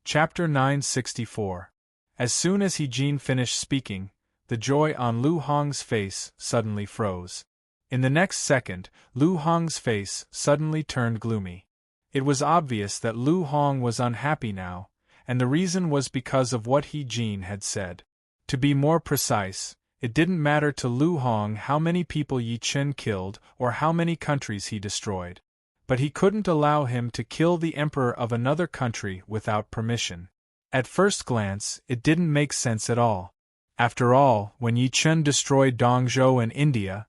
Chapter 964. As soon as He finished speaking, the joy on Lu Hong's face suddenly froze. In the next second, Lu Hong's face suddenly turned gloomy. It was obvious that Lu Hong was unhappy now, and the reason was because of what He had said. To be more precise, it didn't matter to Lu Hong how many people Yi Chen killed or how many countries he destroyed. But he couldn't allow him to kill the emperor of another country without permission. At first glance, it didn't make sense at all. After all, when Yi Chen destroyed Dongzhou and India,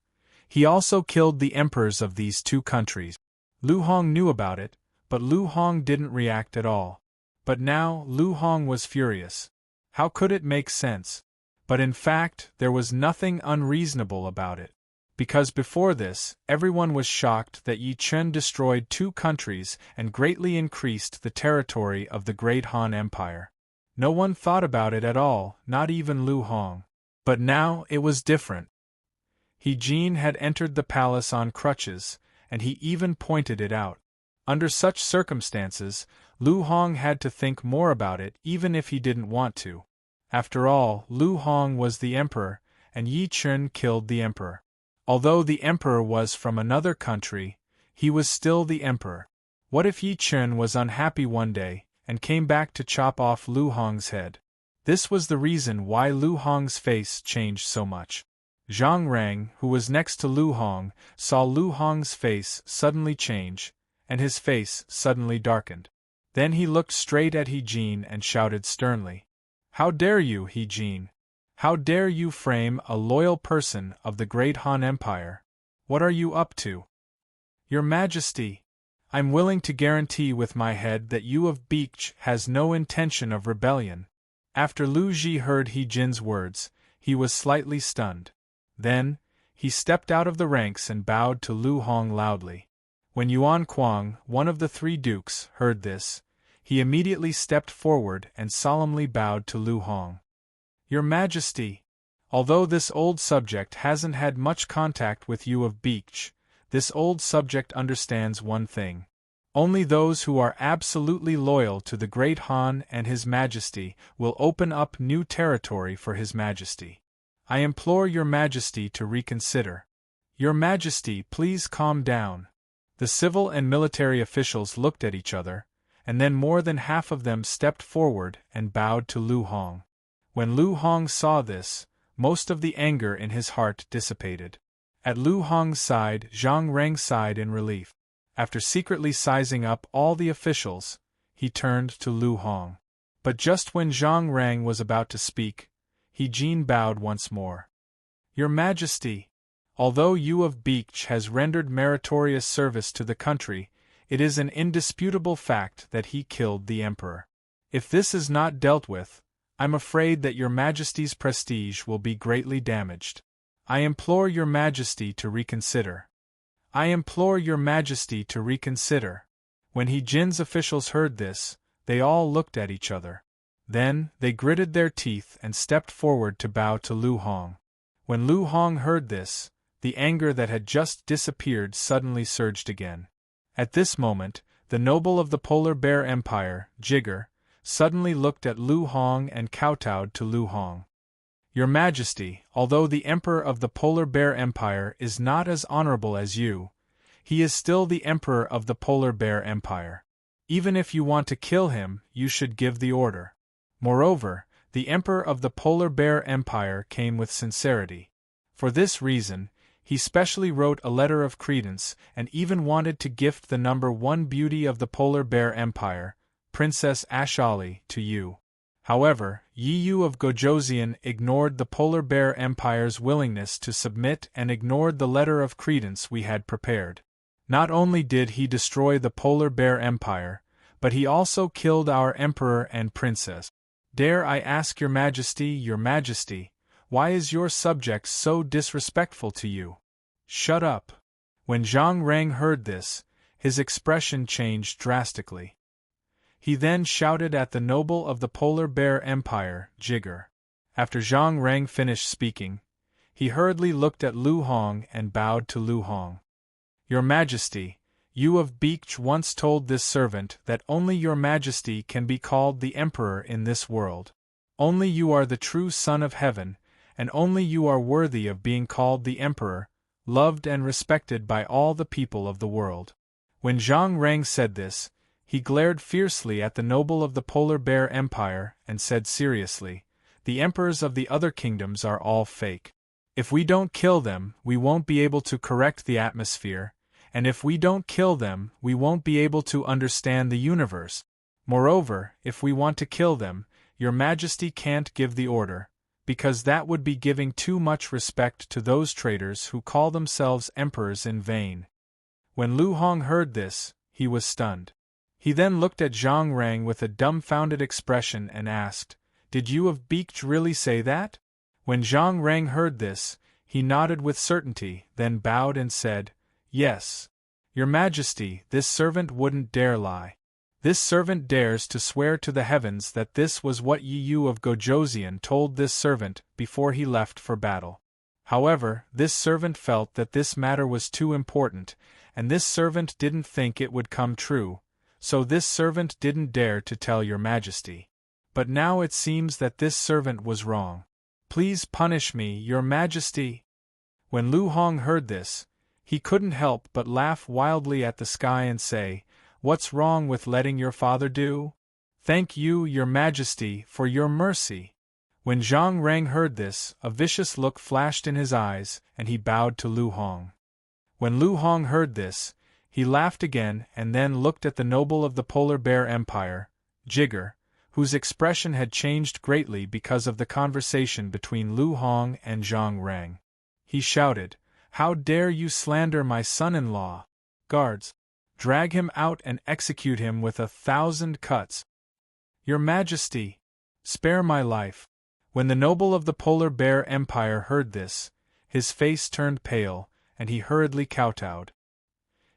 he also killed the emperors of these two countries. Lu Hong knew about it, but Lu Hong didn't react at all. But now, Lu Hong was furious. How could it make sense? But in fact, there was nothing unreasonable about it. Because before this, everyone was shocked that Yi Chen destroyed two countries and greatly increased the territory of the Great Han Empire. No one thought about it at all, not even Lu Hong. But now it was different. He had entered the palace on crutches, and he even pointed it out. Under such circumstances, Lu Hong had to think more about it even if he didn't want to. After all, Lu Hong was the emperor, and Yi Chen killed the emperor. Although the emperor was from another country, he was still the emperor. What if Yi Chen was unhappy one day, and came back to chop off Lu Hong's head? This was the reason why Lu Hong's face changed so much. Zhang Rang, who was next to Lu Hong, saw Lu Hong's face suddenly change, and his face suddenly darkened. Then he looked straight at He and shouted sternly, "How dare you, He? How dare you frame a loyal person of the Great Han Empire? What are you up to?" "Your Majesty, I'm willing to guarantee with my head that Yu of Beech has no intention of rebellion." After Lu Ji heard He words, he was slightly stunned. Then, he stepped out of the ranks and bowed to Lu Hong loudly. When Yuan Kuang, one of the three dukes, heard this, he immediately stepped forward and solemnly bowed to Lu Hong. "Your Majesty, although this old subject hasn't had much contact with Yu of Beech, this old subject understands one thing. Only those who are absolutely loyal to the Great Han and His Majesty will open up new territory for His Majesty. I implore Your Majesty to reconsider." "Your Majesty, please calm down." The civil and military officials looked at each other, and then more than half of them stepped forward and bowed to Lu Hong. When Lu Hong saw this, most of the anger in his heart dissipated. At Lu Hong's side, Zhang Rang sighed in relief. After secretly sizing up all the officials, he turned to Lu Hong. But just when Zhang Rang was about to speak, He bowed once more. "Your Majesty, although Yu of Beech has rendered meritorious service to the country, it is an indisputable fact that he killed the emperor. If this is not dealt with, I'm afraid that Your Majesty's prestige will be greatly damaged. I implore Your Majesty to reconsider. I implore Your Majesty to reconsider." When He officials heard this, they all looked at each other. Then, they gritted their teeth and stepped forward to bow to Lu Hong. When Lu Hong heard this, the anger that had just disappeared suddenly surged again. At this moment, the noble of the Polar Bear Empire, Jigger, suddenly looked at Lu Hong and kowtowed to Lu Hong. "Your Majesty, although the Emperor of the Polar Bear Empire is not as honorable as you, he is still the Emperor of the Polar Bear Empire. Even if you want to kill him, you should give the order." Moreover, the Emperor of the Polar Bear Empire came with sincerity. For this reason, he specially wrote a letter of credence and even wanted to gift the number 1 beauty of the Polar Bear Empire, Princess Ashali, to you. However, Yi Yu of Gojoseon ignored the Polar Bear Empire's willingness to submit and ignored the letter of credence we had prepared. Not only did he destroy the Polar Bear Empire, but he also killed our Emperor and Princess. Dare I ask Your Majesty, why is your subject so disrespectful to you? Shut up. When Zhang Rang heard this, his expression changed drastically. He then shouted at the noble of the Polar Bear Empire, Jigger. After Zhang Rang finished speaking, he hurriedly looked at Lu Hong and bowed to Lu Hong. "Your Majesty, You of Beech once told this servant that only your majesty can be called the emperor in this world. Only you are the true son of heaven, and only you are worthy of being called the emperor, loved and respected by all the people of the world. When Zhang Rang said this, he glared fiercely at the noble of the Polar Bear Empire and said seriously, "The emperors of the other kingdoms are all fake. If we don't kill them, we won't be able to correct the atmosphere, and if we don't kill them, we won't be able to understand the universe. Moreover, if we want to kill them, your majesty can't give the order, because that would be giving too much respect to those traitors who call themselves emperors in vain." When Lu Hong heard this, he was stunned. He then looked at Zhang Rang with a dumbfounded expression and asked, "Did you of Beech really say that?" When Zhang Rang heard this, he nodded with certainty, then bowed and said, "Yes. Your Majesty, this servant wouldn't dare lie. This servant dares to swear to the heavens that this was what Yi Yu of Gojoseon told this servant before he left for battle. However, this servant felt that this matter was too important, and this servant didn't think it would come true, so this servant didn't dare to tell your Majesty. But now it seems that this servant was wrong. Please punish me, your Majesty." When Lu Hong heard this, he couldn't help but laugh wildly at the sky and say, "What's wrong with letting your father do? Thank you, your Majesty, for your mercy." When Zhang Rang heard this, a vicious look flashed in his eyes, and he bowed to Lu Hong. When Lu Hong heard this, he laughed again and then looked at the noble of the Polar Bear Empire, Jigger, whose expression had changed greatly because of the conversation between Lu Hong and Zhang Rang. He shouted, "How dare you slander my son-in-law? Guards, drag him out and execute him with 1,000 cuts. Your Majesty, spare my life." When the noble of the Polar Bear Empire heard this, his face turned pale, and he hurriedly kowtowed.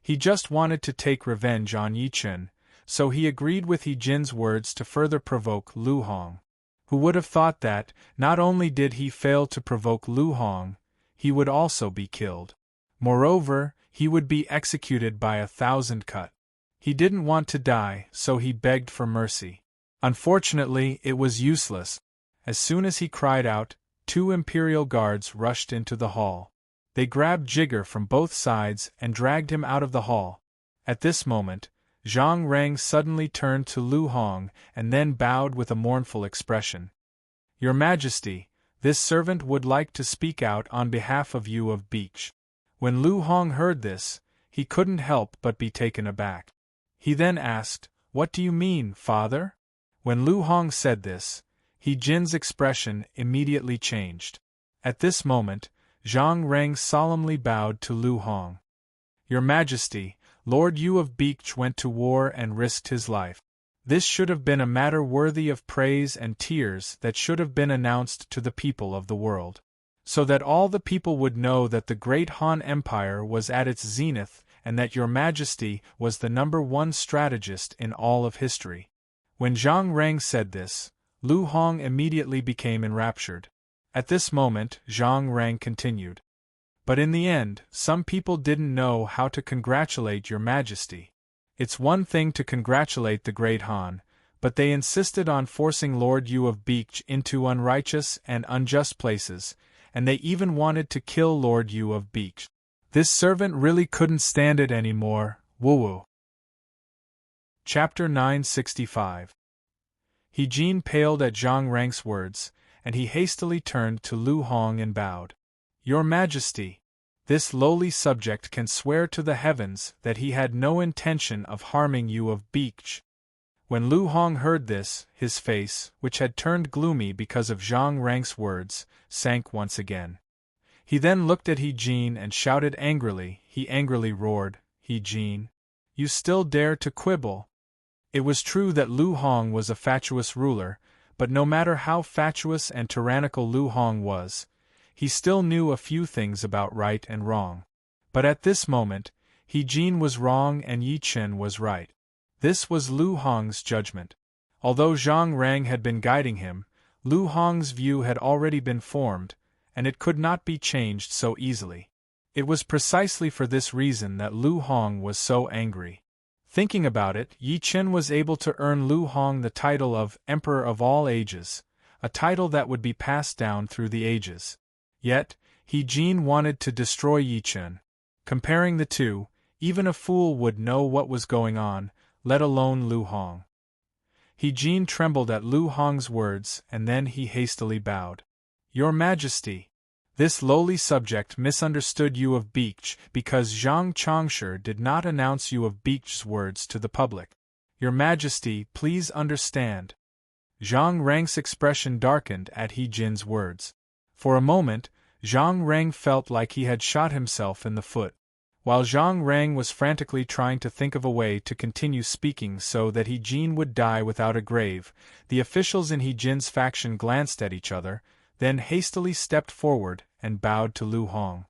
He just wanted to take revenge on Yi Chen, so he agreed with Yi Jin's words to further provoke Lu Hong. Who would have thought that, not only did he fail to provoke Lu Hong, he would also be killed. Moreover, he would be executed by 1,000 cut. He didn't want to die, so he begged for mercy. Unfortunately, it was useless. As soon as he cried out, 2 Imperial guards rushed into the hall. They grabbed Jigger from both sides and dragged him out of the hall. At this moment, Zhang Rang suddenly turned to Lu Hong and then bowed with a mournful expression. "Your Majesty, this servant would like to speak out on behalf of you of Beech." When Lu Hong heard this, he couldn't help but be taken aback. He then asked, "What do you mean, father?" When Lu Hong said this, Yi Jin's expression immediately changed. At this moment, Zhang Rang solemnly bowed to Lu Hong. "Your Majesty, Lord Yu of Beech went to war and risked his life. This should have been a matter worthy of praise and tears that should have been announced to the people of the world, so that all the people would know that the great Han Empire was at its zenith and that your Majesty was the #1 strategist in all of history." When Zhang Rang said this, Lu Hong immediately became enraptured. At this moment, Zhang Rang continued, "But in the end, some people didn't know how to congratulate your Majesty. It's one thing to congratulate the great Han, but they insisted on forcing Lord Yu of Beech into unrighteous and unjust places, and they even wanted to kill Lord Yu of Beech. This servant really couldn't stand it anymore, woo-woo." Chapter 965. Yi Jin paled at Zhang Rang's words, and he hastily turned to Lu Hong and bowed. "Your Majesty, this lowly subject can swear to the heavens that he had no intention of harming you of Beech." When Lu Hong heard this, his face, which had turned gloomy because of Zhang Rang's words, sank once again. He then looked at Yi Jin and shouted angrily. He angrily roared, "Yi Jin, you still dare to quibble?" It was true that Lu Hong was a fatuous ruler, but no matter how fatuous and tyrannical Lu Hong was, he still knew a few things about right and wrong. But at this moment, Yi Jin was wrong and Yi Chen was right. This was Lu Hong's judgment. Although Zhang Rang had been guiding him, Lu Hong's view had already been formed, and it could not be changed so easily. It was precisely for this reason that Lu Hong was so angry. Thinking about it, Yi Chen was able to earn Lu Hong the title of Emperor of all ages, a title that would be passed down through the ages. Yet, He Jin wanted to destroy Yi Chen. Comparing the two, even a fool would know what was going on, let alone Lu Hong. He Jin trembled at Lu Hong's words, and then he hastily bowed. Your Majesty! This lowly subject misunderstood Yu of Beech because Zhang Chongshi did not announce Yu of Beech's words to the public. Your Majesty, please understand. Zhang Rang's expression darkened at He Jin's words. For a moment, Zhang Rang felt like he had shot himself in the foot. While Zhang Rang was frantically trying to think of a way to continue speaking so that He Jin would die without a grave, the officials in He Jin's faction glanced at each other, then hastily stepped forward and bowed to Lu Hong.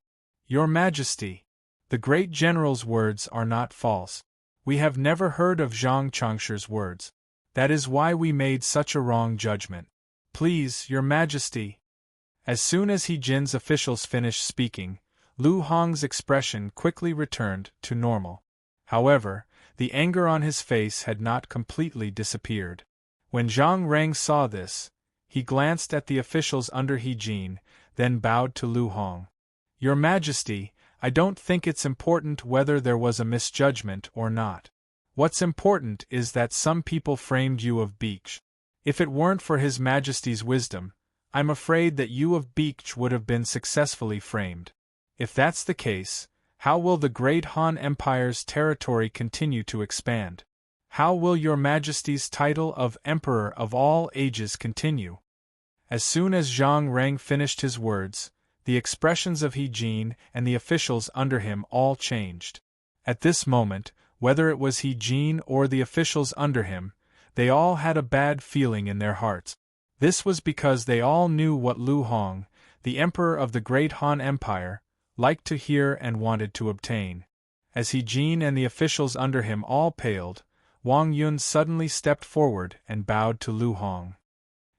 Your Majesty! The great general's words are not false. We have never heard of Zhang Chongshi's words. That is why we made such a wrong judgment. Please, Your Majesty! As soon as He Jin's officials finished speaking, Lu Hong's expression quickly returned to normal. However, the anger on his face had not completely disappeared. When Zhang Rang saw this, he glanced at the officials under He Jin, then bowed to Lu Hong. Your Majesty, I don't think it's important whether there was a misjudgment or not. What's important is that some people framed Yu of Beech. If it weren't for His Majesty's wisdom, I'm afraid that Yu of Beech would have been successfully framed. If that's the case, how will the great Han Empire's territory continue to expand? How will Your Majesty's title of Emperor of all ages continue? As soon as Zhang Rang finished his words, the expressions of He Jin and the officials under him all changed. At this moment, whether it was He Jin or the officials under him, they all had a bad feeling in their hearts. This was because they all knew what Lu Hong, the Emperor of the Great Han Empire, liked to hear and wanted to obtain. As He Jin and the officials under him all paled, Wang Yun suddenly stepped forward and bowed to Lu Hong.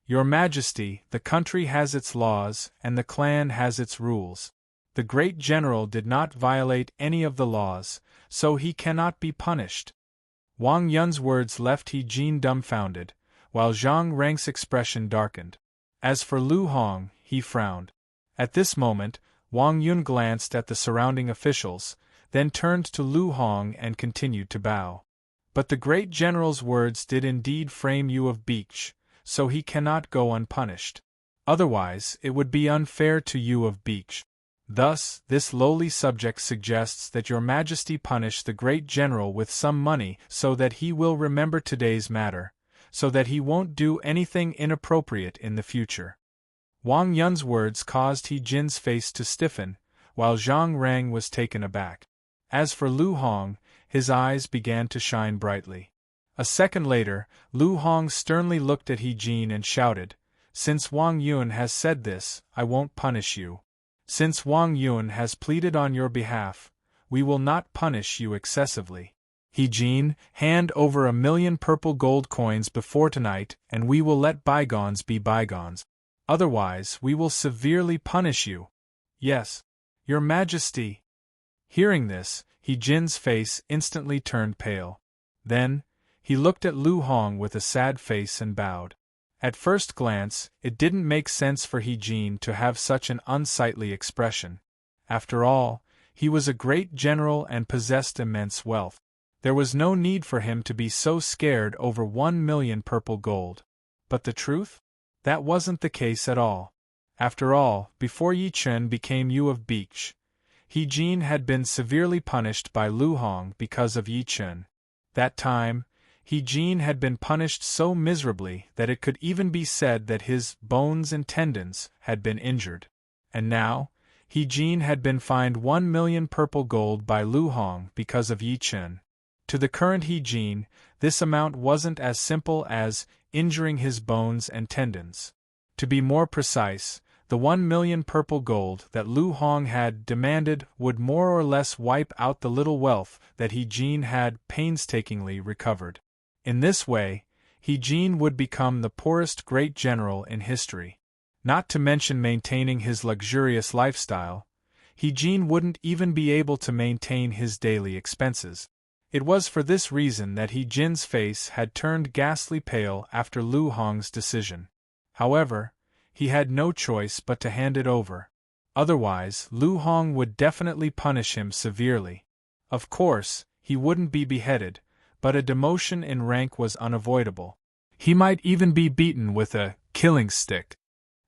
Your Majesty, the country has its laws and the clan has its rules. The great general did not violate any of the laws, so he cannot be punished. Wang Yun's words left He Jin dumbfounded, while Zhang Rang's expression darkened. As for Lu Hong, he frowned. At this moment, Wang Yun glanced at the surrounding officials, then turned to Lu Hong and continued to bow. But the great general's words did indeed frame Yu of Beech, so he cannot go unpunished. Otherwise, it would be unfair to Yu of Beech. Thus, this lowly subject suggests that Your Majesty punish the great general with some money so that he will remember today's matter, so that he won't do anything inappropriate in the future. Wang Yun's words caused He Jin's face to stiffen, while Zhang Rang was taken aback. As for Lu Hong, his eyes began to shine brightly. A second later, Lu Hong sternly looked at He Jin and shouted, Since Wang Yun has said this, I won't punish you. Since Wang Yun has pleaded on your behalf, we will not punish you excessively. He Jin, hand over 1,000,000 purple gold coins before tonight and we will let bygones be bygones. Otherwise we will severely punish you. Yes, Your Majesty. Hearing this, He Jin's face instantly turned pale. Then, he looked at Lu Hong with a sad face and bowed. At first glance, it didn't make sense for He Jin to have such an unsightly expression. After all, he was a great general and possessed immense wealth. There was no need for him to be so scared over 1,000,000 purple gold. But the truth? That wasn't the case at all. After all, before Yi Chen became Yu of Beech, He Jin had been severely punished by Lu Hong because of Yi Chen. That time, He Jin had been punished so miserably that it could even be said that his bones and tendons had been injured. And now, He Jin had been fined 1,000,000 purple gold by Lu Hong because of Yi Chen. To the current He Jin, this amount wasn't as simple as injuring his bones and tendons. To be more precise, the 1,000,000 purple gold that Lu Hong had demanded would more or less wipe out the little wealth that He Jin had painstakingly recovered. In this way, He Jin would become the poorest great general in history. Not to mention maintaining his luxurious lifestyle, He Jin wouldn't even be able to maintain his daily expenses. It was for this reason that He Jin's face had turned ghastly pale after Lu Hong's decision. However, he had no choice but to hand it over. Otherwise, Lu Hong would definitely punish him severely. Of course, he wouldn't be beheaded, but a demotion in rank was unavoidable. He might even be beaten with a killing stick.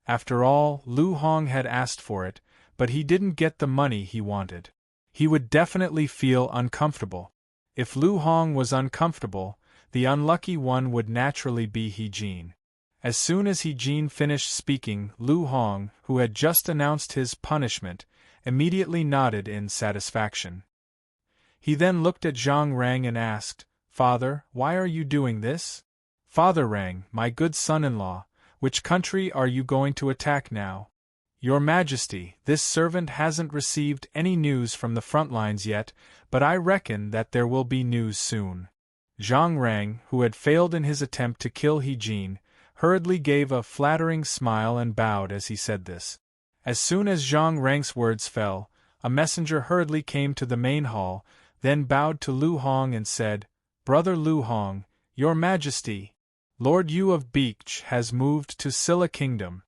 After all, Lu Hong had asked for it, but he didn't get the money he wanted. He would definitely feel uncomfortable. If Lu Hong was uncomfortable, the unlucky one would naturally be He Jin. As soon as He Jin finished speaking, Lu Hong, who had just announced his punishment, immediately nodded in satisfaction. He then looked at Zhang Rang and asked, "Father, why are you doing this?" "Father Rang, my good son-in-law, which country are you going to attack now?" "Your Majesty, this servant hasn't received any news from the front lines yet, but I reckon that there will be news soon." Zhang Rang, who had failed in his attempt to kill He Jin, hurriedly gave a flattering smile and bowed as he said this. As soon as Zhang Rang's words fell, a messenger hurriedly came to the main hall, then bowed to Lu Hong and said, "Brother Lu Hong, Your Majesty, Lord Yu of Beech has moved to Silla Kingdom."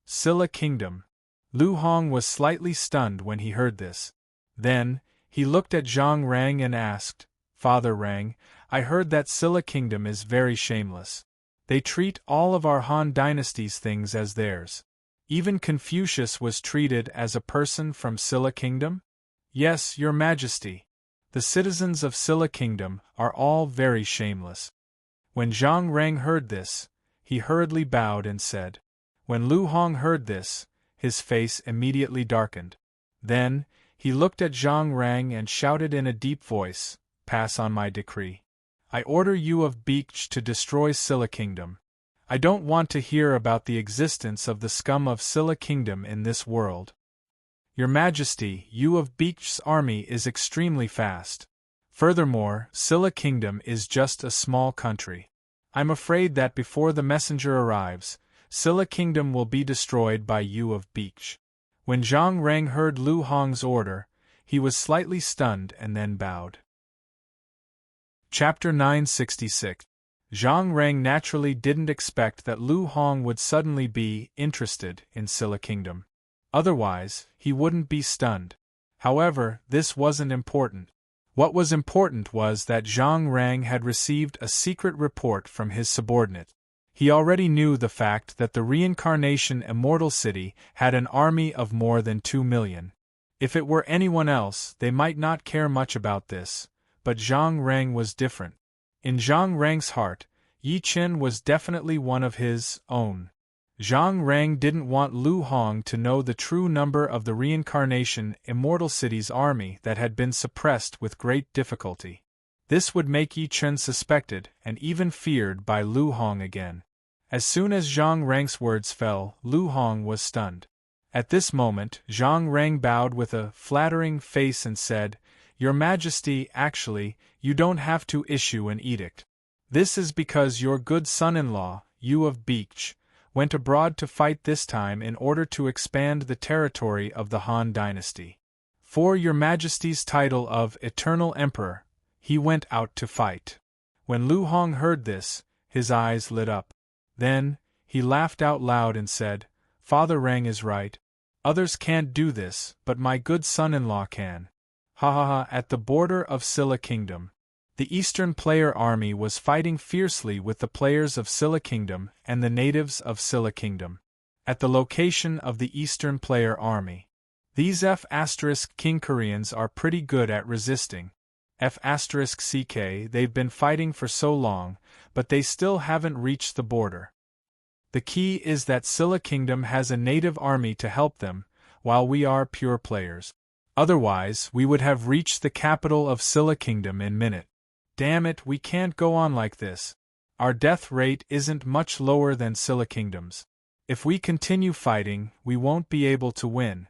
Silla Kingdom. Lu Hong was slightly stunned when he heard this. Then, he looked at Zhang Rang and asked, "Father Rang, I heard that Silla Kingdom is very shameless. They treat all of our Han Dynasty's things as theirs. Even Confucius was treated as a person from Silla Kingdom?" "Yes, Your Majesty. The citizens of Silla Kingdom are all very shameless." When Zhang Rang heard this, he hurriedly bowed and said. When Lu Hong heard this, his face immediately darkened. Then, he looked at Zhang Rang and shouted in a deep voice, "Pass on my decree. I order you of Beech to destroy Silla Kingdom. I don't want to hear about the existence of the scum of Silla Kingdom in this world. Your Majesty, Yu of Beech's army is extremely fast. Furthermore, Silla Kingdom is just a small country. I'm afraid that before the messenger arrives, Silla Kingdom will be destroyed by Yu of Beech." When Zhang Rang heard Lu Hong's order, he was slightly stunned and then bowed. Chapter 966. Zhang Rang naturally didn't expect that Lu Hong would suddenly be interested in Silla Kingdom. Otherwise, he wouldn't be stunned. However, this wasn't important. What was important was that Zhang Rang had received a secret report from his subordinate. He already knew the fact that the reincarnation Immortal City had an army of more than 2 million. If it were anyone else, they might not care much about this, but Zhang Rang was different. In Zhang Rang's heart, Yi Chen was definitely one of his own. Zhang Rang didn't want Lu Hong to know the true number of the reincarnation Immortal City's army that had been suppressed with great difficulty. This would make Yi Chen suspected and even feared by Lu Hong again. As soon as Zhang Rang's words fell, Lu Hong was stunned. At this moment, Zhang Rang bowed with a flattering face and said, "Your Majesty, actually, you don't have to issue an edict. This is because your good son-in-law, Yu of Beech, went abroad to fight this time in order to expand the territory of the Han Dynasty. For your Majesty's title of Eternal Emperor, he went out to fight." When Lu Hong heard this, his eyes lit up. Then, he laughed out loud and said, "Father Rang is right. Others can't do this, but my good son-in-law can. Ha ha ha!" At the border of Silla Kingdom, the Eastern Player Army was fighting fiercely with the players of Silla Kingdom and the natives of Silla Kingdom. At the location of the Eastern Player Army, these F*King Koreans are pretty good at resisting. F*CK, they've been fighting for so long, but they still haven't reached the border. The key is that Silla Kingdom has a native army to help them, while we are pure players. Otherwise, we would have reached the capital of Silla Kingdom in minute. Damn it, we can't go on like this. Our death rate isn't much lower than Silla Kingdom's. If we continue fighting, we won't be able to win.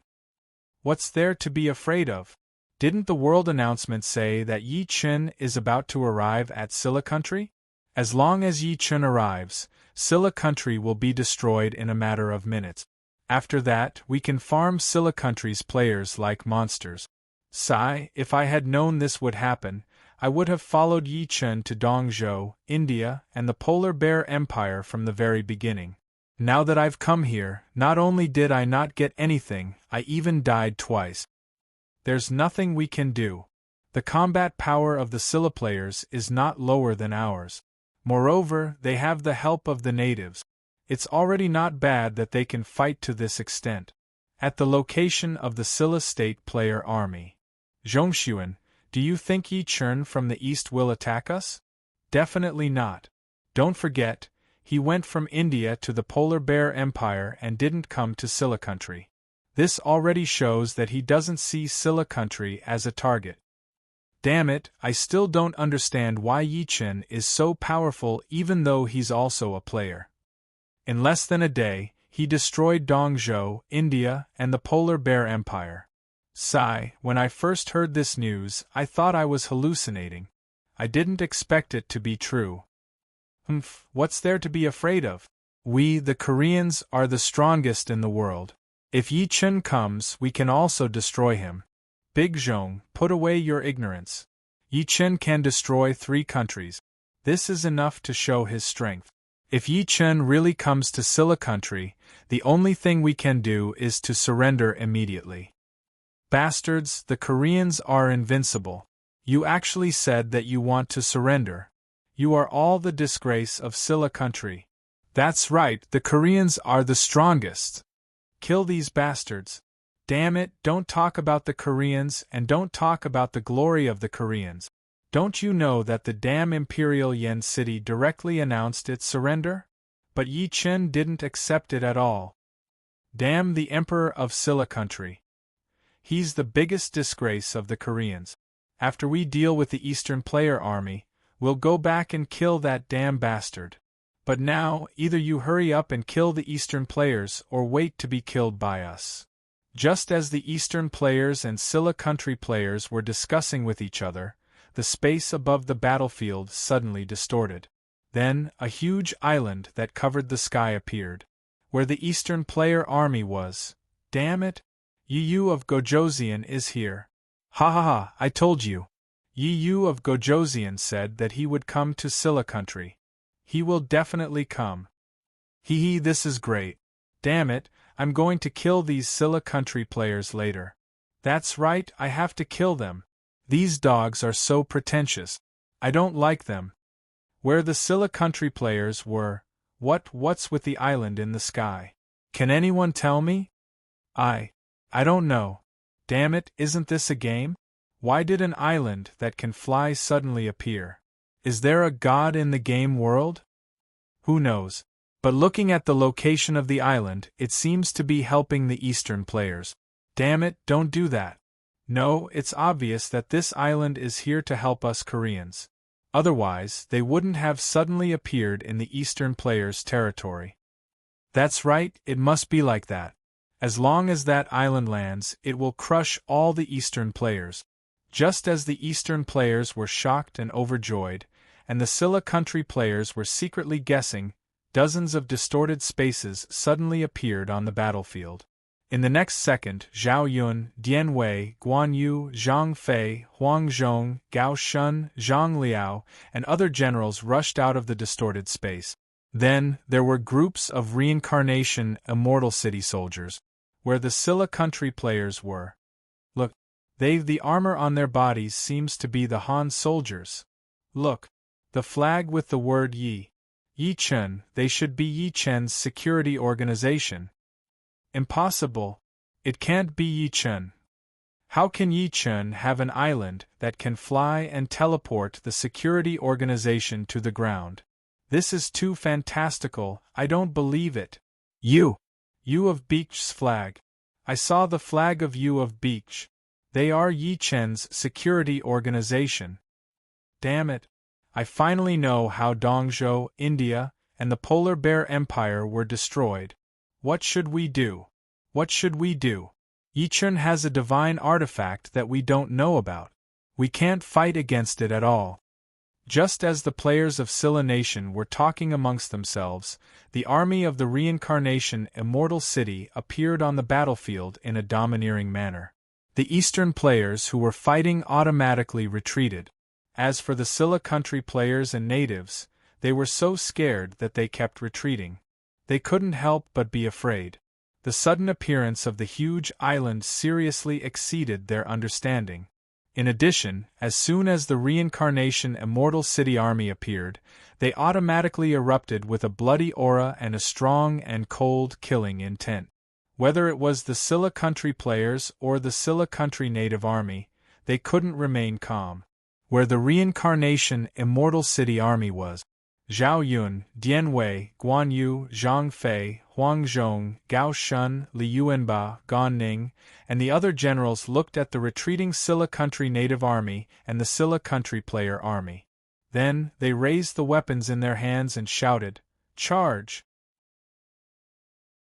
What's there to be afraid of? Didn't the world announcement say that Yi Chen is about to arrive at Silla Country? As long as Yi Chen arrives, Silla Country will be destroyed in a matter of minutes. After that, we can farm Silla Country's players like monsters. Sigh, if I had known this would happen, I would have followed Yi Chen to Dongzhou, India, and the Polar Bear Empire from the very beginning. Now that I've come here, not only did I not get anything, I even died twice. There's nothing we can do. The combat power of the Silla players is not lower than ours. Moreover, they have the help of the natives. It's already not bad that they can fight to this extent. At the location of the Silla State player army. Zhongshuan, do you think Yi Chen from the east will attack us? Definitely not. Don't forget, he went from India to the Polar Bear Empire and didn't come to Silla Country. This already shows that he doesn't see Silla Country as a target. Damn it, I still don't understand why Yi Chen is so powerful even though he's also a player. In less than a day, he destroyed Dongzhou, India, and the Polar Bear Empire. Sigh, when I first heard this news, I thought I was hallucinating. I didn't expect it to be true. What's there to be afraid of? We, the Koreans, are the strongest in the world. If Yi Chen comes, we can also destroy him. Big Zhong, put away your ignorance. Yi Chen can destroy 3 countries. This is enough to show his strength. If Yi Chen really comes to Silla Country, the only thing we can do is to surrender immediately. Bastards, the Koreans are invincible. You actually said that you want to surrender. You are all the disgrace of Silla Country. That's right, the Koreans are the strongest. Kill these bastards. Damn it, don't talk about the Koreans and don't talk about the glory of the Koreans. Don't you know that the damn Imperial Yen City directly announced its surrender? But Yi Chen didn't accept it at all. Damn the Emperor of Silla Country. He's the biggest disgrace of the Koreans. After we deal with the Eastern Player Army, we'll go back and kill that damn bastard. But now, either you hurry up and kill the Eastern players or wait to be killed by us. Just as the Eastern players and Silla Country players were discussing with each other, the space above the battlefield suddenly distorted. Then, a huge island that covered the sky appeared. Where the Eastern Player Army was. Damn it! Yi Yu of Gojoseon is here. Ha ha ha, I told you. Yi Yu of Gojoseon said that he would come to Silla Country. He will definitely come. Hee hee, this is great. Damn it, I'm going to kill these Silla Country players later. That's right, I have to kill them. These dogs are so pretentious. I don't like them. Where the Silla Country players were, what's with the island in the sky? Can anyone tell me? I don't know. Damn it, isn't this a game? Why did an island that can fly suddenly appear? Is there a god in the game world? Who knows? But looking at the location of the island, it seems to be helping the Eastern players. Damn it, don't do that. No, it's obvious that this island is here to help us Koreans. Otherwise, they wouldn't have suddenly appeared in the Eastern players' territory. That's right, it must be like that. As long as that island lands, it will crush all the Eastern players. Just as the Eastern players were shocked and overjoyed, and the Silla Country players were secretly guessing, dozens of distorted spaces suddenly appeared on the battlefield. In the next second, Zhao Yun, Dian Wei, Guan Yu, Zhang Fei, Huang Zhong, Gao Shun, Zhang Liao, and other generals rushed out of the distorted space. Then, there were groups of reincarnation Immortal City soldiers, where the Silla Country players were. Look, the armor on their bodies seems to be the Han soldiers. Look, the flag with the word Yi Chen, they should be Yi Chen's security organization. Impossible. It can't be Yi Chen. How can Yi Chen have an island that can fly and teleport the security organization to the ground? This is too fantastical, I don't believe it. You of Beech's flag. I saw the flag of you of Beech. They are Yi Chen's security organization. Damn it. I finally know how Dongzhou, India, and the Polar Bear Empire were destroyed. What should we do? What should we do? Yi Chen has a divine artifact that we don't know about. We can't fight against it at all. Just as the players of Silla Nation were talking amongst themselves, the army of the reincarnation Immortal City appeared on the battlefield in a domineering manner. The eastern players who were fighting automatically retreated. As for the Silla country players and natives, they were so scared that they kept retreating. They couldn't help but be afraid. The sudden appearance of the huge island seriously exceeded their understanding. In addition, as soon as the reincarnation Immortal City army appeared, they automatically erupted with a bloody aura and a strong and cold killing intent. Whether it was the Silla country players or the Silla country native army, they couldn't remain calm. Where the reincarnation Immortal City army was, Zhao Yun, Dian Wei, Guan Yu, Zhang Fei, Huang Zhong, Gao Shun, Li Yuanba, Gan Ning, and the other generals looked at the retreating Silla country native army and the Silla country player army. Then, they raised the weapons in their hands and shouted, "Charge!"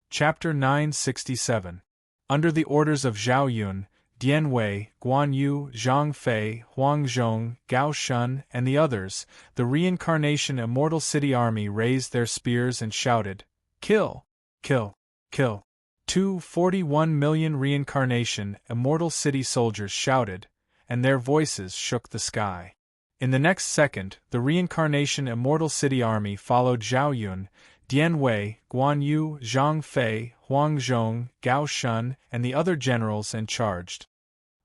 Chapter 967. Under the orders of Zhao Yun, Dian Wei, Guan Yu, Zhang Fei, Huang Zhong, Gao Shun, and the others, the reincarnation Immortal City army raised their spears and shouted, "Kill! Kill! Kill!" 241 million reincarnation Immortal City soldiers shouted, and their voices shook the sky. In the next second, the reincarnation Immortal City army followed Zhao Yun, Dian Wei, Guan Yu, Zhang Fei, Huang Zhong, Gao Shun, and the other generals and charged.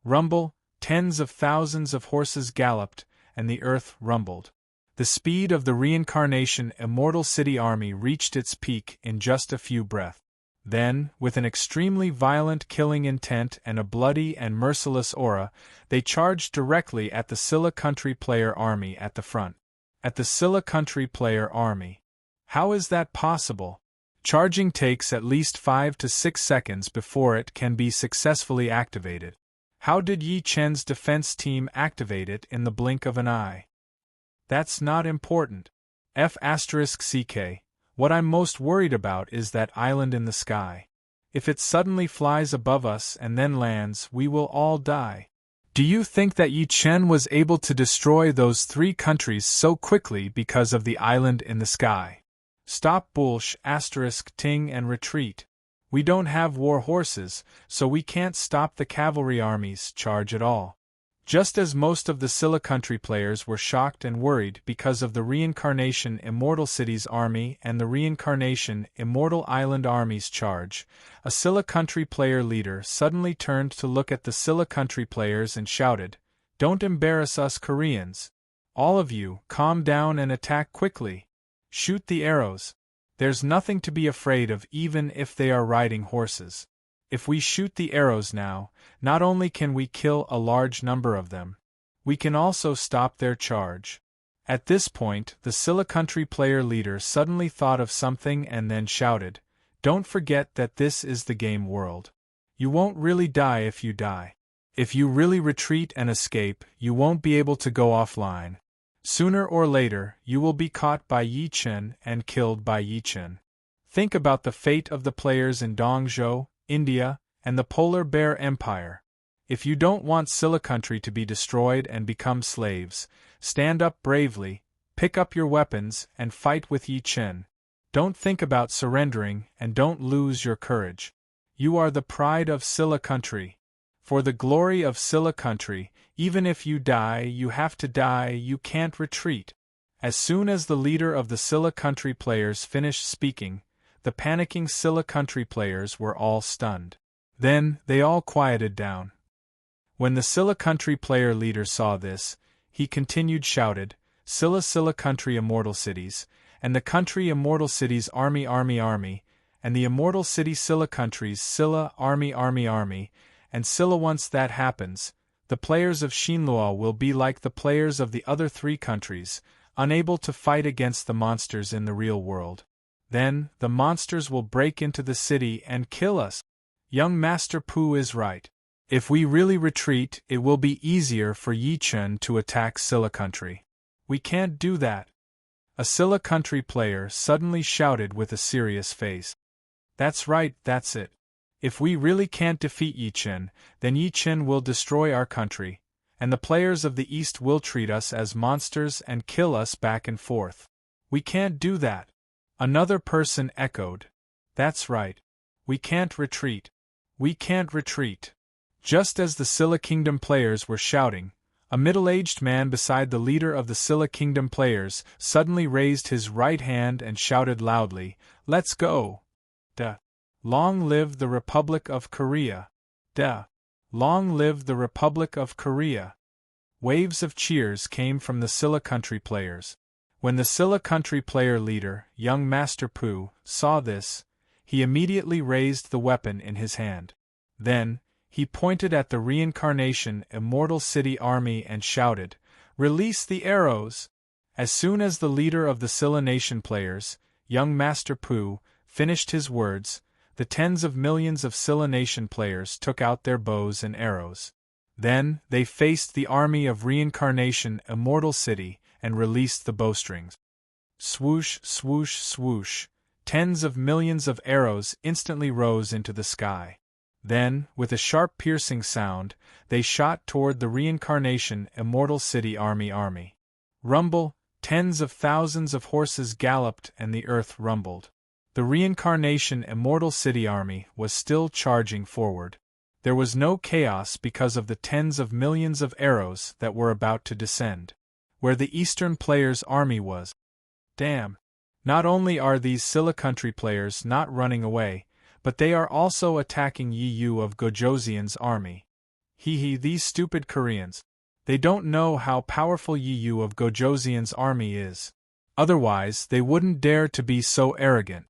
Rumble, tens of thousands of horses galloped, and the earth rumbled. The speed of the reincarnation Immortal City army reached its peak in just a few breaths. Then, with an extremely violent killing intent and a bloody and merciless aura, they charged directly at the Silla country player army at the front. At the Silla country player army. How is that possible? Charging takes at least 5 to 6 seconds before it can be successfully activated. How did Yi Chen's defense team activate it in the blink of an eye? That's not important. F***ck. What I'm most worried about is that island in the sky. If it suddenly flies above us and then lands, we will all die. Do you think that Yi Chen was able to destroy those 3 countries so quickly because of the island in the sky? Stop bullsh**, ting and retreat. We don't have war horses, so we can't stop the cavalry army's charge at all. Just as most of the Silla country players were shocked and worried because of the reincarnation Immortal City's army and the reincarnation Immortal Island army's charge, a Silla country player leader suddenly turned to look at the Silla country players and shouted, "Don't embarrass us Koreans. All of you, calm down and attack quickly. Shoot the arrows. There's nothing to be afraid of even if they are riding horses. If we shoot the arrows now, not only can we kill a large number of them, we can also stop their charge." At this point, the Silla country player leader suddenly thought of something and then shouted, "Don't forget that this is the game world. You won't really die if you die. If you really retreat and escape, you won't be able to go offline. Sooner or later, you will be caught by Yi Chen and killed by Yi Chen. Think about the fate of the players in Dongzhou, India, and the Polar Bear Empire. If you don't want Silla country to be destroyed and become slaves, stand up bravely, pick up your weapons, and fight with Yi Chen. Don't think about surrendering and don't lose your courage. You are the pride of Silla country. For the glory of Silla country, even if you die, you have to die, you can't retreat." As soon as the leader of the Silla country players finished speaking, the panicking Silla country players were all stunned. Then, they all quieted down. When the Silla country player leader saw this, he continued shouted, Silla country Immortal Cities, and the country Immortal Cities army, and the Immortal City Silla countries Silla army, and Silla. Once that happens, the players of Xinluo will be like the players of the other 3 countries, unable to fight against the monsters in the real world. Then, the monsters will break into the city and kill us. Young Master Pu is right. If we really retreat, it will be easier for Yi Chen to attack Silla country. We can't do that. A Silla country player suddenly shouted with a serious face. That's right, that's it. If we really can't defeat Yi Chen, then Yi Chen will destroy our country, and the players of the East will treat us as monsters and kill us back and forth. We can't do that. Another person echoed. That's right. We can't retreat. We can't retreat. Just as the Scylla Kingdom players were shouting, a middle-aged man beside the leader of the Scylla Kingdom players suddenly raised his right hand and shouted loudly, "Let's go! Duh! Long live the Republic of Korea! Duh! Long live the Republic of Korea!" Waves of cheers came from the Scylla Country players. When the Scylla Country player leader, young Master Pooh, saw this, he immediately raised the weapon in his hand. Then, he pointed at the Reincarnation Immortal City army and shouted, "Release the arrows!" As soon as the leader of the Scylla Nation players, young Master Pooh, finished his words, the tens of millions of Scylla Nation players took out their bows and arrows. Then, they faced the army of Reincarnation Immortal City and released the bowstrings. Swoosh, swoosh, swoosh, tens of millions of arrows instantly rose into the sky. Then, with a sharp piercing sound, they shot toward the Reincarnation Immortal City army. Rumble, tens of thousands of horses galloped and the earth rumbled. The Reincarnation Immortal City army was still charging forward. There was no chaos because of the tens of millions of arrows that were about to descend. Where the Eastern players' army was. Damn! Not only are these Scylla Country players not running away, but they are also attacking Yu of Gojoseon's army. These stupid Koreans. They don't know how powerful Yu of Gojoseon's army is. Otherwise, they wouldn't dare to be so arrogant.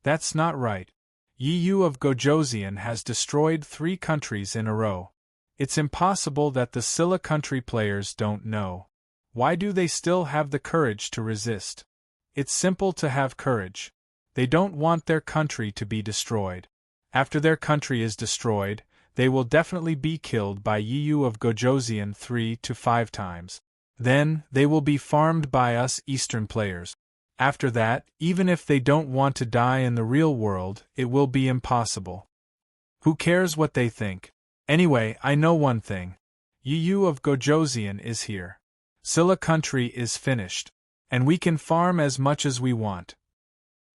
That's not right. Yu of Gojoseon has destroyed 3 countries in a row. It's impossible that the Scylla Country players don't know. Why do they still have the courage to resist? It's simple to have courage. They don't want their country to be destroyed. After their country is destroyed, they will definitely be killed by Yu of Gojoseon 3 to 5 times. Then, they will be farmed by us Eastern players. After that, even if they don't want to die in the real world, it will be impossible. Who cares what they think? Anyway, I know one thing. Yu of Gojoseon is here. Scylla Country is finished. And we can farm as much as we want.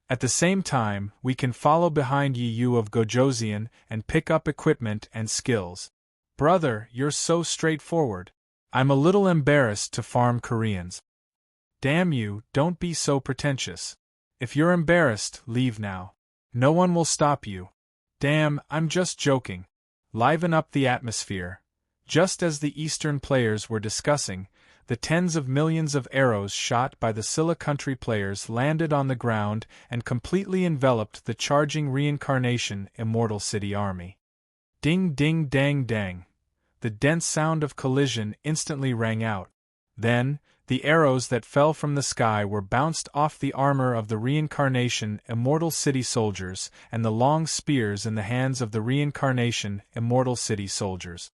At the same time, we can follow behind Yu of Gojoseon and pick up equipment and skills. Brother, you're so straightforward. I'm a little embarrassed to farm Koreans. Damn you, don't be so pretentious. If you're embarrassed, leave now. No one will stop you. Damn, I'm just joking. Liven up the atmosphere. Just as the Eastern players were discussing, the tens of millions of arrows shot by the Scylla Country players landed on the ground and completely enveloped the charging Reincarnation Immortal City army. Ding ding dang dang. The dense sound of collision instantly rang out. Then, the arrows that fell from the sky were bounced off the armor of the Reincarnation Immortal City soldiers and the long spears in the hands of the Reincarnation Immortal City soldiers.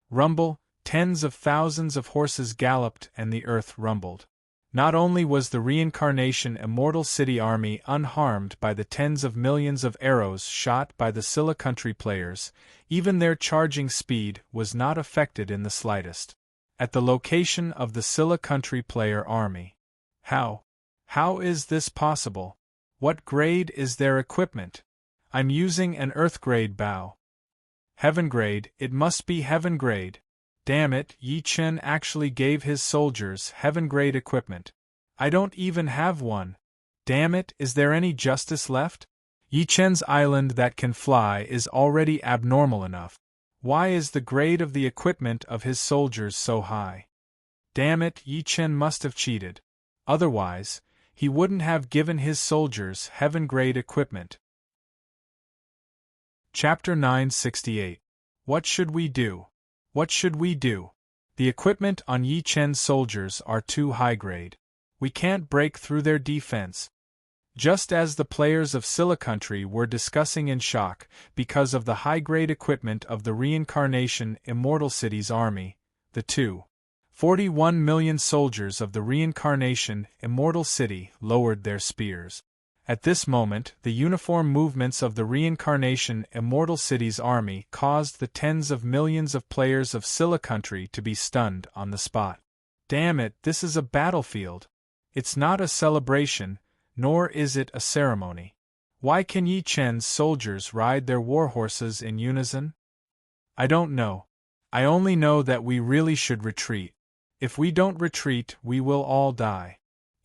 Rumble, tens of thousands of horses galloped and the earth rumbled. Not only was the Reincarnation Immortal City army unharmed by the tens of millions of arrows shot by the Scylla Country players, even their charging speed was not affected in the slightest. At the location of the Scylla Country player army. How is this possible? What grade is their equipment? I'm using an Earth grade bow. Heaven grade, it must be Heaven grade. Damn it, Yi Chen actually gave his soldiers heaven-grade equipment. I don't even have one. Damn it, is there any justice left? Yi Chen's island that can fly is already abnormal enough. Why is the grade of the equipment of his soldiers so high? Damn it, Yi Chen must have cheated. Otherwise, he wouldn't have given his soldiers heaven-grade equipment. Chapter 968. What should we do? What should we do? The equipment on Yi Chen's soldiers are too high grade. We can't break through their defense. Just as the players of Scylla Country were discussing in shock because of the high-grade equipment of the Reincarnation Immortal City's army, the 241 million soldiers of the Reincarnation Immortal City lowered their spears. At this moment, the uniform movements of the reincarnation Immortal City's army caused the tens of millions of players of Scylla country to be stunned on the spot. Damn it, this is a battlefield. It's not a celebration, nor is it a ceremony. Why can Yi Chen's soldiers ride their war horses in unison? I don't know. I only know that we really should retreat. If we don't retreat, we will all die.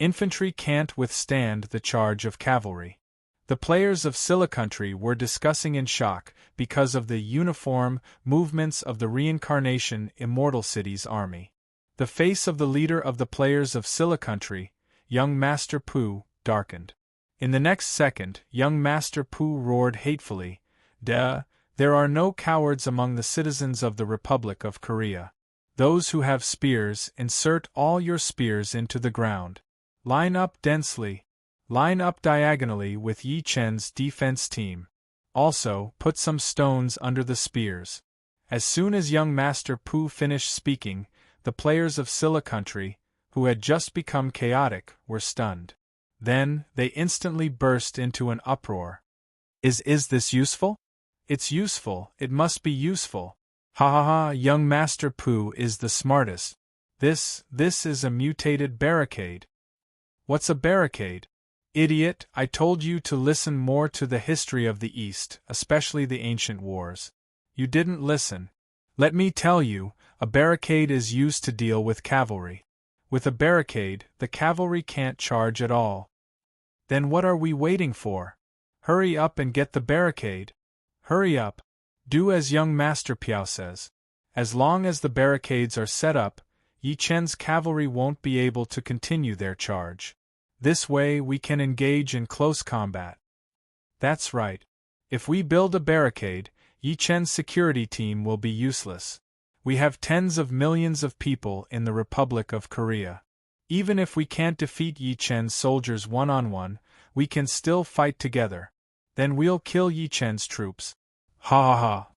Infantry can't withstand the charge of cavalry. The players of Scylla country were discussing in shock because of the uniform movements of the reincarnation Immortal City's army. The face of the leader of the players of Scylla country, young Master Pu, darkened. In the next second, young Master Pu roared hatefully, "Duh, there are no cowards among the citizens of the Republic of Korea. Those who have spears, insert all your spears into the ground. Line up densely. Line up diagonally with Yi Chen's defense team. Also, put some stones under the spears." As soon as young Master Pu finished speaking, the players of Scylla country, who had just become chaotic, were stunned. Then, they instantly burst into an uproar. Is this useful? It's useful, it must be useful. Ha ha ha, young Master Pu is the smartest. This is a mutated barricade. What's a barricade? Idiot, I told you to listen more to the history of the East, especially the ancient wars. You didn't listen. Let me tell you, a barricade is used to deal with cavalry. With a barricade, the cavalry can't charge at all. Then what are we waiting for? Hurry up and get the barricade. Hurry up. Do as young Master Piao says. As long as the barricades are set up, Yi Chen's cavalry won't be able to continue their charge. This way we can engage in close combat. That's right. If we build a barricade, Yi Chen's security team will be useless. We have tens of millions of people in the Republic of Korea. Even if we can't defeat Yi Chen's soldiers one-on-one, we can still fight together. Then we'll kill Yi Chen's troops. Ha ha ha.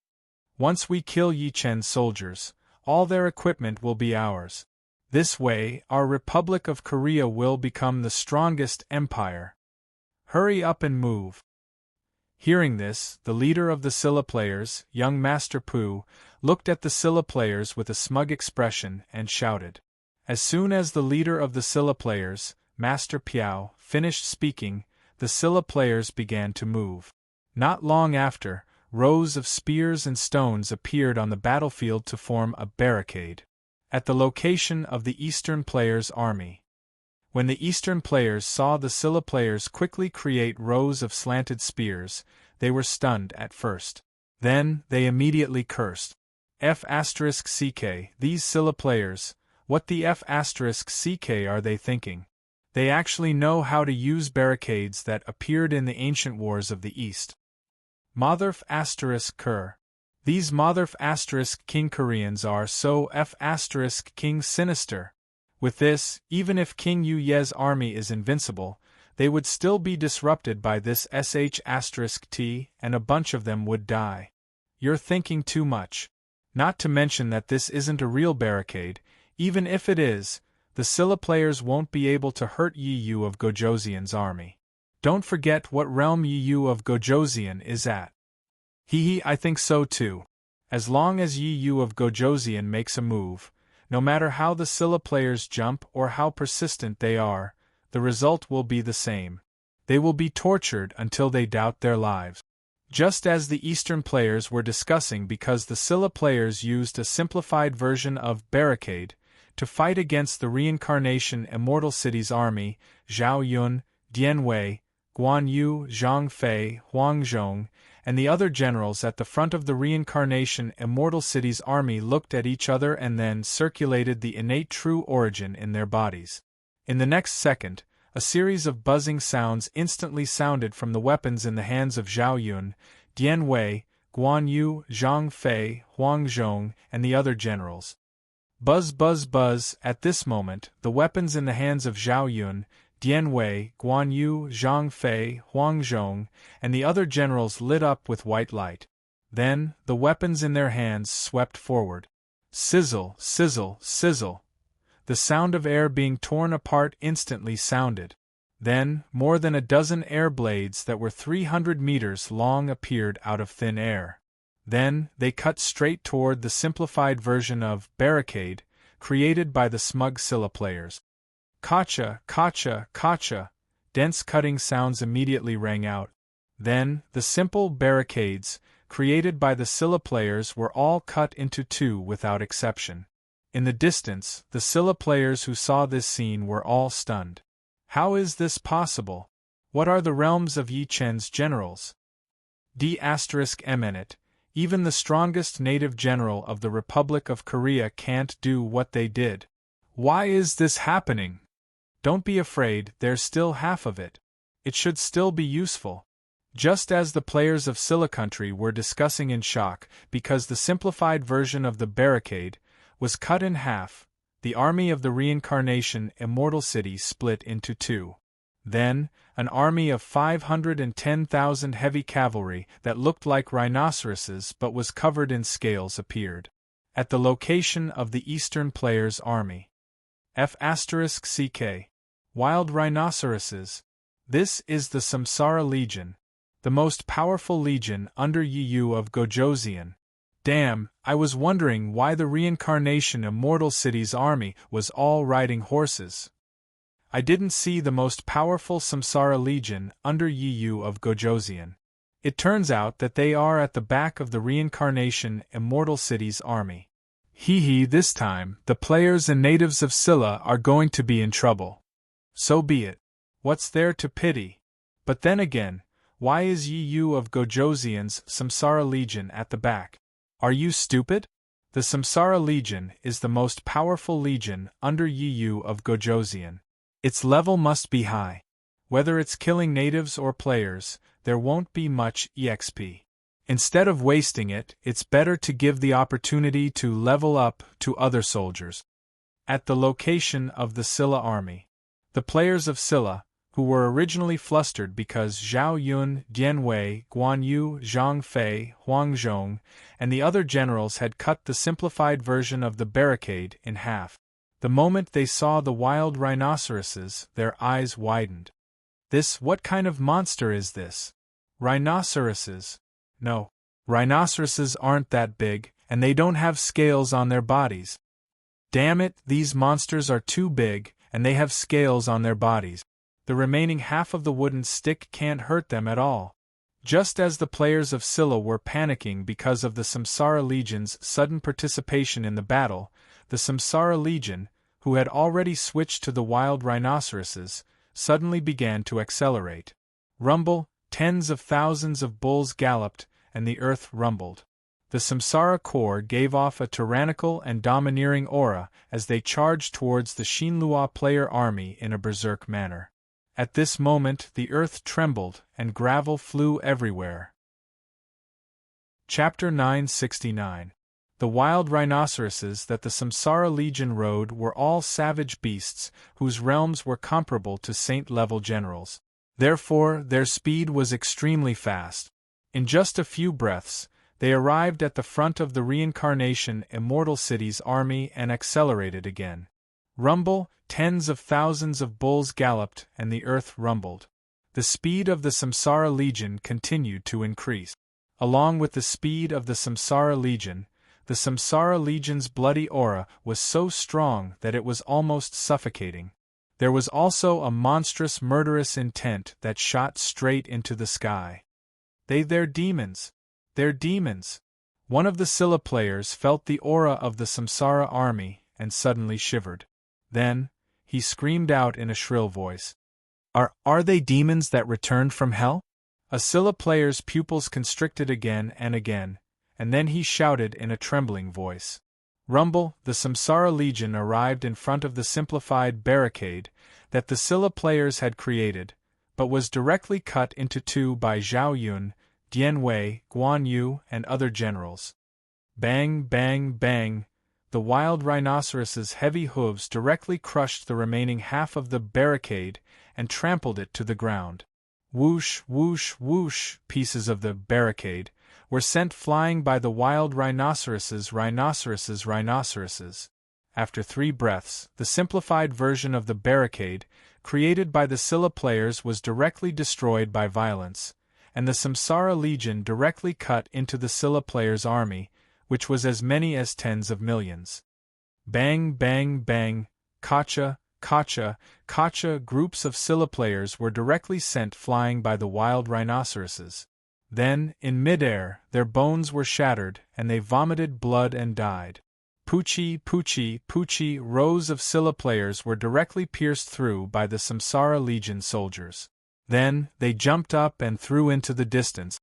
Once we kill Yi Chen's soldiers, all their equipment will be ours. This way, our Republic of Korea will become the strongest empire. Hurry up and move. Hearing this, the leader of the Scylla players, young Master Pu, looked at the Scylla players with a smug expression and shouted. As soon as the leader of the Scylla players, Master Piao, finished speaking, the Scylla players began to move. Not long after, rows of spears and stones appeared on the battlefield to form a barricade. At the location of the Eastern players' army. When the Eastern players saw the Scylla players quickly create rows of slanted spears, they were stunned at first. Then, they immediately cursed. F***ck, these Scylla players, what the F***ck are they thinking? They actually know how to use barricades that appeared in the ancient wars of the East. Motherf*** These Motherf** King Koreans are so F*** King sinister. With this, even if King Yu Ye's army is invincible, they would still be disrupted by this sh**t, and a bunch of them would die. You're thinking too much. Not to mention that this isn't a real barricade. Even if it is, the Scylla players won't be able to hurt Yi Yu of Gojoseon's army. Don't forget what realm Yi Yu of Gojoseon is at. Hee, I think so too. As long as Yi Yu of Gojoseon makes a move, no matter how the Scylla players jump or how persistent they are, the result will be the same. They will be tortured until they doubt their lives. Just as the Eastern players were discussing, because the Scylla players used a simplified version of barricade to fight against the reincarnation Immortal City's army, Zhao Yun, Dian Wei, Guan Yu, Zhang Fei, Huang Zhong, and the other generals at the front of the reincarnation Immortal City's army looked at each other and then circulated the innate true origin in their bodies. In the next second, a series of buzzing sounds instantly sounded from the weapons in the hands of Zhao Yun, Dian Wei, Guan Yu, Zhang Fei, Huang Zhong, and the other generals. Buzz buzz buzz. At this moment, the weapons in the hands of Zhao Yun, Dian Wei, Guan Yu, Zhang Fei, Huang Zhong, and the other generals lit up with white light. Then, the weapons in their hands swept forward. Sizzle, sizzle, sizzle. The sound of air being torn apart instantly sounded. Then, more than a dozen air blades that were 300 meters long appeared out of thin air. Then, they cut straight toward the simplified version of barricade created by the smug Scylla players. Kacha, kacha, kacha, dense cutting sounds immediately rang out. Then, the simple barricades created by the Scylla players were all cut into two without exception. In the distance, the Scylla players who saw this scene were all stunned. How is this possible? What are the realms of Yi Chen's generals? D*eminent, even the strongest native general of the Republic of Korea can't do what they did. Why is this happening? Don't be afraid, there's still half of it. It should still be useful. Just as the players of Scylla country were discussing in shock because the simplified version of the barricade was cut in half, the army of the reincarnation Immortal City split into two. Then, an army of 510,000 heavy cavalry that looked like rhinoceroses but was covered in scales appeared. At the location of the Eastern players' army. F***CK. Wild rhinoceroses. This is the Samsara Legion, the most powerful legion under Yu of Gojoseon. Damn, I was wondering why the reincarnation Immortal City's army was all riding horses. I didn't see the most powerful Samsara Legion under Yu of Gojoseon. It turns out that they are at the back of the reincarnation Immortal City's army. Hee, this time, the players and natives of Scylla are going to be in trouble. So be it. What's there to pity? But then again, why is Yu of Gojoseon's Samsara Legion at the back? Are you stupid? The Samsara Legion is the most powerful legion under Yu of Gojoseon. Its level must be high. Whether it's killing natives or players, there won't be much EXP. Instead of wasting it, it's better to give the opportunity to level up to other soldiers. At the location of the Scylla army. The players of Scylla, who were originally flustered because Zhao Yun, Dian Wei, Guan Yu, Zhang Fei, Huang Zhong, and the other generals had cut the simplified version of the barricade in half. The moment they saw the wild rhinoceroses, their eyes widened. What kind of monster is this? Rhinoceroses? No. Rhinoceroses aren't that big, and they don't have scales on their bodies. Damn it, these monsters are too big, and they have scales on their bodies. The remaining half of the wooden stick can't hurt them at all. Just as the players of Scylla were panicking because of the Samsara Legion's sudden participation in the battle, the Samsara Legion, who had already switched to the wild rhinoceroses, suddenly began to accelerate. Rumble, tens of thousands of bulls galloped, and the earth rumbled. The Samsara Corps gave off a tyrannical and domineering aura as they charged towards the Shinlua player army in a berserk manner. At this moment the earth trembled and gravel flew everywhere. Chapter 969. The wild rhinoceroses that the Samsara Legion rode were all savage beasts whose realms were comparable to saint-level generals. Therefore, their speed was extremely fast. In just a few breaths, they arrived at the front of the reincarnation Immortal City's army and accelerated again. Rumble, tens of thousands of bulls galloped and the earth rumbled. The speed of the Samsara Legion continued to increase. Along with the speed of the Samsara Legion, the Samsara Legion's bloody aura was so strong that it was almost suffocating. There was also a monstrous murderous intent that shot straight into the sky. They're demons. They're demons. One of the Scylla players felt the aura of the Samsara army and suddenly shivered. Then, he screamed out in a shrill voice. Are they demons that returned from hell? A Scylla player's pupils constricted again, and then he shouted in a trembling voice. Rumble, the Samsara Legion arrived in front of the simplified barricade that the Scylla players had created, but was directly cut into two by Zhao Yun, Dian Wei, Guan Yu, and other generals. Bang, bang, bang! The wild rhinoceros's heavy hooves directly crushed the remaining half of the barricade and trampled it to the ground. Whoosh, whoosh, whoosh! Pieces of the barricade were sent flying by the wild rhinoceroses. After 3 breaths, the simplified version of the barricade created by the Scylla players was directly destroyed by violence, and the Samsara Legion directly cut into the Scylla players' army, which was as many as tens of millions. Bang, bang, bang, kacha, kacha, kacha. Groups of Scylla players were directly sent flying by the wild rhinoceroses. Then, in midair, their bones were shattered, and they vomited blood and died. Poochie, poochie, poochie. Rows of Scylla players were directly pierced through by the Samsara Legion soldiers. Then, they jumped up and threw into the distance.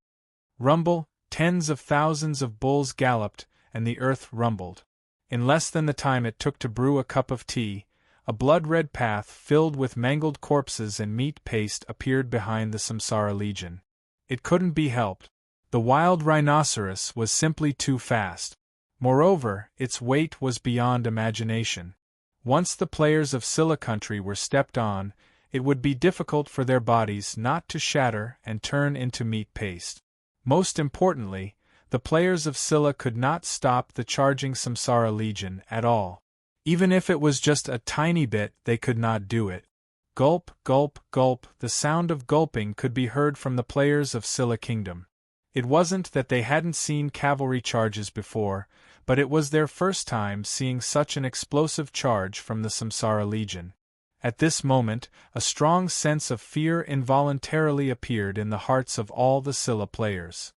Rumble, tens of thousands of bulls galloped, and the earth rumbled. In less than the time it took to brew a cup of tea, a blood-red path filled with mangled corpses and meat paste appeared behind the Samsara Legion. It couldn't be helped. The wild rhinoceros was simply too fast. Moreover, its weight was beyond imagination. Once the players of Scylla country were stepped on, it would be difficult for their bodies not to shatter and turn into meat paste. Most importantly, the players of Scylla could not stop the charging Samsara Legion at all. Even if it was just a tiny bit, they could not do it. Gulp, gulp, gulp. The sound of gulping could be heard from the players of Scylla Kingdom. It wasn't that they hadn't seen cavalry charges before, but it was their first time seeing such an explosive charge from the Samsara Legion. At this moment, a strong sense of fear involuntarily appeared in the hearts of all the Scylla players.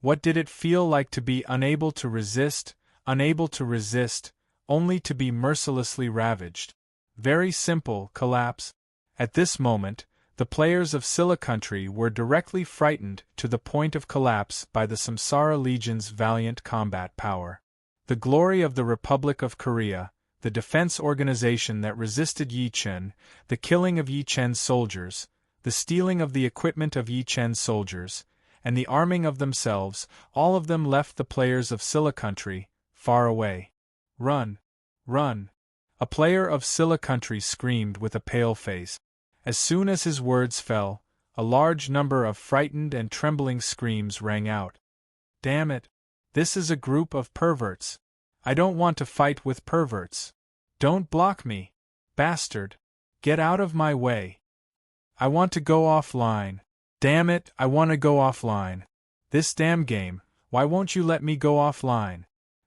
What did it feel like to be unable to resist, only to be mercilessly ravaged? Very simple: collapse. At this moment, the players of Scylla country were directly frightened to the point of collapse by the Samsara Legion's valiant combat power. The glory of the Republic of Korea, the defense organization that resisted Yi Chen, the killing of Yi Chen's soldiers, the stealing of the equipment of Yi Chen's soldiers, and the arming of themselves, all of them left the players of Scylla country far away. Run! Run! A player of Scylla country screamed with a pale face. As soon as his words fell, a large number of frightened and trembling screams rang out. Damn it! This is a group of perverts. I don't want to fight with perverts. Don't block me. Bastard! Get out of my way. I want to go offline. Damn it, I want to go offline. This damn game, why won't you let me go offline?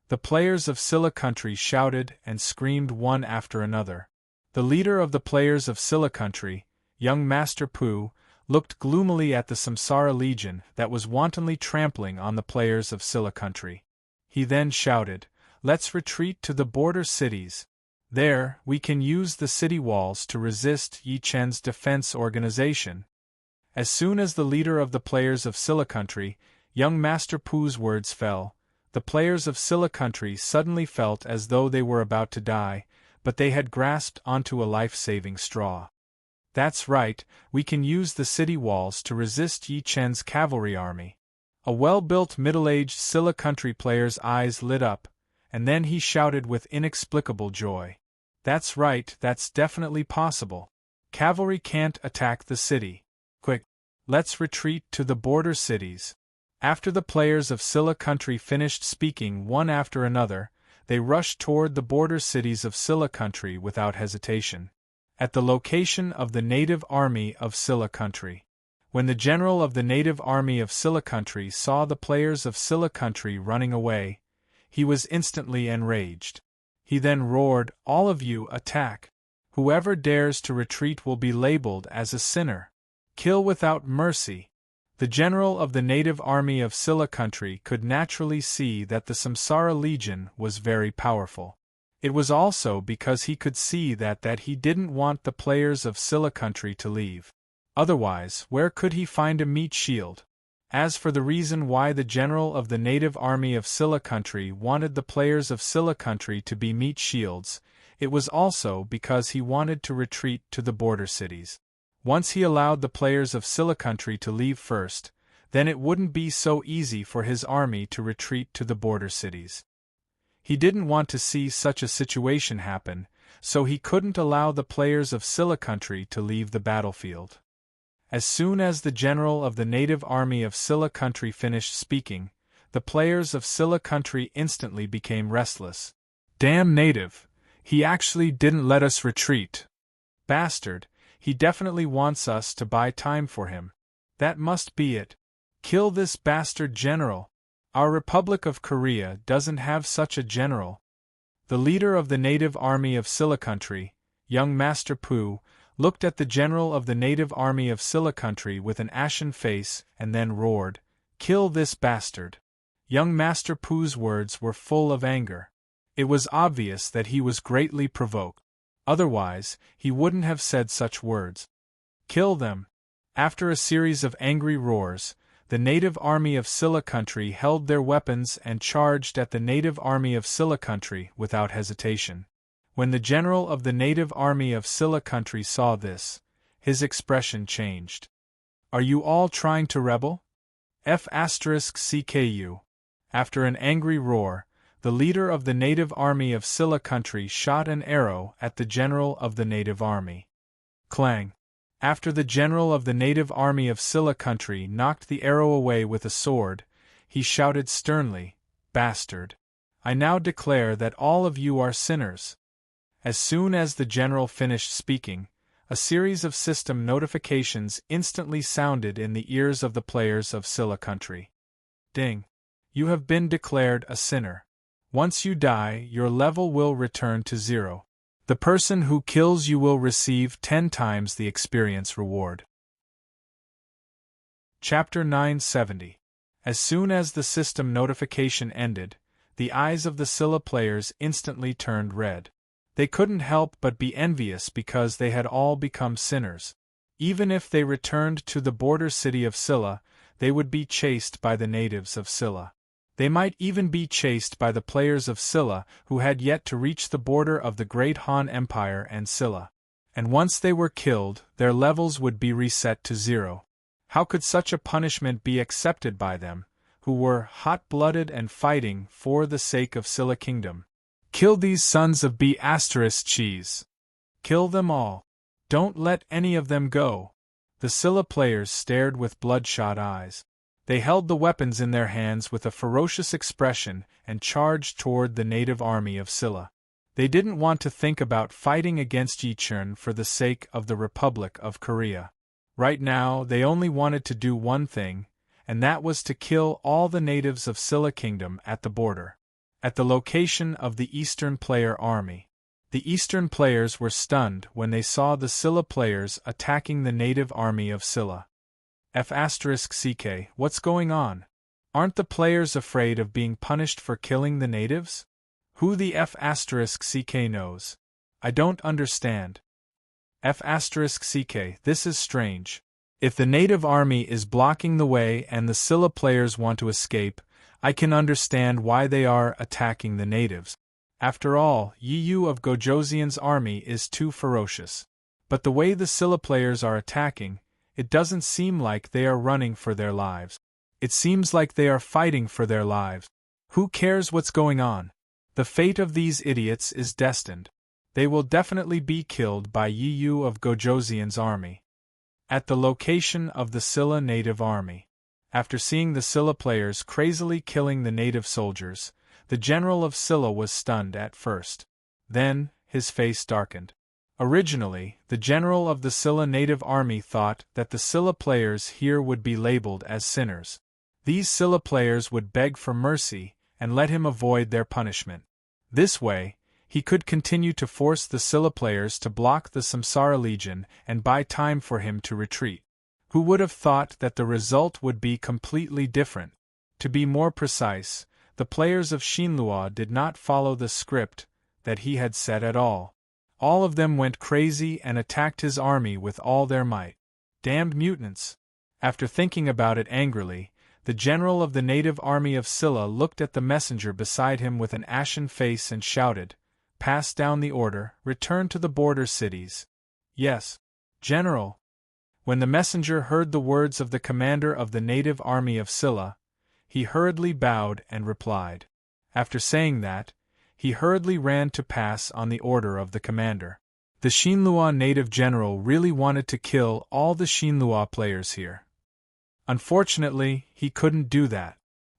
The players of Scylla country shouted and screamed one after another. The leader of the players of Scylla country, young Master Pu, looked gloomily at the Samsara Legion that was wantonly trampling on the players of Scylla country. He then shouted, "Let's retreat to the border cities. There, we can use the city walls to resist Yi Chen's defense organization." As soon as the leader of the players of Scylla country, young Master Pu's words fell, the players of Scylla country suddenly felt as though they were about to die, but they had grasped onto a life-saving straw. That's right, we can use the city walls to resist Yi Chen's cavalry army. A well-built middle-aged Scylla country player's eyes lit up, and then he shouted with inexplicable joy. That's right, that's definitely possible. Cavalry can't attack the city. Quick, let's retreat to the border cities. After the players of Scylla country finished speaking one after another, they rushed toward the border cities of Scylla country without hesitation. At the location of the native army of Scylla country. When the general of the native army of Scylla country saw the players of Scylla country running away, he was instantly enraged. He then roared, "All of you, attack! Whoever dares to retreat will be labeled as a sinner. Kill without mercy." The general of the native army of Scylla country could naturally see that the Samsara Legion was very powerful. It was also because he could see that he didn't want the players of Scylla country to leave. Otherwise, where could he find a meat shield? As for the reason why the general of the native army of Scylla country wanted the players of Scylla country to be meat shields, it was also because he wanted to retreat to the border cities. Once he allowed the players of Scylla country to leave first, then it wouldn't be so easy for his army to retreat to the border cities. He didn't want to see such a situation happen, so he couldn't allow the players of Scylla country to leave the battlefield. As soon as the general of the native army of Scylla country finished speaking, the players of Scylla country instantly became restless. "Damn native! He actually didn't let us retreat. Bastard! he definitely wants us to buy time for him. That must be it. Kill this bastard general. Our Republic of Korea doesn't have such a general. The leader of the native army of Silla Country, young Master Pu, looked at the general of the native army of Silla Country with an ashen face and then roared, "Kill this bastard." Young Master Pu's words were full of anger. It was obvious that he was greatly provoked. Otherwise, he wouldn't have said such words. Kill them. After a series of angry roars, the native army of Silla Country held their weapons and charged at the native army of Silla Country without hesitation. When the general of the native army of Silla Country saw this, his expression changed. "Are you all trying to rebel?" F*CKU. After an angry roar, the leader of the native army of Silla Country shot an arrow at the general of the native army. Clang! After the general of the native army of Silla Country knocked the arrow away with a sword, he shouted sternly, "Bastard! I now declare that all of you are sinners." As soon as the general finished speaking, a series of system notifications instantly sounded in the ears of the players of Silla Country. Ding! You have been declared a sinner. Once you die, your level will return to 0. The person who kills you will receive 10 times the experience reward. Chapter 970. As soon as the system notification ended, the eyes of the Silla players instantly turned red. They couldn't help but be envious because they had all become sinners. Even if they returned to the border city of Silla, they would be chased by the natives of Silla. They might even be chased by the players of Silla who had yet to reach the border of the Great Han Empire and Silla. And once they were killed, their levels would be reset to 0. How could such a punishment be accepted by them, who were hot-blooded and fighting for the sake of Silla Kingdom? Kill these sons of B****. Kill them all. Don't let any of them go. The Silla players stared with bloodshot eyes. They held the weapons in their hands with a ferocious expression and charged toward the native army of Silla. They didn't want to think about fighting against Yichun for the sake of the Republic of Korea. Right now, they only wanted to do one thing, and that was to kill all the natives of Silla Kingdom at the border. At the location of the Eastern Player Army. The Eastern players were stunned when they saw the Silla players attacking the native army of Silla. F*CK, what's going on? Aren't the players afraid of being punished for killing the natives? Who the F*CK knows? I don't understand. F*CK, this is strange. If the native army is blocking the way and the Silla players want to escape, I can understand why they are attacking the natives. After all, Yu of Gojoseon's army is too ferocious. But the way the Silla players are attacking, it doesn't seem like they are running for their lives. It seems like they are fighting for their lives. Who cares what's going on? The fate of these idiots is destined. They will definitely be killed by Yu of Gojoseon's army. At the location of the Silla native army. After seeing the Silla players crazily killing the native soldiers, the general of Silla was stunned at first. Then, his face darkened. Originally, the general of the Silla native army thought that the Silla players here would be labeled as sinners. These Silla players would beg for mercy and let him avoid their punishment. This way, he could continue to force the Silla players to block the Samsara Legion and buy time for him to retreat. Who would have thought that the result would be completely different? To be more precise, the players of Shinlua did not follow the script that he had set at all. All of them went crazy and attacked his army with all their might. Damned mutants! After thinking about it angrily, the general of the native army of Silla looked at the messenger beside him with an ashen face and shouted, "Pass down the order, return to the border cities." "Yes, General." When the messenger heard the words of the commander of the native army of Silla, he hurriedly bowed and replied. After saying that, he hurriedly ran to pass on the order of the commander. The Shinlua native general really wanted to kill all the Shinlua players here. Unfortunately, he couldn't do that.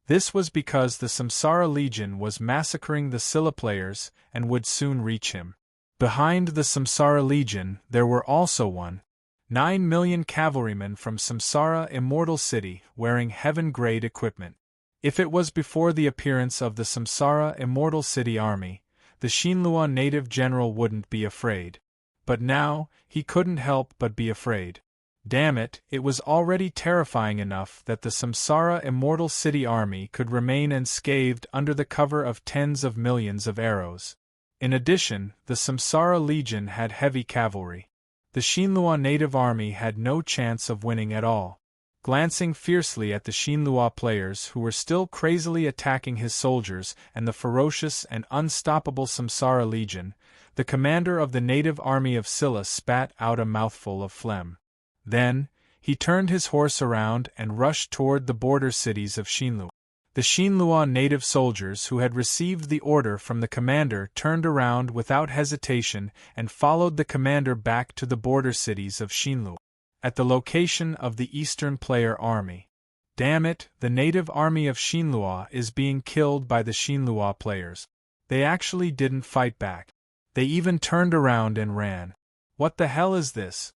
This was because the Samsara Legion was massacring the Silla players and would soon reach him. Behind the Samsara Legion there were also 1, 9 million cavalrymen from Samsara Immortal City wearing heaven-grade equipment. If it was before the appearance of the Samsara Immortal City army, the Shinlua native general wouldn't be afraid. But now, he couldn't help but be afraid. Damn it, it was already terrifying enough that the Samsara Immortal City army could remain unscathed under the cover of tens of millions of arrows. In addition, the Samsara Legion had heavy cavalry. The Shinlua native army had no chance of winning at all. Glancing fiercely at the Shinlua players who were still crazily attacking his soldiers and the ferocious and unstoppable Samsara Legion, the commander of the native army of Silla spat out a mouthful of phlegm. Then, he turned his horse around and rushed toward the border cities of Shinlua. The Shinlua native soldiers who had received the order from the commander turned around without hesitation and followed the commander back to the border cities of Shinlua. At the location of the Eastern Player army. Damn it, the native army of Shinlua is being killed by the Shinlua players. They actually didn't fight back. They even turned around and ran. What the hell is this?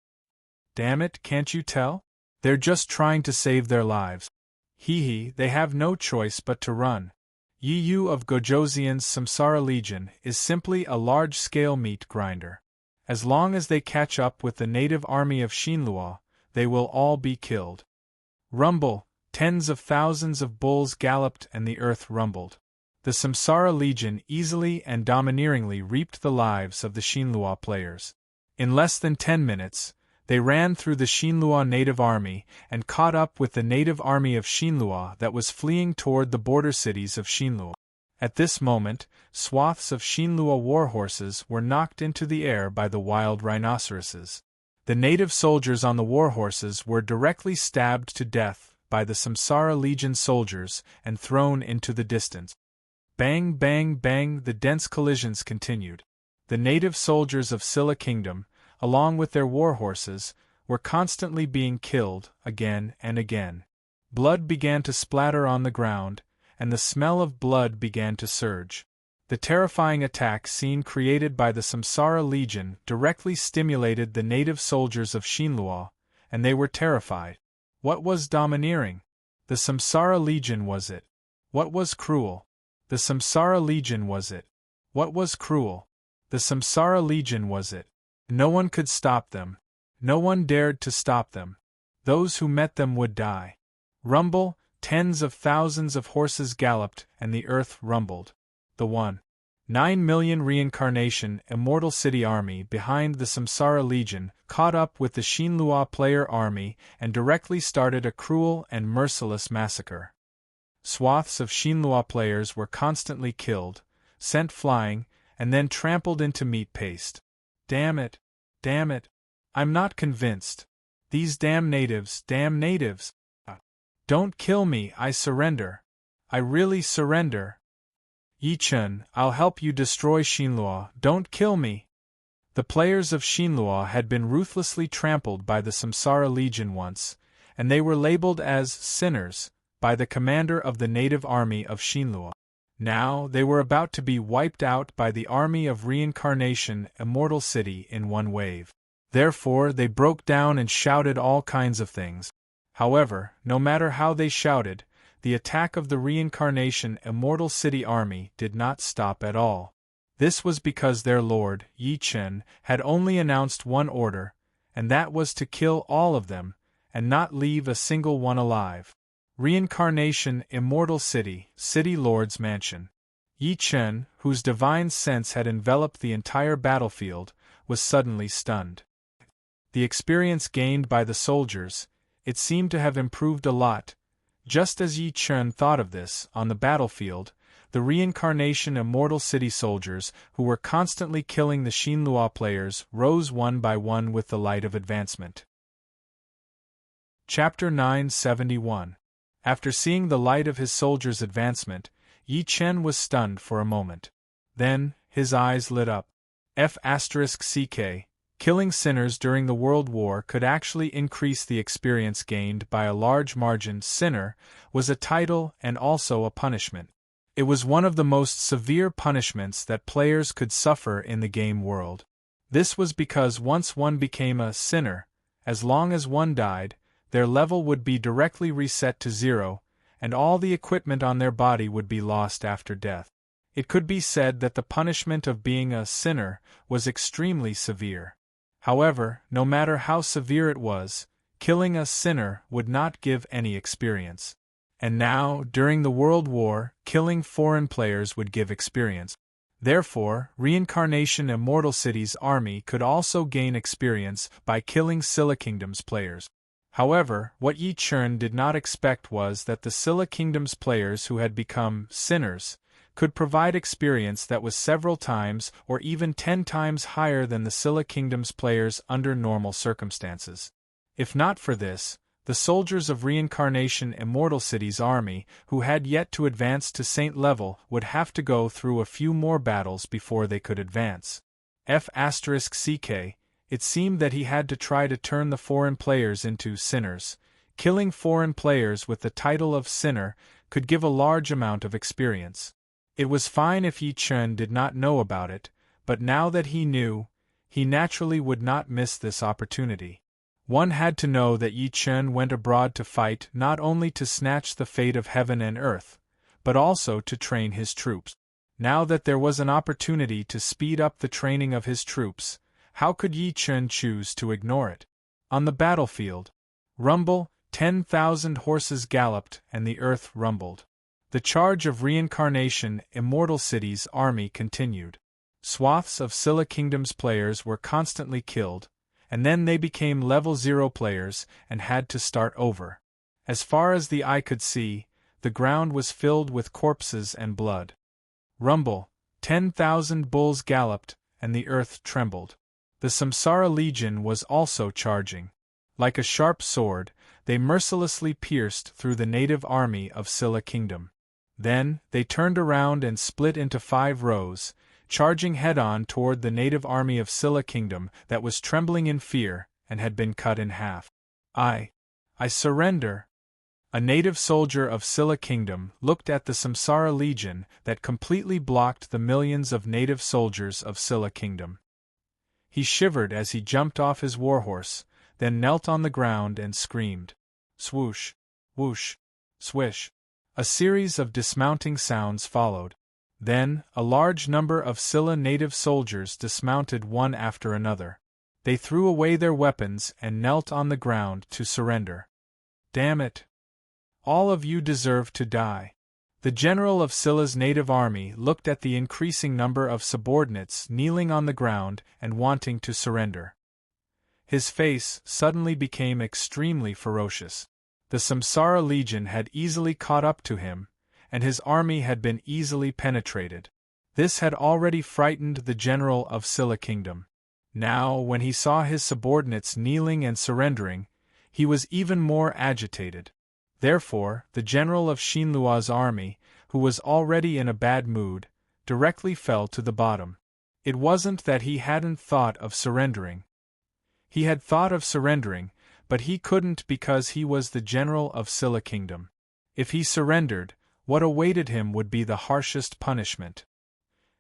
Damn it, can't you tell? They're just trying to save their lives. Hee, they have no choice but to run. Yu of Gojoseon's Samsara Legion is simply a large-scale meat grinder. As long as they catch up with the native army of Shinlua, they will all be killed. Rumble, tens of thousands of bulls galloped and the earth rumbled. The Samsara Legion easily and domineeringly reaped the lives of the Shinlua players. In less than 10 minutes, they ran through the Shinlua native army and caught up with the native army of Shinlua that was fleeing toward the border cities of Shinlua. At this moment, swaths of Shinlua warhorses were knocked into the air by the wild rhinoceroses. The native soldiers on the warhorses were directly stabbed to death by the Samsara Legion soldiers and thrown into the distance. Bang, bang, bang, the dense collisions continued. The native soldiers of Silla Kingdom, along with their warhorses, were constantly being killed, again and again. Blood began to splatter on the ground, and the smell of blood began to surge. The terrifying attack scene created by the Samsara Legion directly stimulated the native soldiers of Shinlua, and they were terrified. What was domineering? The Samsara Legion was it. What was cruel? The Samsara Legion was it. What was cruel? The Samsara Legion was it. No one could stop them. No one dared to stop them. Those who met them would die. Rumble, tens of thousands of horses galloped and the earth rumbled. The 9 million reincarnation Immortal City army behind the Samsara Legion caught up with the Shinlua player army and directly started a cruel and merciless massacre. Swaths of Shinlua players were constantly killed, sent flying, and then trampled into meat paste. Damn it! Damn it! I'm not convinced. These damn natives, damn natives! Don't kill me, I surrender. I really surrender. Yi-chun, I'll help you destroy Shinlua, don't kill me! The players of Shinlua had been ruthlessly trampled by the Samsara Legion once, and they were labeled as sinners by the commander of the native army of Shinlua. Now they were about to be wiped out by the army of reincarnation Immortal City in one wave. Therefore they broke down and shouted all kinds of things. However, no matter how they shouted, the attack of the reincarnation Immortal City army did not stop at all. This was because their lord, Yi-chun, had only announced one order, and that was to kill all of them, and not leave a single one alive. Reincarnation Immortal City, City Lord's Mansion. Yi-chun, whose divine sense had enveloped the entire battlefield, was suddenly stunned. The experience gained by the soldiers, it seemed to have improved a lot. Just as Yi-chun thought of this, on the battlefield, the reincarnation Immortal City soldiers, who were constantly killing the Shinlua players, rose one by one with the light of advancement. Chapter 971. After seeing the light of his soldiers' advancement, Yi-chun was stunned for a moment. Then, his eyes lit up. F***ck, killing sinners during the World War could actually increase the experience gained by a large margin. Sinner was a title and also a punishment. It was one of the most severe punishments that players could suffer in the game world. This was because once one became a sinner, as long as one died, their level would be directly reset to 0, and all the equipment on their body would be lost after death. It could be said that the punishment of being a sinner was extremely severe. However, no matter how severe it was, killing a sinner would not give any experience. And now, during the World War, killing foreign players would give experience. Therefore, Reincarnation Immortal City's army could also gain experience by killing Scylla Kingdom's players. However, what Yi Chun did not expect was that the Scylla Kingdom's players who had become sinners could provide experience that was several times or even 10 times higher than the Scylla Kingdom's players under normal circumstances. If not for this, the soldiers of Reincarnation Immortal City's army, who had yet to advance to saint level, would have to go through a few more battles before they could advance. F***ck, it seemed that he had to try to turn the foreign players into sinners. Killing foreign players with the title of sinner could give a large amount of experience. It was fine if Yi Chun did not know about it, but now that he knew, he naturally would not miss this opportunity. One had to know that Yi Chun went abroad to fight not only to snatch the fate of heaven and earth, but also to train his troops. Now that there was an opportunity to speed up the training of his troops, how could Yi Chun choose to ignore it? On the battlefield, rumble, 10,000 horses galloped and the earth rumbled. The charge of Reincarnation Immortal City's army continued. Swaths of Scylla Kingdom's players were constantly killed, and then they became level 0 players and had to start over. As far as the eye could see, the ground was filled with corpses and blood. Rumble, 10,000 bulls galloped, and the earth trembled. The Samsara Legion was also charging. Like a sharp sword, they mercilessly pierced through the native army of Scylla Kingdom. Then, they turned around and split into 5 rows, charging head-on toward the native army of Scylla Kingdom that was trembling in fear and had been cut in half. I surrender. A native soldier of Scylla Kingdom looked at the Samsara Legion that completely blocked the millions of native soldiers of Scylla Kingdom. He shivered as he jumped off his warhorse, then knelt on the ground and screamed. Swoosh, whoosh, swish. A series of dismounting sounds followed. Then, a large number of Scylla native soldiers dismounted one after another. They threw away their weapons and knelt on the ground to surrender. Damn it! All of you deserve to die. The general of Scylla's native army looked at the increasing number of subordinates kneeling on the ground and wanting to surrender. His face suddenly became extremely ferocious. The Samsara Legion had easily caught up to him, and his army had been easily penetrated. This had already frightened the general of Scylla Kingdom. Now, when he saw his subordinates kneeling and surrendering, he was even more agitated. Therefore, the general of Xinlua's army, who was already in a bad mood, directly fell to the bottom. It wasn't that he hadn't thought of surrendering. He had thought of surrendering, but he couldn't because he was the general of Scylla Kingdom. If he surrendered, what awaited him would be the harshest punishment.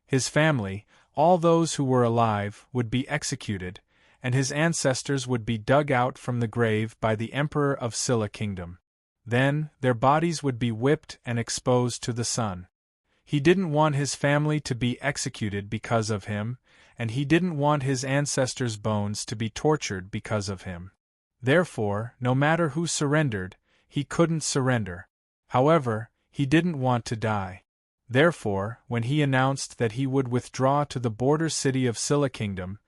His family, all those who were alive, would be executed, and his ancestors would be dug out from the grave by the Emperor of Scylla Kingdom. Then, their bodies would be whipped and exposed to the sun. He didn't want his family to be executed because of him, and he didn't want his ancestors' bones to be tortured because of him. Therefore, no matter who surrendered, he couldn't surrender. However, he didn't want to die. Therefore, when he announced that he would withdraw to the border city of Scylla Kingdom,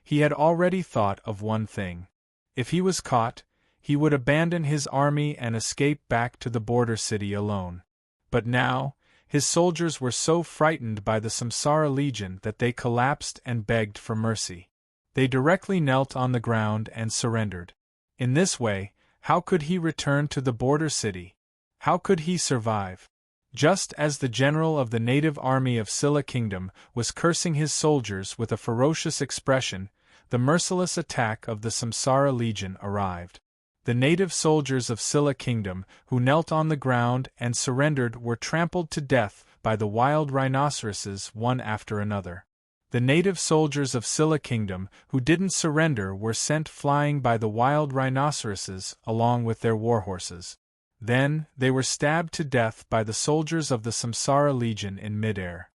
he had already thought of one thing. If he was caught, he would abandon his army and escape back to the border city alone. But now, his soldiers were so frightened by the Samsara Legion that they collapsed and begged for mercy. They directly knelt on the ground and surrendered. In this way, how could he return to the border city? How could he survive? Just as the general of the native army of Scylla Kingdom was cursing his soldiers with a ferocious expression, the merciless attack of the Samsara Legion arrived. The native soldiers of Scylla Kingdom, who knelt on the ground and surrendered, were trampled to death by the wild rhinoceroses one after another. The native soldiers of Scylla Kingdom who didn't surrender were sent flying by the wild rhinoceroses along with their warhorses. Then, they were stabbed to death by the soldiers of the Samsara Legion in midair.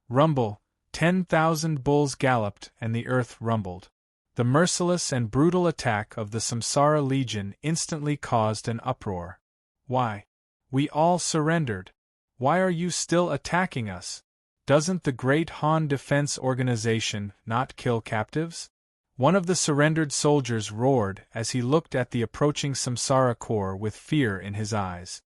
Rumble, 10,000 bulls galloped and the earth rumbled. The merciless and brutal attack of the Samsara Legion instantly caused an uproar. Why? We all surrendered. Why are you still attacking us? Doesn't the Great Han Defense Organization not kill captives? One of the surrendered soldiers roared as he looked at the approaching Samsara Corps with fear in his eyes.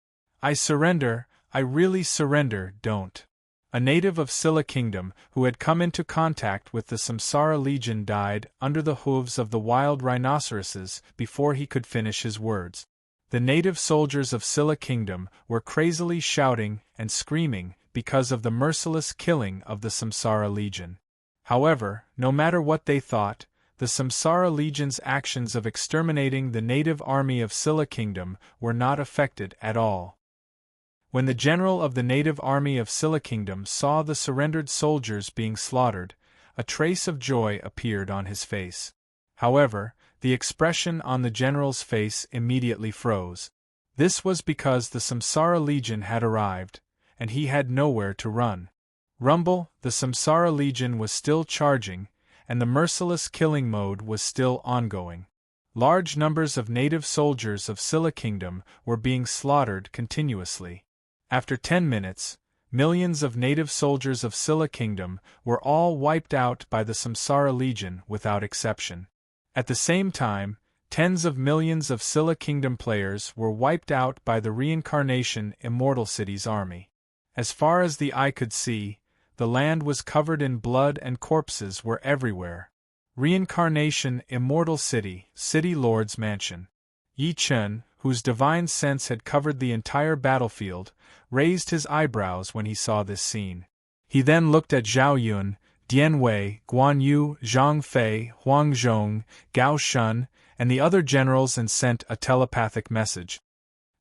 I surrender, I really surrender, don't. A native of Scylla Kingdom who had come into contact with the Samsara Legion died under the hooves of the wild rhinoceroses before he could finish his words. The native soldiers of Scylla Kingdom were crazily shouting and screaming because of the merciless killing of the Samsara Legion. However, no matter what they thought, the Samsara Legion's actions of exterminating the native army of Scylla Kingdom were not affected at all. When the general of the native army of Scylla Kingdom saw the surrendered soldiers being slaughtered, a trace of joy appeared on his face. However, the expression on the general's face immediately froze. This was because the Samsara Legion had arrived, and he had nowhere to run. Rumble, the Samsara Legion was still charging, and the merciless killing mode was still ongoing. Large numbers of native soldiers of Scylla Kingdom were being slaughtered continuously. After 10 minutes, millions of native soldiers of Scylla Kingdom were all wiped out by the Samsara Legion without exception. At the same time, tens of millions of Scylla Kingdom players were wiped out by the Reincarnation Immortal City's army. As far as the eye could see, the land was covered in blood and corpses were everywhere. Reincarnation Immortal City, City Lord's Mansion. Yi Chen, whose divine sense had covered the entire battlefield, raised his eyebrows when he saw this scene. He then looked at Zhao Yun, Dian Wei, Guan Yu, Zhang Fei, Huang Zhong, Gao Shun, and the other generals and sent a telepathic message.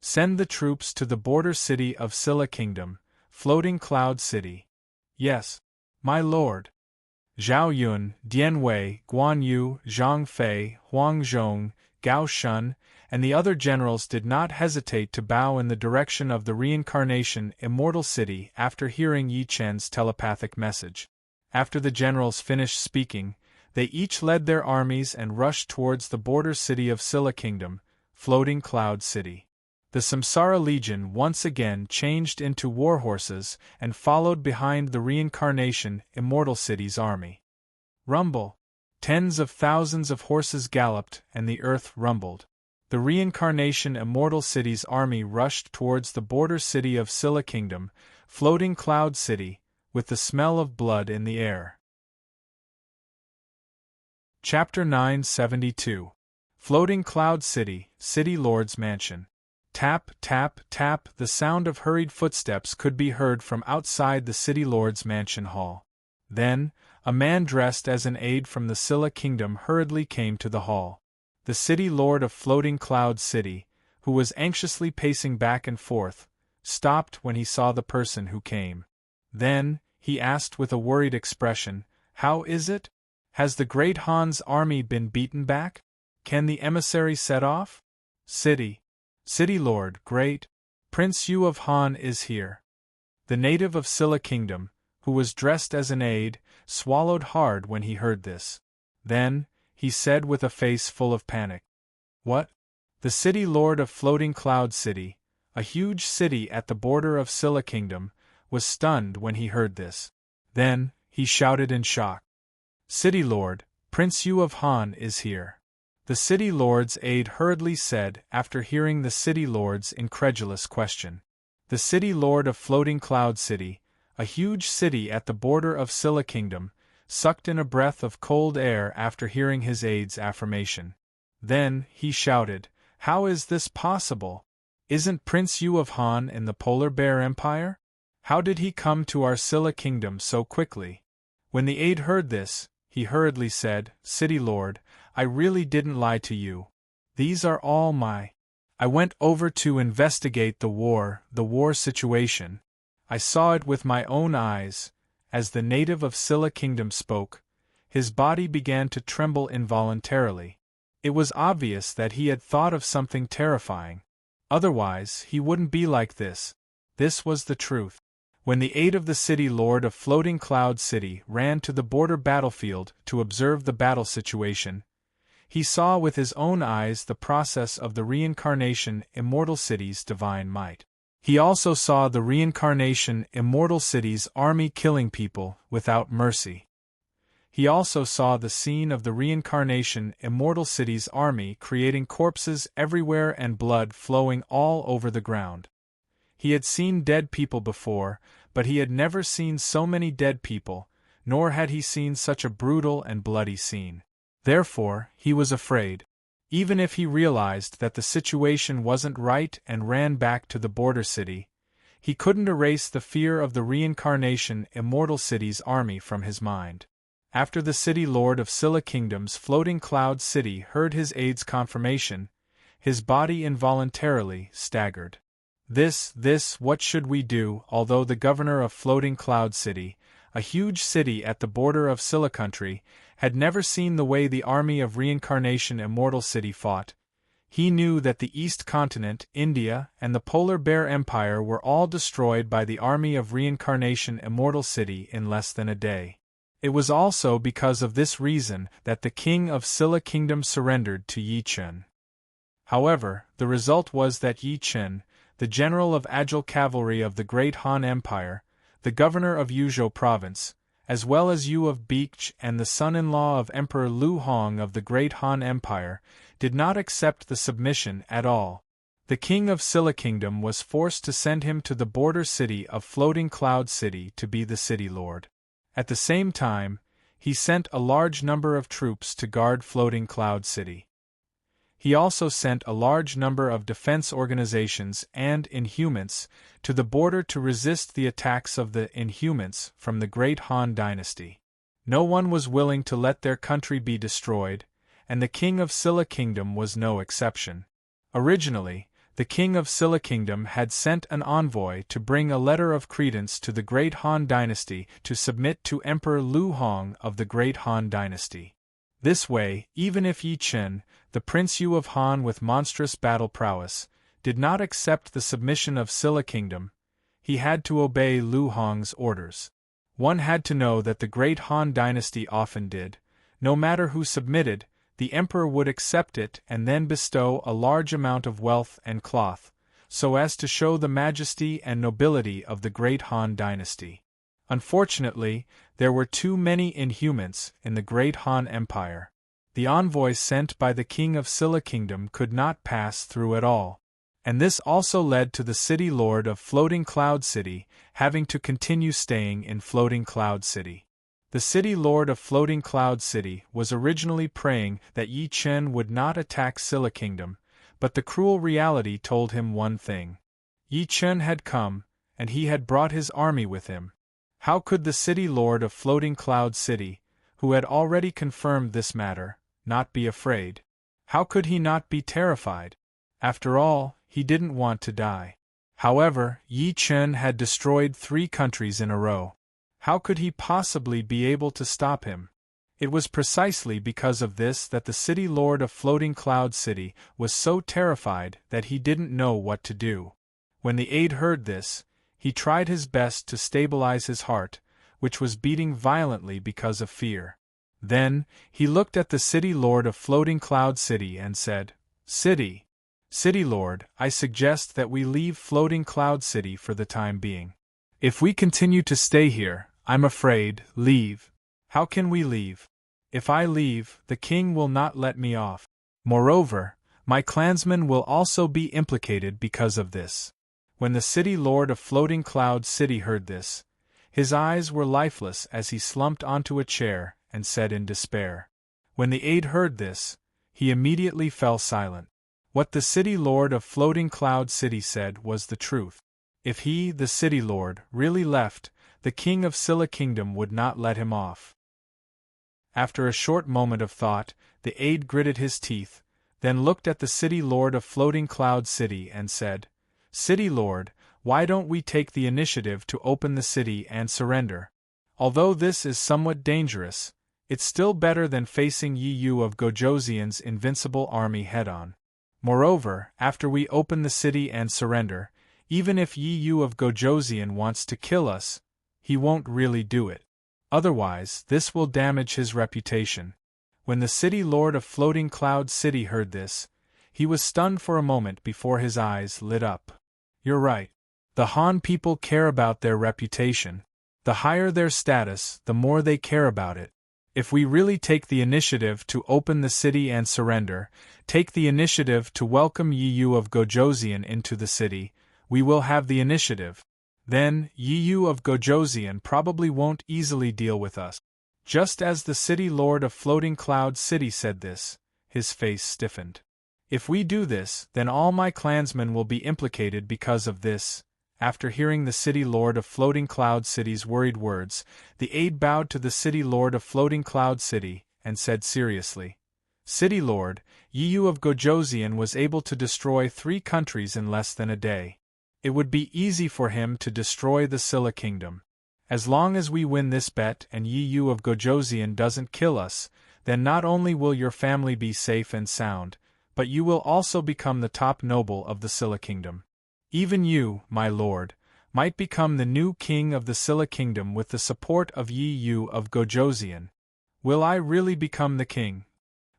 Send the troops to the border city of Scylla Kingdom, Floating Cloud City. Yes, my lord. Zhao Yun, Dian Wei, Guan Yu, Zhang Fei, Huang Zhong, Gao Shun, and the other generals did not hesitate to bow in the direction of the Reincarnation Immortal City after hearing Yi Chen's telepathic message. After the generals finished speaking, they each led their armies and rushed towards the border city of Scylla Kingdom, Floating Cloud City. The Samsara Legion once again changed into warhorses and followed behind the Reincarnation Immortal City's army. Rumble! Tens of thousands of horses galloped and the earth rumbled. The Reincarnation Immortal City's army rushed towards the border city of Scylla Kingdom, Floating Cloud City, with the smell of blood in the air. Chapter 972. Floating Cloud City, City Lord's Mansion. Tap, tap, tap, the sound of hurried footsteps could be heard from outside the City Lord's Mansion hall. Then, a man dressed as an aide from the Scylla Kingdom hurriedly came to the hall. The City Lord of Floating Cloud City, who was anxiously pacing back and forth, stopped when he saw the person who came. Then, he asked with a worried expression, "How is it? Has the Great Han's army been beaten back? Can the emissary set off?" City Lord, Great Prince Yu of Han is here. The native of Scylla Kingdom, who was dressed as an aide, swallowed hard when he heard this. Then, he said with a face full of panic. What? The City Lord of Floating Cloud City, a huge city at the border of Scylla Kingdom, was stunned when he heard this. Then, he shouted in shock. City Lord, Prince Yu of Han is here. The City Lord's aide hurriedly said after hearing the City Lord's incredulous question. The City Lord of Floating Cloud City, a huge city at the border of Scylla Kingdom, sucked in a breath of cold air after hearing his aide's affirmation. Then, he shouted, "How is this possible? Isn't Prince Yu of Han in the Polar Bear Empire? How did he come to our Scylla Kingdom so quickly?" When the aide heard this, he hurriedly said, "City Lord, I really didn't lie to you. These are all I went over to investigate the war situation. I saw it with my own eyes, as the native of Scylla Kingdom spoke, his body began to tremble involuntarily. It was obvious that he had thought of something terrifying. Otherwise, he wouldn't be like this. This was the truth. When the aide of the city lord of Floating Cloud City ran to the border battlefield to observe the battle situation, he saw with his own eyes the process of the reincarnation Immortal City's divine might. He also saw the reincarnation Immortal City's army killing people without mercy. He also saw the scene of the reincarnation Immortal City's army creating corpses everywhere and blood flowing all over the ground. He had seen dead people before, but he had never seen so many dead people, nor had he seen such a brutal and bloody scene. Therefore, he was afraid. Even if he realized that the situation wasn't right and ran back to the border city, he couldn't erase the fear of the reincarnation Immortal City's army from his mind. After the city lord of Scylla Kingdom's Floating Cloud City heard his aide's confirmation, his body involuntarily staggered. What should we do? Although the governor of Floating Cloud City, a huge city at the border of Scylla country, had never seen the way the army of reincarnation Immortal City fought, he knew that the East Continent, India, and the Polar Bear Empire were all destroyed by the army of reincarnation Immortal City in less than a day. It was also because of this reason that the king of Scylla Kingdom surrendered to Yi Chen. However, the result was that Yi Chen, the general of Agile Cavalry of the Great Han Empire, the governor of Yuzhou Province, as well as Yu of Beech and the son-in-law of Emperor Lu Hong of the Great Han Empire, did not accept the submission at all. The king of Scylla Kingdom was forced to send him to the border city of Floating Cloud City to be the city lord. At the same time, he sent a large number of troops to guard Floating Cloud City. He also sent a large number of defense organizations and Inhumans to the border to resist the attacks of the Inhumans from the Great Han Dynasty. No one was willing to let their country be destroyed, and the king of Scylla Kingdom was no exception. Originally, the king of Scylla Kingdom had sent an envoy to bring a letter of credence to the Great Han Dynasty to submit to Emperor Lu Hong of the Great Han Dynasty. This way, even if Yi Chen, the Prince Yu of Han with monstrous battle prowess, did not accept the submission of Scylla Kingdom, he had to obey Lu Hong's orders. One had to know that the Great Han Dynasty often did. No matter who submitted, the emperor would accept it and then bestow a large amount of wealth and cloth, so as to show the majesty and nobility of the Great Han Dynasty. Unfortunately, there were too many Inhumans in the Great Han Empire. The envoy sent by the king of Scylla Kingdom could not pass through at all, and this also led to the city lord of Floating Cloud City having to continue staying in Floating Cloud City. The city lord of Floating Cloud City was originally praying that Yi Chen would not attack Scylla Kingdom, but the cruel reality told him one thing. Yi Chen had come, and he had brought his army with him. How could the city lord of Floating Cloud City, who had already confirmed this matter, not be afraid? How could he not be terrified? After all, he didn't want to die. However, Yi Chen had destroyed 3 countries in a row. How could he possibly be able to stop him? It was precisely because of this that the city lord of Floating Cloud City was so terrified that he didn't know what to do. When the aide heard this, he tried his best to stabilize his heart, which was beating violently because of fear. Then, he looked at the city lord of Floating Cloud City and said, City Lord, I suggest that we leave Floating Cloud City for the time being. If we continue to stay here, I'm afraid, leave. How can we leave? If I leave, the king will not let me off. Moreover, my clansmen will also be implicated because of this. When the city lord of Floating Cloud City heard this, his eyes were lifeless as he slumped onto a chair and said in despair. When the aide heard this, he immediately fell silent. What the city lord of Floating Cloud City said was the truth. If he, the city lord, really left, the king of Scylla Kingdom would not let him off. After a short moment of thought, the aide gritted his teeth, then looked at the city lord of Floating Cloud City and said, City lord, why don't we take the initiative to open the city and surrender? Although this is somewhat dangerous, it's still better than facing Yi Yu of Gojoseon's invincible army head-on. Moreover, after we open the city and surrender, even if Yi Yu of Gojoseon wants to kill us, he won't really do it. Otherwise, this will damage his reputation. When the city lord of Floating Cloud City heard this, he was stunned for a moment before his eyes lit up. You're right. The Han people care about their reputation. The higher their status, the more they care about it. If we really take the initiative to open the city and surrender, take the initiative to welcome Yi Yu of Gojoseon into the city, we will have the initiative. Then, Yi Yu of Gojoseon probably won't easily deal with us. Just as the city lord of Floating Cloud City said this, his face stiffened. If we do this, then all my clansmen will be implicated because of this. After hearing the city lord of Floating Cloud City's worried words, the aide bowed to the city lord of Floating Cloud City, and said seriously, City Lord, Yi Yu of Gojoseon was able to destroy 3 countries in less than a day. It would be easy for him to destroy the Silla Kingdom. As long as we win this bet and Yi Yu of Gojoseon doesn't kill us, then not only will your family be safe and sound, but you will also become the top noble of the Silla Kingdom. Even you, my lord, might become the new king of the Silla Kingdom with the support of Yi Yu of Gojoseon. Will I really become the king?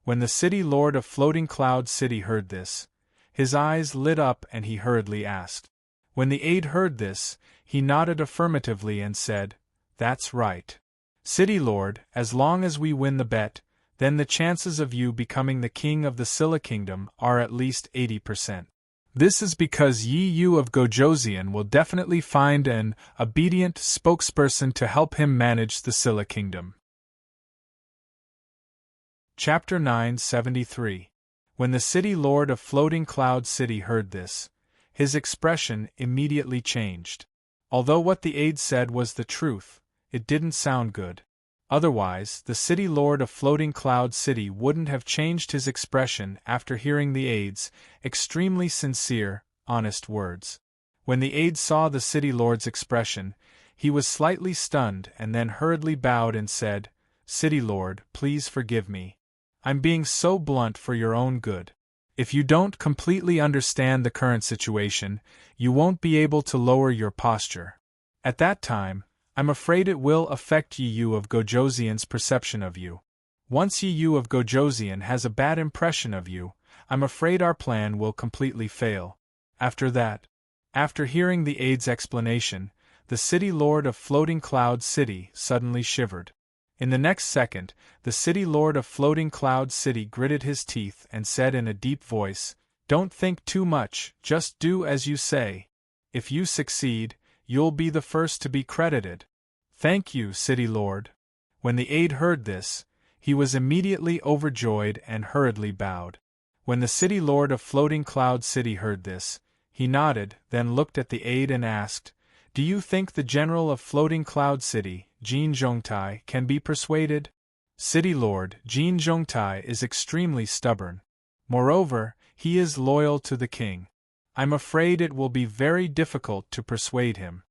When the city lord of Floating Cloud City heard this, his eyes lit up and he hurriedly asked. When the aide heard this, he nodded affirmatively and said, That's right. City lord, as long as we win the bet, then the chances of you becoming the king of the Silla Kingdom are at least 80%. This is because Yi Yu of Gojoseon will definitely find an obedient spokesperson to help him manage the Silla Kingdom. Chapter 973. When the city lord of Floating Cloud City heard this, his expression immediately changed. Although what the aide said was the truth, it didn't sound good. Otherwise, the city lord of Floating Cloud City wouldn't have changed his expression after hearing the aide's extremely sincere, honest words. When the aide saw the city lord's expression, he was slightly stunned and then hurriedly bowed and said, City lord, please forgive me. I'm being so blunt for your own good. If you don't completely understand the current situation, you won't be able to lower your posture. At that time, I'm afraid it will affect Yi Yu of Gojoseon's perception of you. Once Yi Yu of Gojoseon has a bad impression of you, I'm afraid our plan will completely fail. After that, after hearing the aide's explanation, the city lord of Floating Cloud City suddenly shivered. In the next second, the city lord of Floating Cloud City gritted his teeth and said in a deep voice, Don't think too much, just do as you say. If you succeed, you'll be the first to be credited. Thank you, City Lord. When the aide heard this, he was immediately overjoyed and hurriedly bowed. When the City Lord of Floating Cloud City heard this, he nodded, then looked at the aide and asked, Do you think the General of Floating Cloud City, Jin Zhongtai, can be persuaded? City Lord, Jin Zhongtai is extremely stubborn. Moreover, he is loyal to the king. I'm afraid it will be very difficult to persuade him.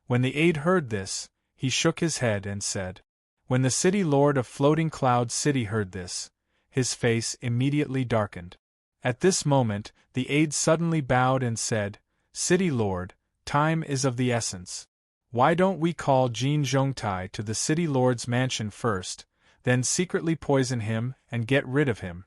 When the aide heard this, he shook his head and said. When the city lord of Floating Cloud City heard this, his face immediately darkened. At this moment, the aide suddenly bowed and said, City Lord, time is of the essence. Why don't we call Jin Zhongtai to the city lord's mansion first, then secretly poison him and get rid of him?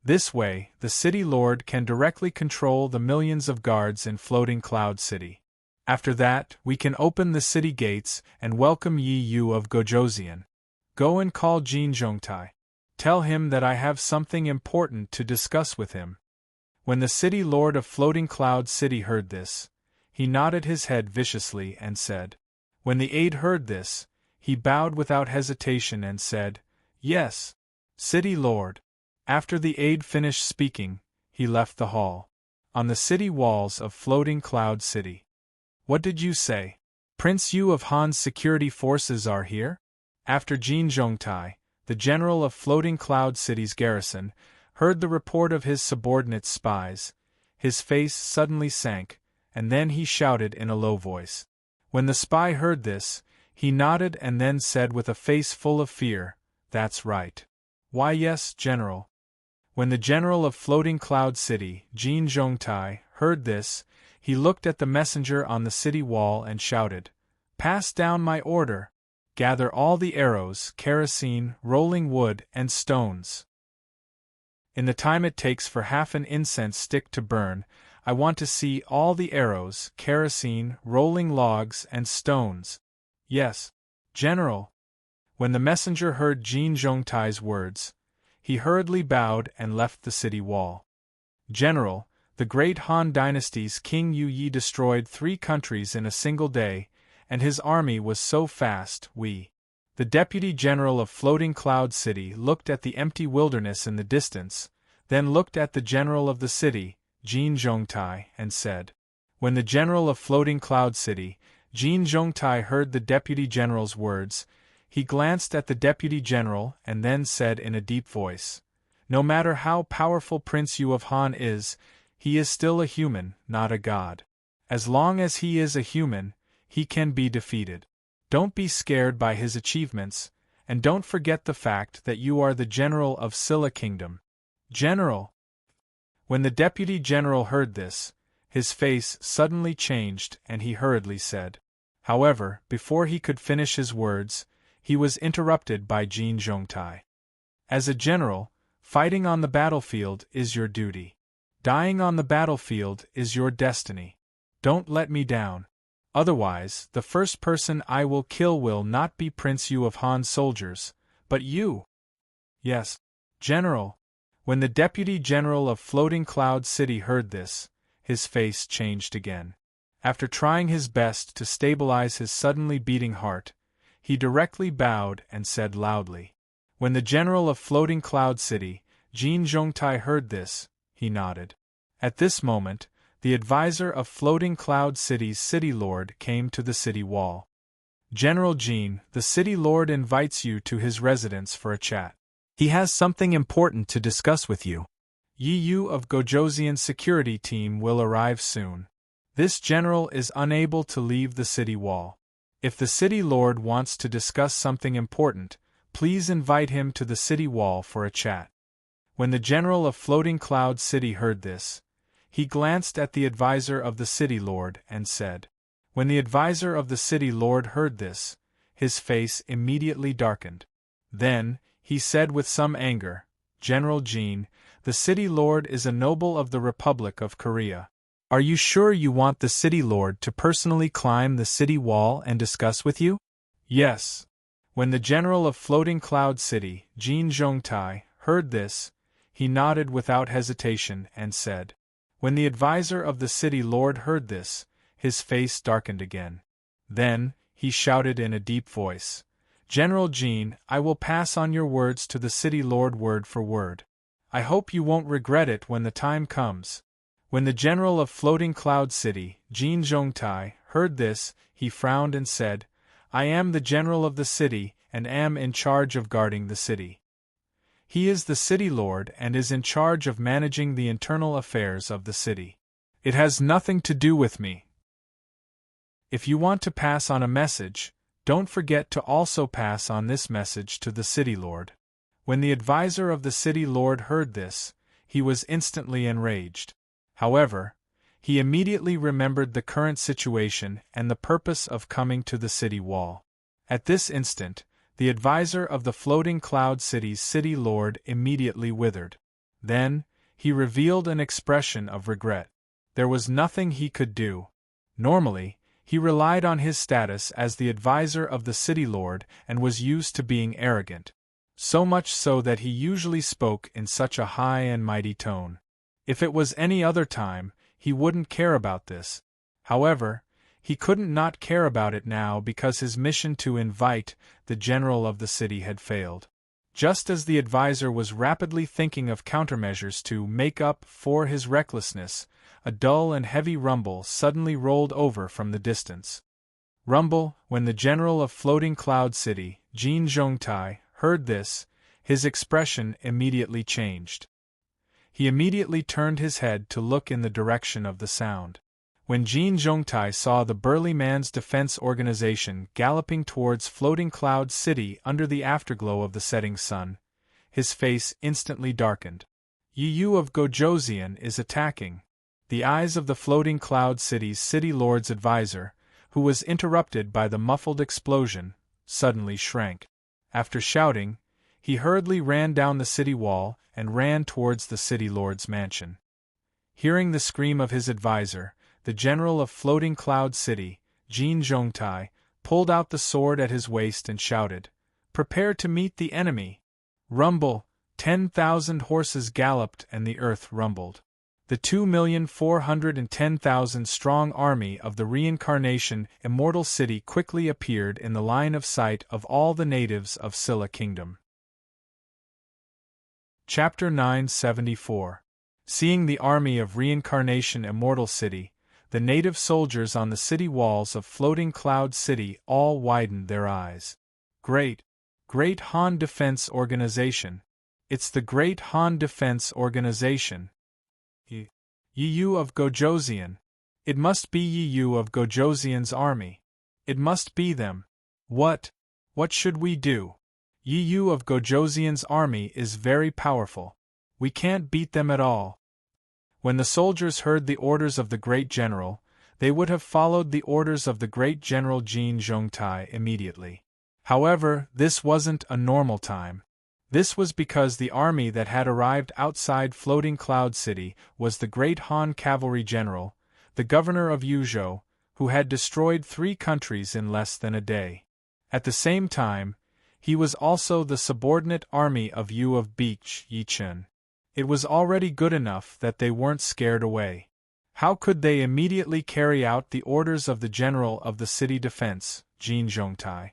This way, the city lord can directly control the millions of guards in Floating Cloud City. After that, we can open the city gates and welcome Yi Yu of Gojoseon. Go and call Jin Zhongtai. Tell him that I have something important to discuss with him. When the city lord of Floating Cloud City heard this, he nodded his head viciously and said. When the aide heard this, he bowed without hesitation and said, Yes, City Lord. After the aide finished speaking, he left the hall. On the city walls of Floating Cloud City. What did you say? Prince Yu of Han's security forces are here? After Jin Zhongtai, the general of Floating Cloud City's garrison, heard the report of his subordinate's spies, his face suddenly sank, and then he shouted in a low voice. When the spy heard this, He nodded and then said with a face full of fear, "That's right." "Why yes, General." When the general of Floating Cloud City, Jin Zhongtai, heard this, he looked at the messenger on the city wall and shouted, "Pass down my order! Gather all the arrows, kerosene, rolling wood, and stones. In the time it takes for half an incense stick to burn, I want to see all the arrows, kerosene, rolling logs, and stones." "Yes, General." When the messenger heard Jin Zhongtai's words, he hurriedly bowed and left the city wall. "General, the great Han dynasty's King Yu Yi destroyed 3 countries in a single day, and his army was so fast, The deputy general of Floating Cloud City looked at the empty wilderness in the distance, then looked at the general of the city, Jin Zhongtai, and said. When the general of Floating Cloud City, Jin Zhongtai, heard the deputy general's words, he glanced at the deputy general and then said in a deep voice, "No matter how powerful Prince Yu of Han is, he is still a human, not a god. As long as he is a human, he can be defeated. Don't be scared by his achievements, and don't forget the fact that you are the general of Silla Kingdom." "General!" When the deputy general heard this, his face suddenly changed and he hurriedly said. However, before he could finish his words, he was interrupted by Jin Zhongtai. "As a general, fighting on the battlefield is your duty. Dying on the battlefield is your destiny. Don't let me down. Otherwise, the first person I will kill will not be Prince Yu of Han's soldiers, but you." "Yes, General." When the deputy general of Floating Cloud City heard this, his face changed again. After trying his best to stabilize his suddenly beating heart, he directly bowed and said loudly. When the general of Floating Cloud City, Jin Zhongtai, heard this, he nodded. At this moment, the advisor of Floating Cloud City's city lord came to the city wall. "General Jin, the city lord invites you to his residence for a chat. He has something important to discuss with you. Yi Yu of Gojoseon's security team will arrive soon. This general is unable to leave the city wall. If the city lord wants to discuss something important, please invite him to the city wall for a chat." When the general of Floating Cloud City heard this, he glanced at the advisor of the city lord and said. When the advisor of the city lord heard this, his face immediately darkened. Then, he said with some anger, "General Jin, the city lord is a noble of the Republic of Korea. Are you sure you want the city lord to personally climb the city wall and discuss with you?" "Yes." When the general of Floating Cloud City, Jin Zhongtai, heard this, he nodded without hesitation and said. When the advisor of the city lord heard this, his face darkened again. Then, he shouted in a deep voice, "General Jin, I will pass on your words to the city lord word for word. I hope you won't regret it when the time comes." When the general of Floating Cloud City, Jin Zhongtai, heard this, he frowned and said, "I am the general of the city and am in charge of guarding the city. He is the city lord and is in charge of managing the internal affairs of the city. It has nothing to do with me. If you want to pass on a message, don't forget to also pass on this message to the city lord." When the advisor of the city lord heard this, he was instantly enraged. However, he immediately remembered the current situation and the purpose of coming to the city wall. At this instant, the advisor of the Floating Cloud City's city lord immediately withered. Then, he revealed an expression of regret. There was nothing he could do. Normally, he relied on his status as the advisor of the city lord and was used to being arrogant. So much so that he usually spoke in such a high and mighty tone. If it was any other time, he wouldn't care about this. However, he couldn't not care about it now because his mission to invite the general of the city had failed. Just as the advisor was rapidly thinking of countermeasures to make up for his recklessness, a dull and heavy rumble suddenly rolled over from the distance. Rumble. When the general of Floating Cloud City, Jin Zhongtai, heard this, his expression immediately changed. He immediately turned his head to look in the direction of the sound. When Jin Zhongtai saw the burly man's defense organization galloping towards Floating Cloud City under the afterglow of the setting sun, his face instantly darkened. Yi Yu of Gojoseon is attacking. The eyes of the Floating Cloud City's city lord's advisor, who was interrupted by the muffled explosion, suddenly shrank. After shouting, he hurriedly ran down the city wall and ran towards the city lord's mansion. Hearing the scream of his advisor, the general of Floating Cloud City, Jin Zhongtai, pulled out the sword at his waist and shouted, "Prepare to meet the enemy!" Rumble! 10,000 horses galloped and the earth rumbled. The 2,410,000 strong army of the Reincarnation Immortal City quickly appeared in the line of sight of all the natives of Silla Kingdom. Chapter 974. Seeing the army of Reincarnation Immortal City, the native soldiers on the city walls of Floating Cloud City all widened their eyes. Great Han Defense Organization. It's the Great Han Defense Organization. Yi Yu of Gojoseon. It must be Yi Yu of Gojoseon's army. It must be them. What should we do? Yi Yu of Gojoseon's army is very powerful. We can't beat them at all. When the soldiers heard the orders of the great general, they would have followed the orders of the great general Jin Zhongtai immediately. However, this wasn't a normal time. This was because the army that had arrived outside Floating Cloud City was the great Han cavalry general, the governor of Yuzhou, who had destroyed 3 countries in less than a day. At the same time, he was also the subordinate army of Yu of Beech Yichun. It was already good enough that they weren't scared away. How could they immediately carry out the orders of the general of the city defense, Jin Zhongtai?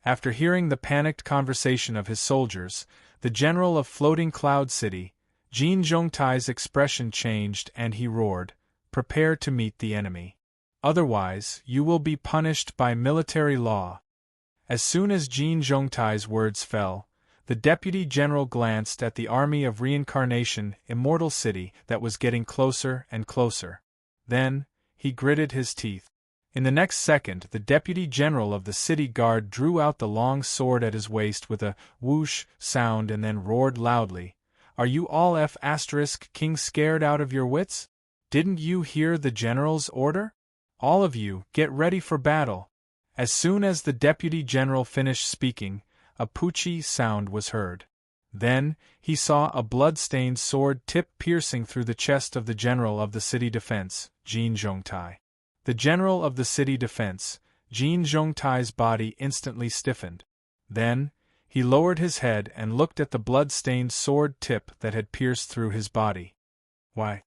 After hearing the panicked conversation of his soldiers, the general of Floating Cloud City, Jin Zhongtai's expression changed and he roared, "Prepare to meet the enemy. Otherwise, you will be punished by military law." As soon as Jin Zhongtai's words fell, the deputy general glanced at the army of Reincarnation Immortal City that was getting closer and closer. Then, he gritted his teeth. In the next second, the deputy general of the city guard drew out the long sword at his waist with a whoosh sound and then roared loudly, "Are you all King scared out of your wits? Didn't you hear the general's order? All of you, get ready for battle." As soon as the deputy general finished speaking, a poochie sound was heard. Then, he saw a blood-stained sword tip piercing through the chest of the general of the city defense, Jin Zhongtai. The general of the city defense, Jin Zhongtai's body instantly stiffened. Then, he lowered his head and looked at the blood-stained sword tip that had pierced through his body. Why,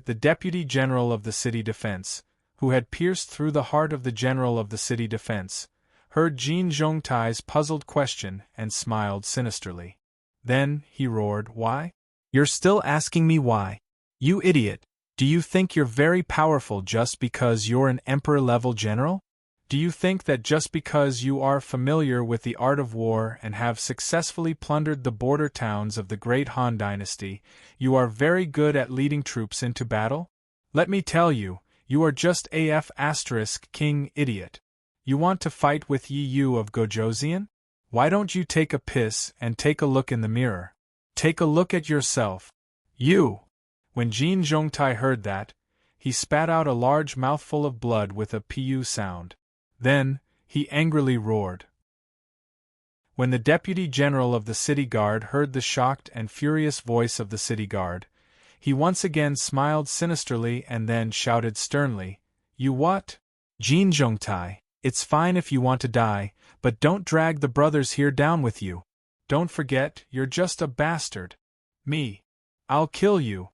the deputy general of the city defense, who had pierced through the heart of the general of the city defense, heard Jin Zhongtai's puzzled question and smiled sinisterly. Then, he roared, "Why? You're still asking me why? You idiot! Do you think you're very powerful just because you're an emperor-level general? Do you think that just because you are familiar with the art of war and have successfully plundered the border towns of the great Han dynasty, you are very good at leading troops into battle? Let me tell you, you are just King idiot. You want to fight with Yi Yu of Gojoseon? Why don't you take a piss and take a look in the mirror? Take a look at yourself. You!" When Jin Zhongtai heard that, he spat out a large mouthful of blood with a pu sound. Then, he angrily roared. When the deputy general of the city guard heard the shocked and furious voice of the city guard, he once again smiled sinisterly and then shouted sternly, "You what? Jin Zhongtai, it's fine if you want to die, but don't drag the brothers here down with you. Don't forget, you're just a bastard. I'll kill you."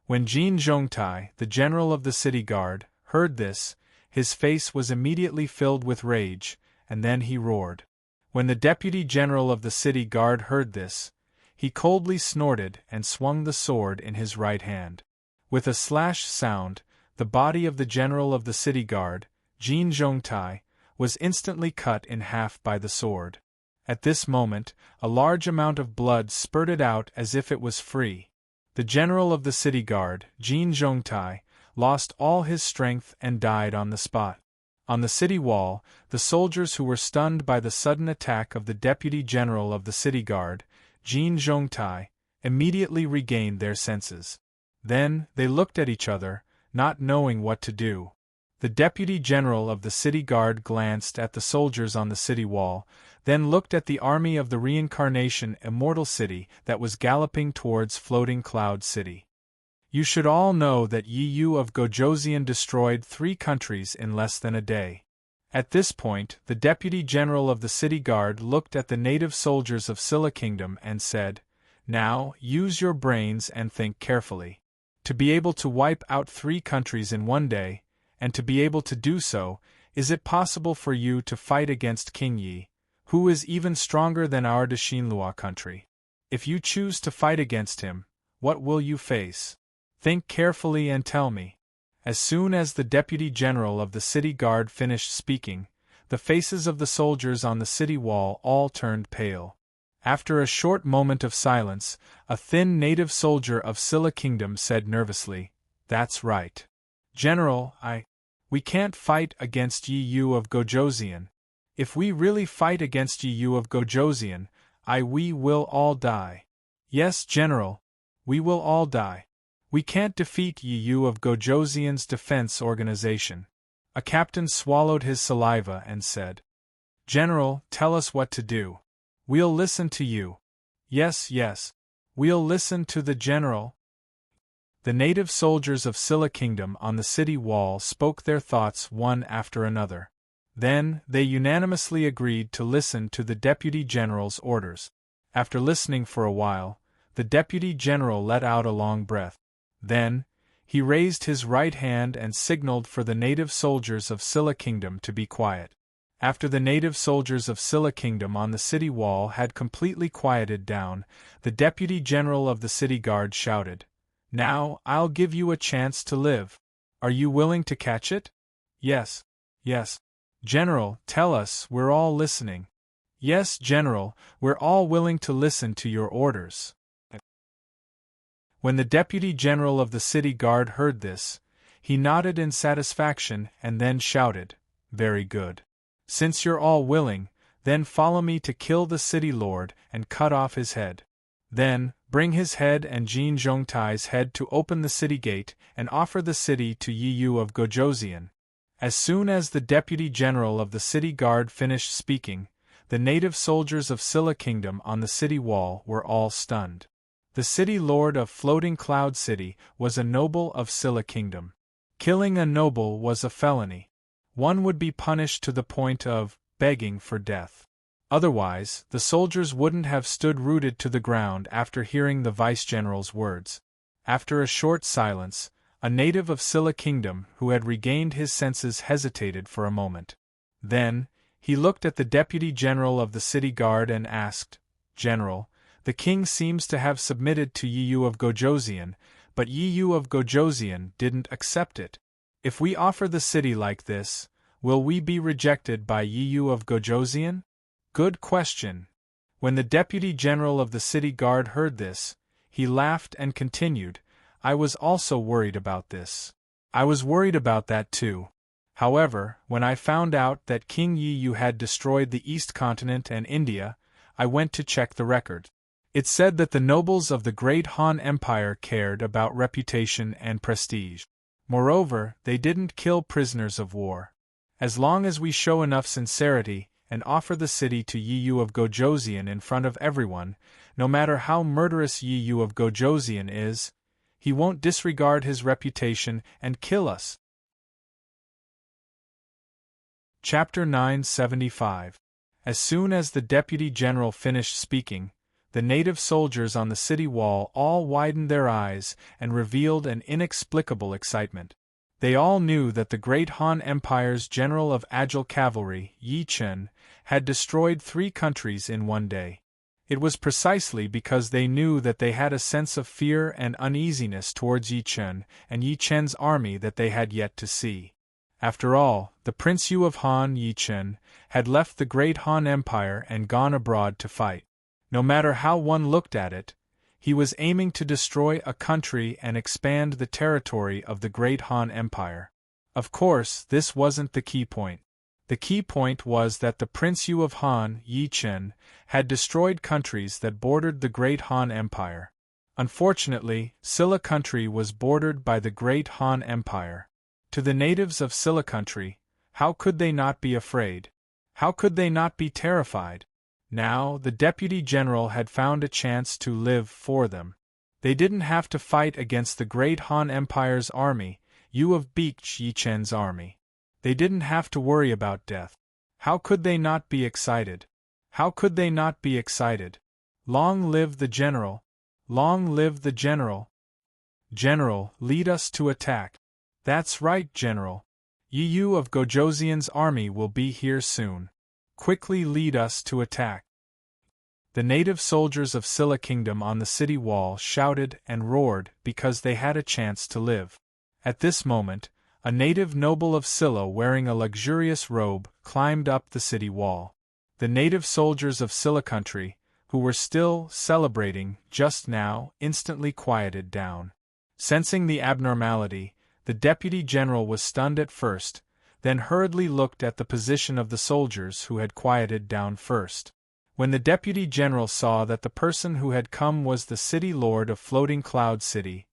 When Jin Zhongtai, the general of the city guard, heard this, his face was immediately filled with rage, and then he roared. When the deputy general of the city guard heard this, he coldly snorted and swung the sword in his right hand. With a slash sound, the body of the general of the city guard, Jin Zhongtai, was instantly cut in half by the sword. At this moment, a large amount of blood spurted out as if it was free. The general of the city guard, Jin Zhongtai, lost all his strength and died on the spot. On the city wall, the soldiers who were stunned by the sudden attack of the Deputy General of the City Guard, Jin Zhongtai, immediately regained their senses. Then, they looked at each other, not knowing what to do. The Deputy General of the City Guard glanced at the soldiers on the city wall, then looked at the army of the Reincarnation Immortal City that was galloping towards Floating Cloud City. You should all know that Yi Yu of Gojoseon destroyed 3 countries in less than a day. At this point, the Deputy General of the City Guard looked at the native soldiers of Silla Kingdom and said, "Now, use your brains and think carefully. To be able to wipe out 3 countries in one day, and to be able to do so, is it possible for you to fight against King Yi, who is even stronger than our Dashinlua country? If you choose to fight against him, what will you face? Think carefully and tell me." As soon as the Deputy General of the City Guard finished speaking, the faces of the soldiers on the city wall all turned pale. After a short moment of silence, a thin native soldier of Silla Kingdom said nervously, "That's right. General, we can't fight against Yi Yu of Gojoseon. If we really fight against Yi Yu of Gojoseon, we will all die." "Yes, General, we will all die. We can't defeat Yi Yu of Gojoseon's defense organization." A captain swallowed his saliva and said, "General, tell us what to do. We'll listen to you." Yes, we'll listen to the general." The native soldiers of Silla Kingdom on the city wall spoke their thoughts one after another. Then, they unanimously agreed to listen to the Deputy General's orders. After listening for a while, the Deputy General let out a long breath. Then, he raised his right hand and signaled for the native soldiers of Silla Kingdom to be quiet. After the native soldiers of Silla Kingdom on the city wall had completely quieted down, the Deputy General of the City Guard shouted, "Now, I'll give you a chance to live. Are you willing to catch it?" Yes. "General, tell us, we're all listening." "Yes, General, we're all willing to listen to your orders." When the Deputy General of the City Guard heard this, he nodded in satisfaction and then shouted, "Very good. Since you're all willing, then follow me to kill the City Lord and cut off his head. Then, bring his head and Jin Zhongtai's head to open the city gate and offer the city to Yi Yu of Gojoseon." As soon as the Deputy General of the City Guard finished speaking, the native soldiers of Silla Kingdom on the city wall were all stunned. The City Lord of Floating Cloud City was a noble of Silla Kingdom. Killing a noble was a felony. One would be punished to the point of begging for death. Otherwise, the soldiers wouldn't have stood rooted to the ground after hearing the Vice-General's words. After a short silence, a native of Silla Kingdom who had regained his senses hesitated for a moment. Then, he looked at the Deputy General of the City Guard and asked, "General, the king seems to have submitted to Yi Yu of Gojoseon, but Yi Yu of Gojoseon didn't accept it. If we offer the city like this, will we be rejected by Yi Yu of Gojoseon?" Good question. When the Deputy General of the City Guard heard this, he laughed and continued, "I was also worried about this. I was worried about that too. However, when I found out that King Yi Yu had destroyed the East Continent and India, I went to check the record. It said that the nobles of the Great Han Empire cared about reputation and prestige. Moreover, they didn't kill prisoners of war. As long as we show enough sincerity and offer the city to Yi Yu of Gojoseon in front of everyone, no matter how murderous Yi Yu of Gojoseon is, he won't disregard his reputation and kill us." Chapter 975. As soon as the Deputy General finished speaking, the native soldiers on the city wall all widened their eyes and revealed an inexplicable excitement. They all knew that the Great Han Empire's General of Agile Cavalry, Yi Chen, had destroyed 3 countries in one day. It was precisely because they knew that they had a sense of fear and uneasiness towards Yi Chen and Yi Chen's army that they had yet to see. After all, the Prince Yu of Han, Yi Chen, had left the Great Han Empire and gone abroad to fight. No matter how one looked at it, He was aiming to destroy a country and expand the territory of the Great Han Empire. Of course, this wasn't the key point. The key point was that the Prince Yu of Han, Yi Chen, had destroyed countries that bordered the Great Han Empire. Unfortunately, Silla country was bordered by the Great Han Empire. To the natives of Silla country, how could they not be afraid? How could they not be terrified? Now, the Deputy General had found a chance to live for them. They didn't have to fight against the Great Han Empire's army, Yu of Beech Yi Chen's army. They didn't have to worry about death. How could they not be excited? How could they not be excited? Long live the General! Long live the General! General, lead us to attack. That's right, General. Yi Yu of Gojoseon's army will be here soon. Quickly lead us to attack. The native soldiers of Silla Kingdom on the city wall shouted and roared because they had a chance to live. At this moment, a native noble of Silla wearing a luxurious robe climbed up the city wall. The native soldiers of Silla country, who were still celebrating just now, instantly quieted down. Sensing the abnormality, the Deputy General was stunned at first, then hurriedly looked at the position of the soldiers who had quieted down first. When the Deputy General saw that the person who had come was the City Lord of Floating Cloud City,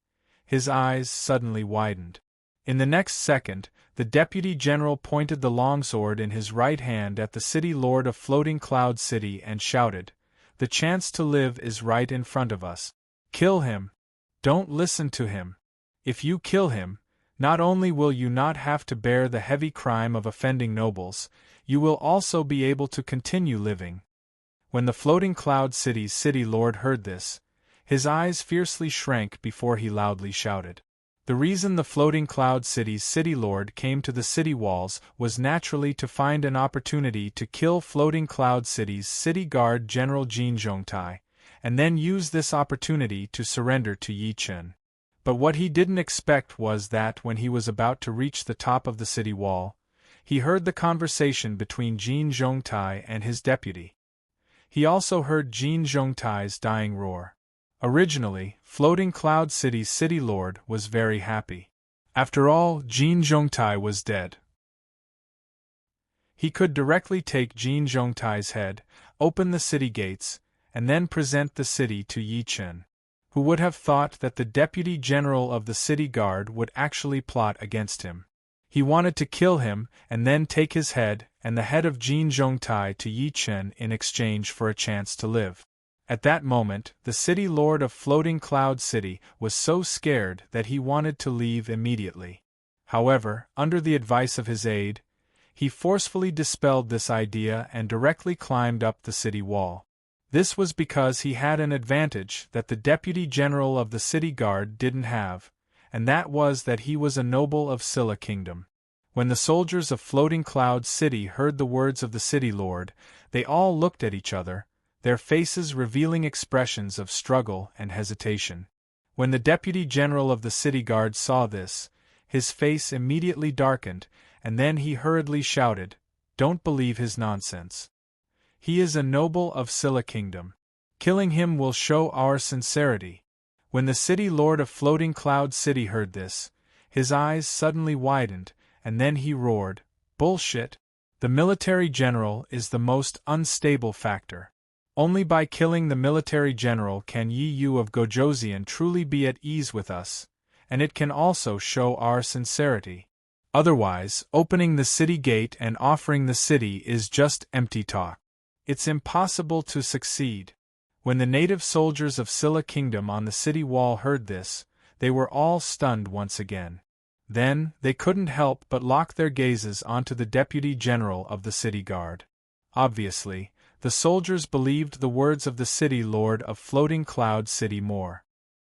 his eyes suddenly widened. In the next second, the Deputy General pointed the longsword in his right hand at the City Lord of Floating Cloud City and shouted, "The chance to live is right in front of us. Kill him! Don't listen to him. If you kill him, not only will you not have to bear the heavy crime of offending nobles, you will also be able to continue living." When the Floating Cloud City's City Lord heard this, his eyes fiercely shrank before he loudly shouted. The reason the Floating Cloud City's City Lord came to the city walls was naturally to find an opportunity to kill Floating Cloud City's City Guard General Jin Zhongtai, and then use this opportunity to surrender to Yi Chen. But what he didn't expect was that when he was about to reach the top of the city wall, he heard the conversation between Jin Zhongtai and his deputy. He also heard Jin Zhongtai's dying roar. Originally, Floating Cloud City's City Lord was very happy. After all, Jin Zhongtai was dead. He could directly take Jin Zhongtai's head, open the city gates, and then present the city to Yi Chen. Who would have thought that the Deputy General of the City Guard would actually plot against him? He wanted to kill him and then take his head and the head of Jin Zhongtai to Yi Chen in exchange for a chance to live. At that moment, the City Lord of Floating Cloud City was so scared that he wanted to leave immediately. However, under the advice of his aide, he forcefully dispelled this idea and directly climbed up the city wall. This was because he had an advantage that the Deputy General of the City Guard didn't have, and that was that he was a noble of Silla Kingdom. When the soldiers of Floating Cloud City heard the words of the City Lord, they all looked at each other, their faces revealing expressions of struggle and hesitation. When the Deputy General of the City Guard saw this, his face immediately darkened, and then he hurriedly shouted, "Don't believe his nonsense. He is a noble of Silla Kingdom. Killing him will show our sincerity." When the City Lord of Floating Cloud City heard this, his eyes suddenly widened, and then he roared, "Bullshit! The military general is the most unstable factor. Only by killing the military general can Yi Yu of Gojoseon truly be at ease with us, and it can also show our sincerity. Otherwise, opening the city gate and offering the city is just empty talk. It's impossible to succeed." When the native soldiers of Silla Kingdom on the city wall heard this, they were all stunned once again. Then, they couldn't help but lock their gazes onto the Deputy General of the City Guard. Obviously, the soldiers believed the words of the City Lord of Floating Cloud City more.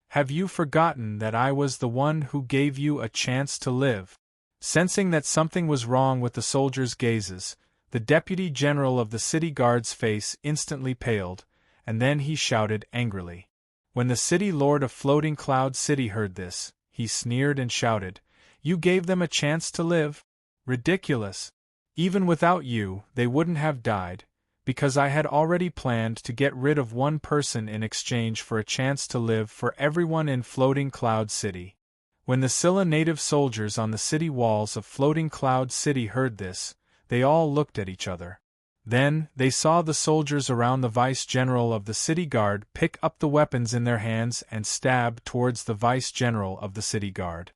"Have you forgotten that I was the one who gave you a chance to live?" Sensing that something was wrong with the soldiers' gazes, the Deputy General of the City Guard's face instantly paled, and then he shouted angrily. When the City Lord of Floating Cloud City heard this, he sneered and shouted, "You gave them a chance to live? Ridiculous! Even without you, they wouldn't have died, because I had already planned to get rid of one person in exchange for a chance to live for everyone in Floating Cloud City. When the Scylla native soldiers on the city walls of Floating Cloud City heard this, they all looked at each other. Then, they saw the soldiers around the vice-general of the city guard pick up the weapons in their hands and stab towards the vice-general of the city guard.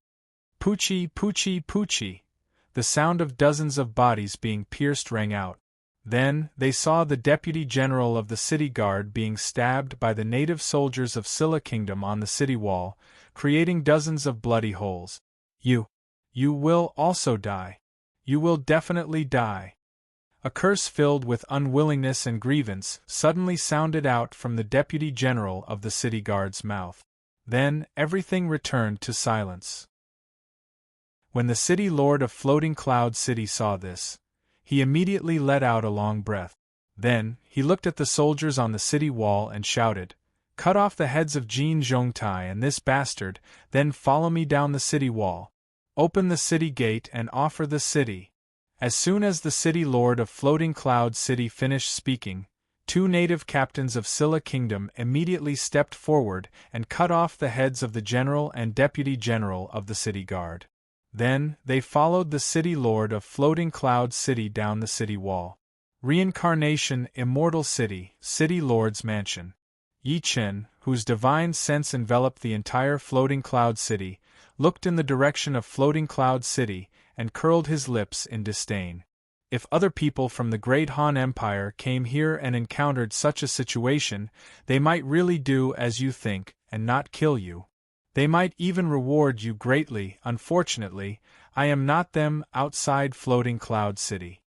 Poochie, poochie, poochie! The sound of dozens of bodies being pierced rang out. Then, they saw the deputy general of the city guard being stabbed by the native soldiers of Scylla Kingdom on the city wall, creating dozens of bloody holes. You will also die. You will definitely die. A curse filled with unwillingness and grievance suddenly sounded out from the deputy general of the city guard's mouth. Then, everything returned to silence. When the city lord of Floating Cloud City saw this, he immediately let out a long breath. Then, he looked at the soldiers on the city wall and shouted, "Cut off the heads of Jin Zhongtai and this bastard, then follow me down the city wall. Open the city gate and offer the city." As soon as the city lord of Floating Cloud City finished speaking, 2 native captains of Scylla Kingdom immediately stepped forward and cut off the heads of the general and deputy general of the city guard. Then, they followed the city lord of Floating Cloud City down the city wall. Reincarnation, Immortal City, City Lord's Mansion. Yi Chen, whose divine sense enveloped the entire Floating Cloud City, looked in the direction of Floating Cloud City and curled his lips in disdain. If other people from the Great Han Empire came here and encountered such a situation, they might really do as you think, and not kill you. They might even reward you greatly. Unfortunately, I am not them outside Floating Cloud City.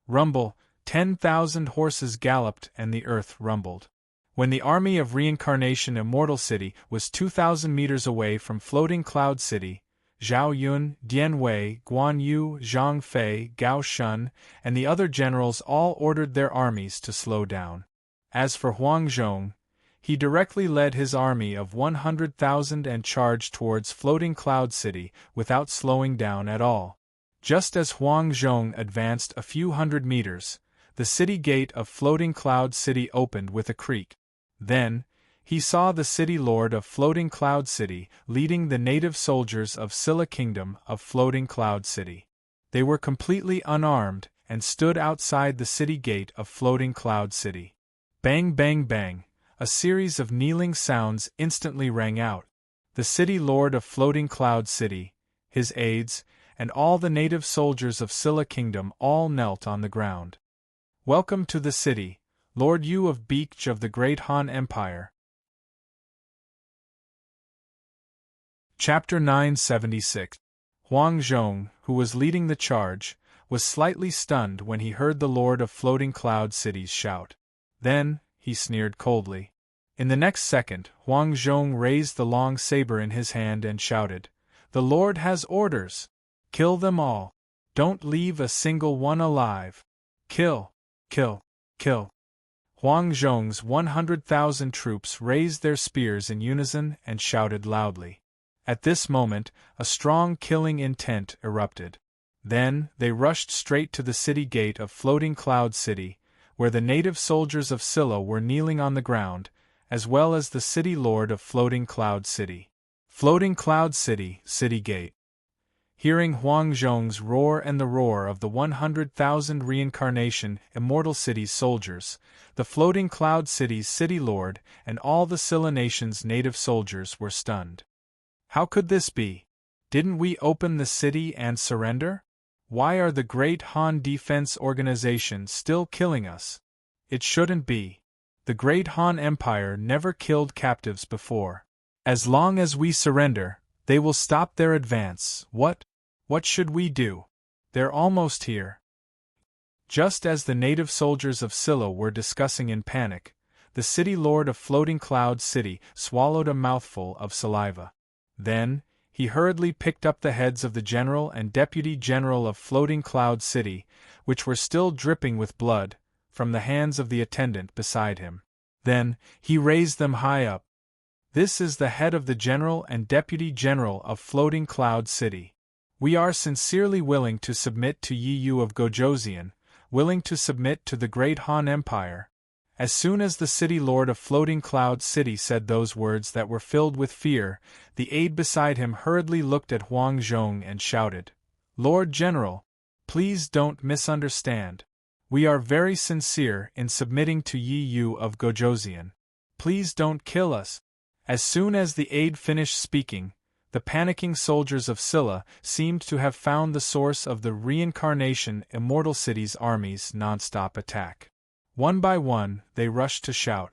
Rumble, 10,000 horses galloped and the earth rumbled. When the army of Reincarnation Immortal City was 2,000 meters away from Floating Cloud City, Zhao Yun, Dian Wei, Guan Yu, Zhang Fei, Gao Shun, and the other generals all ordered their armies to slow down. As for Huang Zhong, he directly led his army of 100,000 and charged towards Floating Cloud City without slowing down at all. Just as Huang Zhong advanced a few hundred meters, the city gate of Floating Cloud City opened with a creak. Then, he saw the city lord of Floating Cloud City leading the native soldiers of Scylla Kingdom of Floating Cloud City. They were completely unarmed and stood outside the city gate of Floating Cloud City. Bang, bang, bang! A series of kneeling sounds instantly rang out. The city lord of Floating Cloud City, his aides, and all the native soldiers of Scylla Kingdom all knelt on the ground. "Welcome to the city, Lord Yu of Beach of the Great Han Empire." Chapter 976. Huang Zhong, who was leading the charge, was slightly stunned when he heard the Lord of Floating Cloud City's shout. Then, he sneered coldly. In the next second, Huang Zhong raised the long saber in his hand and shouted, "The Lord has orders! Kill them all! Don't leave a single one alive! Kill! Kill! Kill!" Huang Zhong's 100,000 troops raised their spears in unison and shouted loudly. At this moment, a strong killing intent erupted. Then, they rushed straight to the city gate of Floating Cloud City, where the native soldiers of Scylla were kneeling on the ground, as well as the city lord of Floating Cloud City. Floating Cloud City, City Gate. Hearing Huang Zhong's roar and the roar of the 100,000 Reincarnation Immortal City's soldiers, the Floating Cloud City's city lord and all the Scylla nation's native soldiers were stunned. How could this be? Didn't we open the city and surrender? Why are the Great Han Defense Organization still killing us? It shouldn't be. The Great Han Empire never killed captives before. As long as we surrender, they will stop their advance. What should we do? They're almost here. Just as the native soldiers of Scylla were discussing in panic, the city lord of Floating Cloud City swallowed a mouthful of saliva. Then, he hurriedly picked up the heads of the general and deputy general of Floating Cloud City, which were still dripping with blood, from the hands of the attendant beside him. Then, he raised them high up. "This is the head of the general and deputy general of Floating Cloud City. We are sincerely willing to submit to Yi Yu of Gojoseon, willing to submit to the great Han Empire. As soon as the city lord of Floating Cloud City said those words that were filled with fear, the aide beside him hurriedly looked at Huang Zhong and shouted, "Lord General, please don't misunderstand. We are very sincere in submitting to Yi Yu of Gojoseon. Please don't kill us." As soon as the aide finished speaking, the panicking soldiers of Silla seemed to have found the source of the reincarnation Immortal City's army's non-stop attack. One by one, they rushed to shout,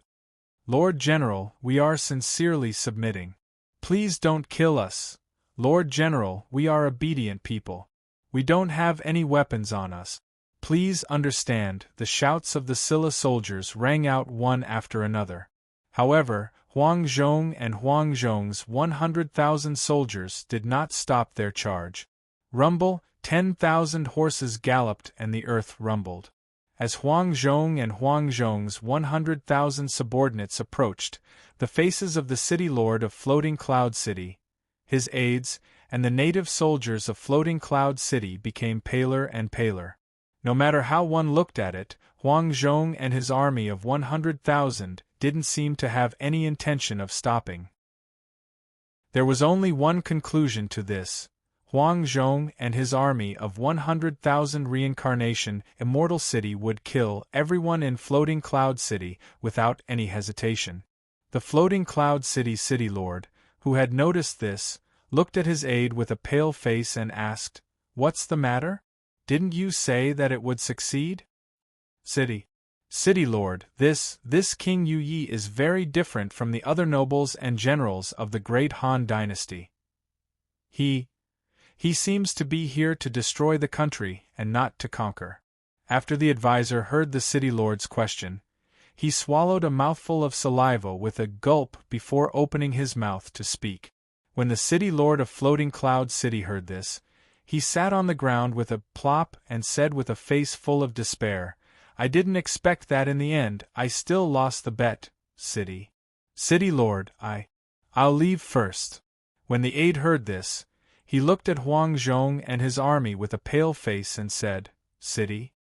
"Lord General, we are sincerely submitting. Please don't kill us. Lord General, we are obedient people. We don't have any weapons on us. Please understand." The shouts of the Silla soldiers rang out one after another. However, Huang Zhong and Huang Zhong's 100,000 soldiers did not stop their charge. Rumble, 10,000 horses galloped and the earth rumbled. As Huang Zhong and Huang Zhong's 100,000 subordinates approached, the faces of the city lord of Floating Cloud City, his aides, and the native soldiers of Floating Cloud City became paler and paler. No matter how one looked at it, Huang Zhong and his army of 100,000 didn't seem to have any intention of stopping. There was only one conclusion to this. Huang Zhong and his army of 100,000 reincarnation Immortal City would kill everyone in Floating Cloud City without any hesitation. The Floating Cloud City city lord, who had noticed this, looked at his aide with a pale face and asked, "What's the matter? Didn't you say that it would succeed?" City Lord, this King Yu Yi is very different from the other nobles and generals of the great Han dynasty. He seems to be here to destroy the country and not to conquer." After the advisor heard the city lord's question, he swallowed a mouthful of saliva with a gulp before opening his mouth to speak. When the city lord of Floating Cloud City heard this, he sat on the ground with a plop and said with a face full of despair, "I didn't expect that in the end. I still lost the bet, City Lord, I'll leave first." When the aide heard this, he looked at Huang Zhong and his army with a pale face and said, City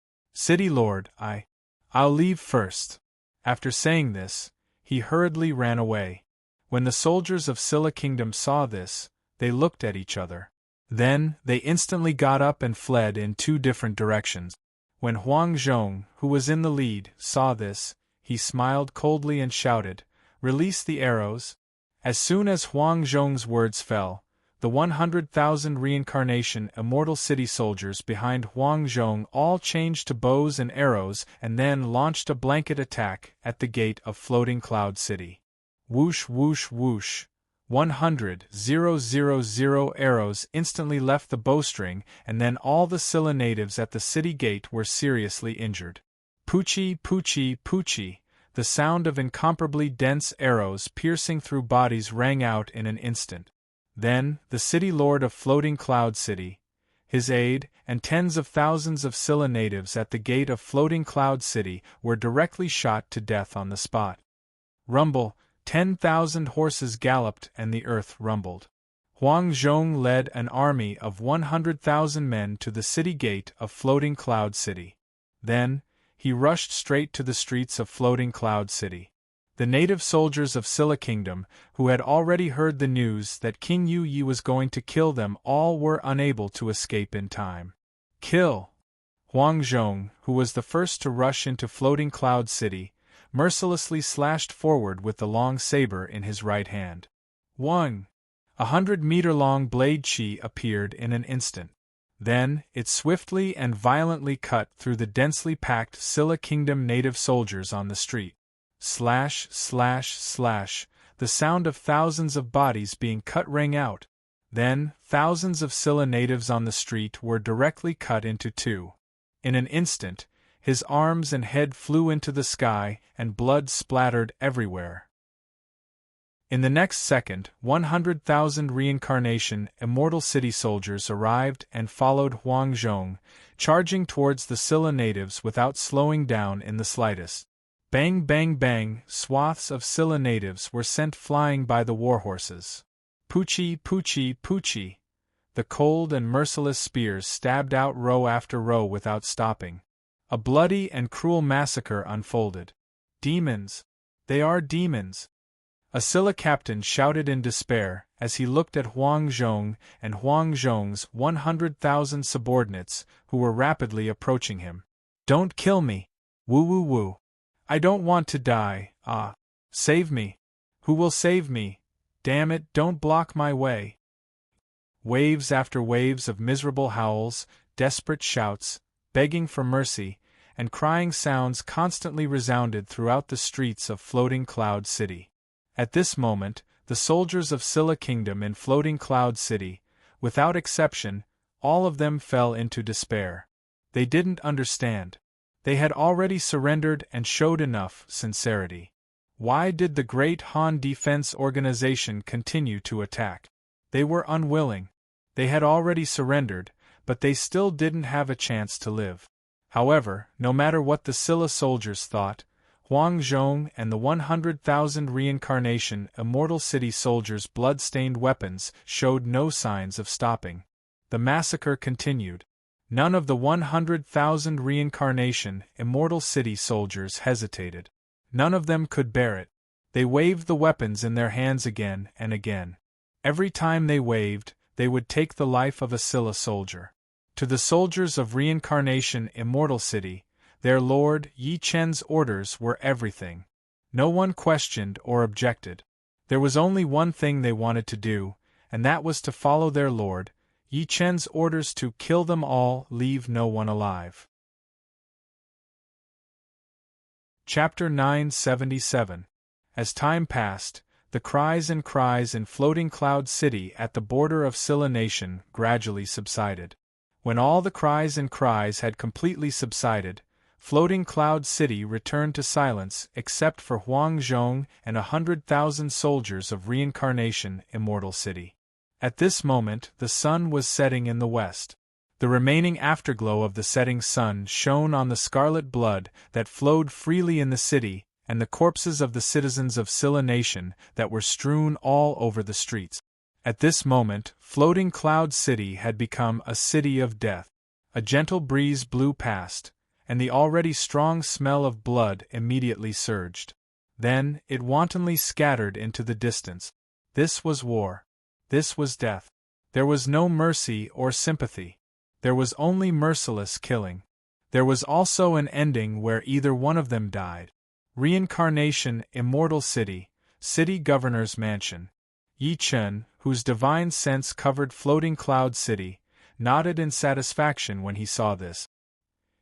Lord, I'll leave first." After saying this, he hurriedly ran away. When the soldiers of Silla Kingdom saw this, they looked at each other. Then, they instantly got up and fled in two different directions. When Huang Zhong, who was in the lead, saw this, he smiled coldly and shouted, "Release the arrows." As soon as Huang Zhong's words fell, the 100,000 reincarnation Immortal City soldiers behind Huang Zhong all changed to bows and arrows and then launched a blanket attack at the gate of Floating Cloud City. Whoosh whoosh whoosh. 100,000 arrows instantly left the bowstring, and then all the Silla natives at the city gate were seriously injured. Poochie, poochie, poochie. The sound of incomparably dense arrows piercing through bodies rang out in an instant. Then, the city lord of Floating Cloud City, his aide, and tens of thousands of Silla natives at the gate of Floating Cloud City were directly shot to death on the spot. Rumble, 10,000 horses galloped and the earth rumbled. Huang Zhong led an army of 100,000 men to the city gate of Floating Cloud City. Then, he rushed straight to the streets of Floating Cloud City. The native soldiers of Silla Kingdom, who had already heard the news that King Yu Yi was going to kill them all, were unable to escape in time. Kill! Huang Zhong, who was the first to rush into Floating Cloud City, mercilessly slashed forward with the long saber in his right hand. Wang! 100-meter-long blade chi appeared in an instant. Then, it swiftly and violently cut through the densely packed Silla Kingdom native soldiers on the street. Slash, slash, slash, the sound of thousands of bodies being cut rang out. Then, thousands of Silla natives on the street were directly cut into two. In an instant, his arms and head flew into the sky, and blood splattered everywhere. In the next second, 100,000 reincarnation Immortal City soldiers arrived and followed Huang Zhong, charging towards the Silla natives without slowing down in the slightest. Bang bang bang, swaths of Silla natives were sent flying by the warhorses. Poochie, poochie, poochie. The cold and merciless spears stabbed out row after row without stopping. A bloody and cruel massacre unfolded. Demons! They are demons! A Scylla captain shouted in despair as he looked at Huang Zhong and Huang Zhong's 100,000 subordinates who were rapidly approaching him. Don't kill me! Woo woo woo! I don't want to die, ah! Save me! Who will save me? Damn it, don't block my way! Waves after waves of miserable howls, desperate shouts, begging for mercy, and crying sounds constantly resounded throughout the streets of Floating Cloud City. At this moment, the soldiers of Scylla Kingdom in Floating Cloud City, without exception, all of them fell into despair. They didn't understand. They had already surrendered and showed enough sincerity. Why did the Great Han Defense Organization continue to attack? They were unwilling. They had already surrendered, but they still didn't have a chance to live. However, no matter what the Scylla soldiers thought, Huang Zhong and the 100,000 reincarnation Immortal City soldiers' blood-stained weapons showed no signs of stopping. The massacre continued. None of the 100,000 reincarnation Immortal City soldiers hesitated. None of them could bear it. They waved the weapons in their hands again and again. Every time they waved, they would take the life of a Scylla soldier. To the soldiers of reincarnation Immortal City, their lord Yi Chen's orders were everything. No one questioned or objected. There was only one thing they wanted to do, and that was to follow their lord, Yi Chen's orders to kill them all, leave no one alive. Chapter 977. As time passed, the cries and cries in Floating Cloud City at the border of Scylla Nation gradually subsided. When all the cries and cries had completely subsided, Floating Cloud City returned to silence except for Huang Zhong and 100,000 soldiers of reincarnation Immortal City. At this moment the sun was setting in the west. The remaining afterglow of the setting sun shone on the scarlet blood that flowed freely in the city and the corpses of the citizens of Scylla Nation that were strewn all over the streets. At this moment, Floating Cloud City had become a city of death. A gentle breeze blew past, and the already strong smell of blood immediately surged. Then it wantonly scattered into the distance. This was war. This was death. There was no mercy or sympathy. There was only merciless killing. There was also an ending where either one of them died. Reincarnation Immortal City, City Governor's Mansion. Yi Chen, whose divine sense covered Floating Cloud City, nodded in satisfaction when he saw this.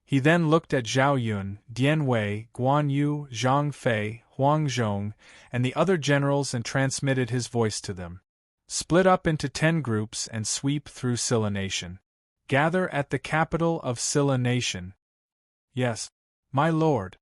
He then looked at Zhao Yun, Dian Wei, Guan Yu, Zhang Fei, Huang Zhong, and the other generals and transmitted his voice to them. Split up into 10 groups and sweep through Scylla Nation. Gather at the capital of Scylla Nation. Yes, my lord.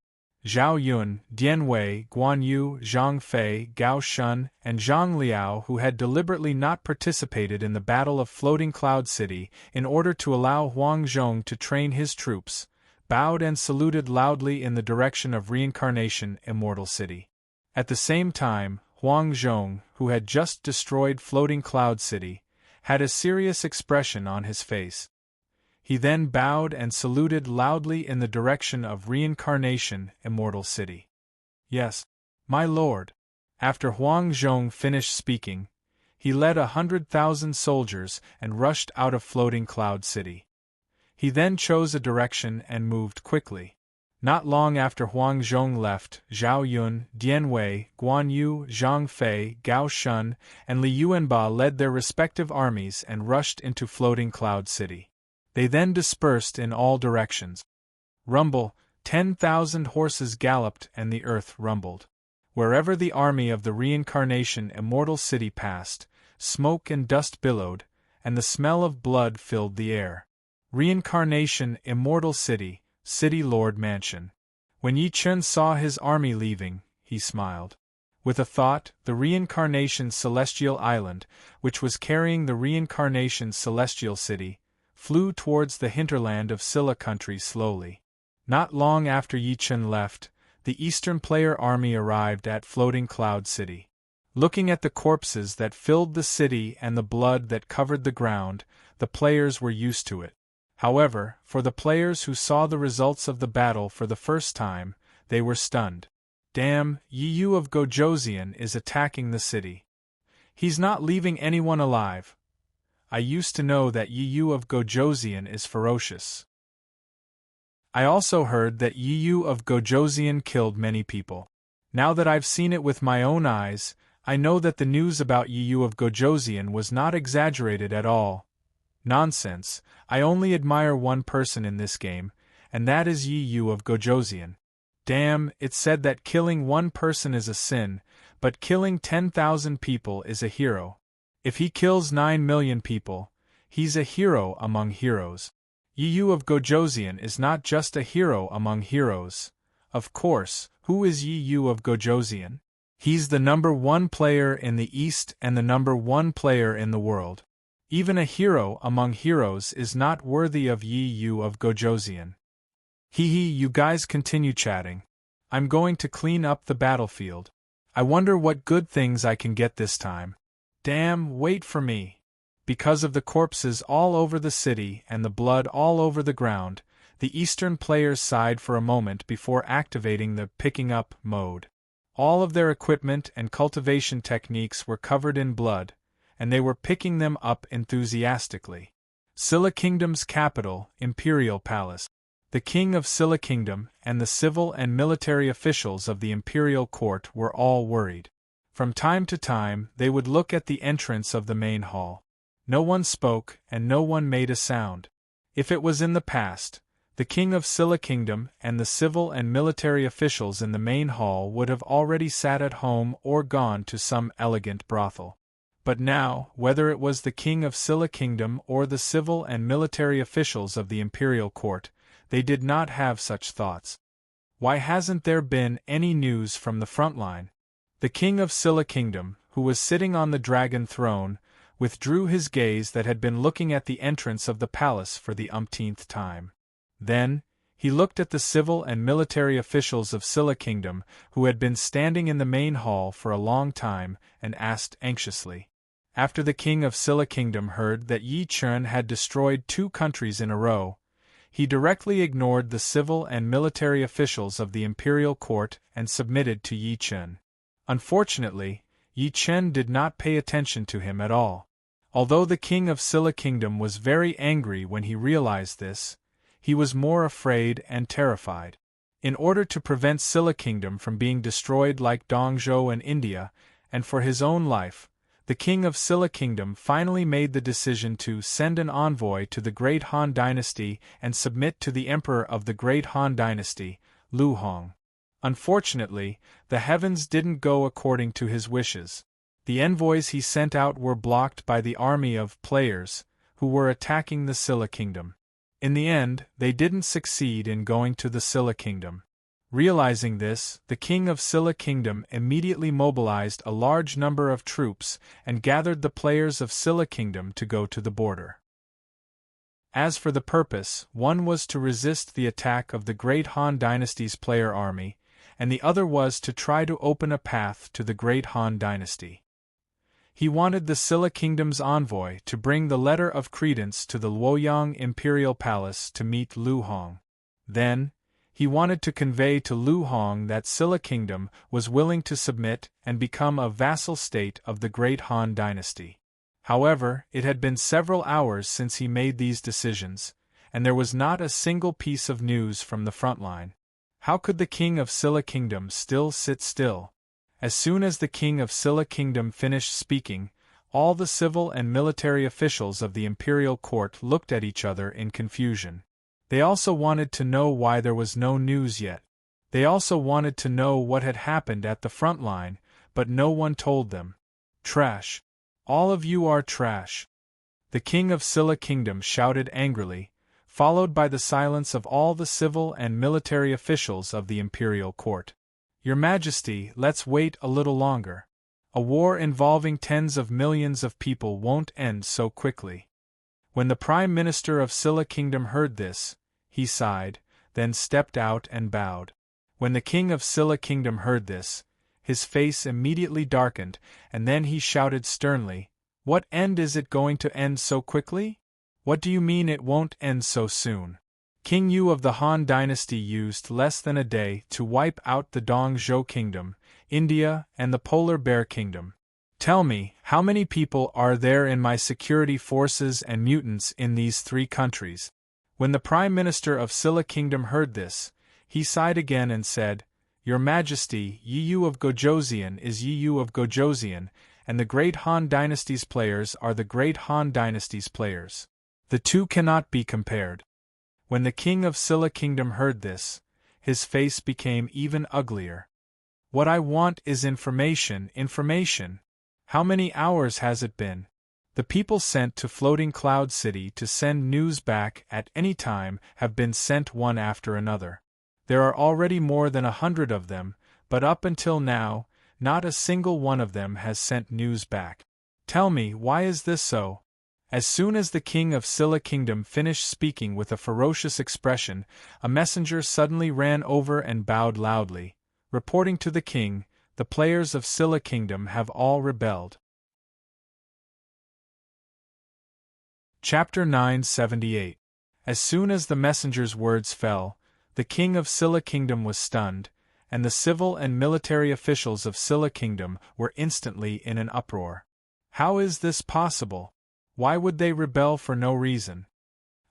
Zhao Yun, Dian Wei, Guan Yu, Zhang Fei, Gao Shun, and Zhang Liao, who had deliberately not participated in the Battle of Floating Cloud City in order to allow Huang Zhong to train his troops, bowed and saluted loudly in the direction of Reincarnation Immortal City. At the same time, Huang Zhong, who had just destroyed Floating Cloud City, had a serious expression on his face. He then bowed and saluted loudly in the direction of Reincarnation Immortal City. Yes, my lord. After Huang Zhong finished speaking, he led 100,000 soldiers and rushed out of Floating Cloud City. He then chose a direction and moved quickly. Not long after Huang Zhong left, Zhao Yun, Dian Wei, Guan Yu, Zhang Fei, Gao Shun, and Li Yuanba led their respective armies and rushed into Floating Cloud City. They then dispersed in all directions. Rumble, 10,000 horses galloped and the earth rumbled. Wherever the army of the Reincarnation Immortal City passed, smoke and dust billowed, and the smell of blood filled the air. Reincarnation Immortal City, City Lord Mansion. When Yi Chen saw his army leaving, he smiled. With a thought, the Reincarnation Celestial Island, which was carrying the Reincarnation Celestial City, flew towards the hinterland of Scylla country slowly. Not long after Yi Chen left, the Eastern Player army arrived at Floating Cloud City. Looking at the corpses that filled the city and the blood that covered the ground, the players were used to it. However, for the players who saw the results of the battle for the first time, they were stunned. Damn, Yu of Gojosian is attacking the city. He's not leaving anyone alive. I used to know that Yu of Gojosian is ferocious. I also heard that Yu of Gojosian killed many people. Now that I've seen it with my own eyes, I know that the news about Yu of Gojosian was not exaggerated at all. Nonsense, I only admire one person in this game, and that is Yu of Gojosian. Damn, it's said that killing one person is a sin, but killing 10,000 people is a hero. If he kills 9 million people, he's a hero among heroes. Yu of Gojosian is not just a hero among heroes. Of course, who is Yu of Gojosian? He's the #1 player in the East and the #1 player in the world. Even a hero among heroes is not worthy of Yu of Gojosian. Hee, you guys continue chatting. I'm going to clean up the battlefield. I wonder what good things I can get this time. Damn, wait for me. Because of the corpses all over the city and the blood all over the ground, the Eastern players sighed for a moment before activating the picking up mode. All of their equipment and cultivation techniques were covered in blood, and they were picking them up enthusiastically. Scylla Kingdom's capital, Imperial Palace. The king of Scylla Kingdom and the civil and military officials of the imperial court were all worried. From time to time, they would look at the entrance of the main hall. No one spoke, and no one made a sound. If it was in the past, the king of Scylla Kingdom and the civil and military officials in the main hall would have already sat at home or gone to some elegant brothel. But now, whether it was the king of Scylla Kingdom or the civil and military officials of the imperial court, they did not have such thoughts. Why hasn't there been any news from the front line? The king of Scylla Kingdom, who was sitting on the dragon throne, withdrew his gaze that had been looking at the entrance of the palace for the umpteenth time. Then, he looked at the civil and military officials of Scylla Kingdom, who had been standing in the main hall for a long time, and asked anxiously. After the king of Scylla Kingdom heard that Yi Chun had destroyed 2 countries in a row, he directly ignored the civil and military officials of the imperial court and submitted to Yi Chun. Unfortunately, Yi Chun did not pay attention to him at all. Although the king of Scylla Kingdom was very angry when he realized this, he was more afraid and terrified. In order to prevent Scylla Kingdom from being destroyed like Dongzhou and India, and for his own life, the king of Scylla Kingdom finally made the decision to send an envoy to the Great Han Dynasty and submit to the emperor of the Great Han Dynasty, Lu Hong. Unfortunately, the heavens didn't go according to his wishes. The envoys he sent out were blocked by the army of players who were attacking the Scylla Kingdom. In the end, they didn't succeed in going to the Scylla Kingdom. Realizing this, the king of Scylla Kingdom immediately mobilized a large number of troops and gathered the players of Scylla Kingdom to go to the border. As for the purpose, one was to resist the attack of the Great Han Dynasty's player army, and the other was to try to open a path to the Great Han Dynasty. He wanted the Scylla Kingdom's envoy to bring the letter of credence to the Luoyang Imperial Palace to meet Lu Hong. Then, he wanted to convey to Lu Hong that Scylla Kingdom was willing to submit and become a vassal state of the Great Han Dynasty. However, it had been several hours since he made these decisions, and there was not a single piece of news from the front line. How could the king of Scylla Kingdom still sit still? As soon as the king of Scylla Kingdom finished speaking, all the civil and military officials of the imperial court looked at each other in confusion. They also wanted to know why there was no news yet. They also wanted to know what had happened at the front line, but no one told them. Trash. All of you are trash. The king of Scylla Kingdom shouted angrily, followed by the silence of all the civil and military officials of the imperial court. Your Majesty, let's wait a little longer. A war involving tens of millions of people won't end so quickly. When the Prime Minister of Scylla Kingdom heard this, he sighed, then stepped out and bowed. When the king of Scylla Kingdom heard this, his face immediately darkened, and then he shouted sternly, "What end is it going to end so quickly? What do you mean it won't end so soon? King Yu of the Han Dynasty used less than a day to wipe out the Dong Zhou Kingdom, India, and the Polar Bear Kingdom. Tell me, how many people are there in my security forces and mutants in these 3 countries? When the Prime Minister of Silla Kingdom heard this, he sighed again and said, Your Majesty, Yi Yu of Gojoseon is Yi Yu of Gojoseon, and the Great Han Dynasty's players are the Great Han Dynasty's players. The two cannot be compared. When the King of Silla Kingdom heard this, his face became even uglier. What I want is information. How many hours has it been? The people sent to Floating Cloud City to send news back at any time have been sent one after another. There are already more than 100 of them, but up until now, not a single one of them has sent news back. Tell me, why is this so? As soon as the King of Silla Kingdom finished speaking with a ferocious expression, a messenger suddenly ran over and bowed loudly, reporting to the king, the players of Silla Kingdom have all rebelled. Chapter 978. As soon as the messenger's words fell, the King of Silla Kingdom was stunned, and the civil and military officials of Silla Kingdom were instantly in an uproar. How is this possible? Why would they rebel for no reason?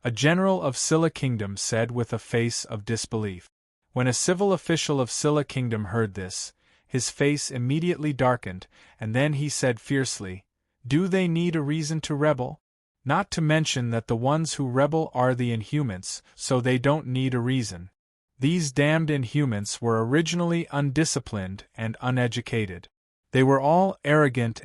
A general of Silla Kingdom said with a face of disbelief. When a civil official of Silla Kingdom heard this, his face immediately darkened, and then he said fiercely, Do they need a reason to rebel? Not to mention that the ones who rebel are the Inhumans, so they don't need a reason. These damned Inhumans were originally undisciplined and uneducated. They were all arrogant.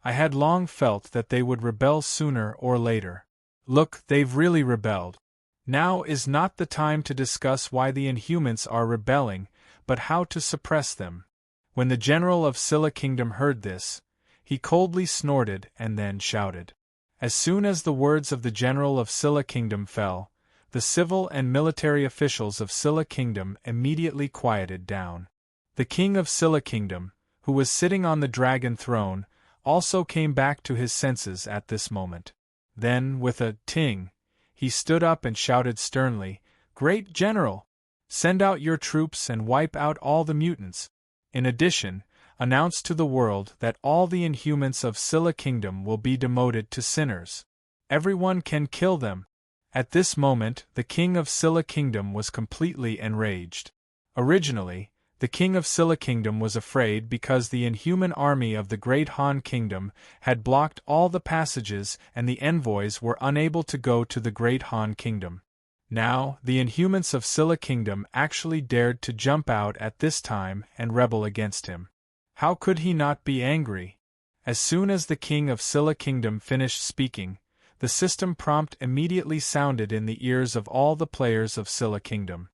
I had long felt that they would rebel sooner or later. Look, they've really rebelled. Now is not the time to discuss why the Inhumans are rebelling, but how to suppress them. When the general of Silla Kingdom heard this, he coldly snorted and then shouted. As soon as the words of the general of Silla Kingdom fell, the civil and military officials of Silla Kingdom immediately quieted down. The king of Silla Kingdom, who was sitting on the dragon throne, also came back to his senses at this moment. Then, with a ting, he stood up and shouted sternly, Great General! Send out your troops and wipe out all the mutants. In addition, announce to the world that all the Inhumans of Silla Kingdom will be demoted to sinners. Everyone can kill them. At this moment, the king of Silla Kingdom was completely enraged. Originally, the king of Silla Kingdom was afraid because the Inhuman army of the Great Han Kingdom had blocked all the passages and the envoys were unable to go to the Great Han Kingdom. Now, the Inhumans of Silla Kingdom actually dared to jump out at this time and rebel against him. How could he not be angry? As soon as the king of Silla Kingdom finished speaking, the system prompt immediately sounded in the ears of all the players of Silla Kingdom.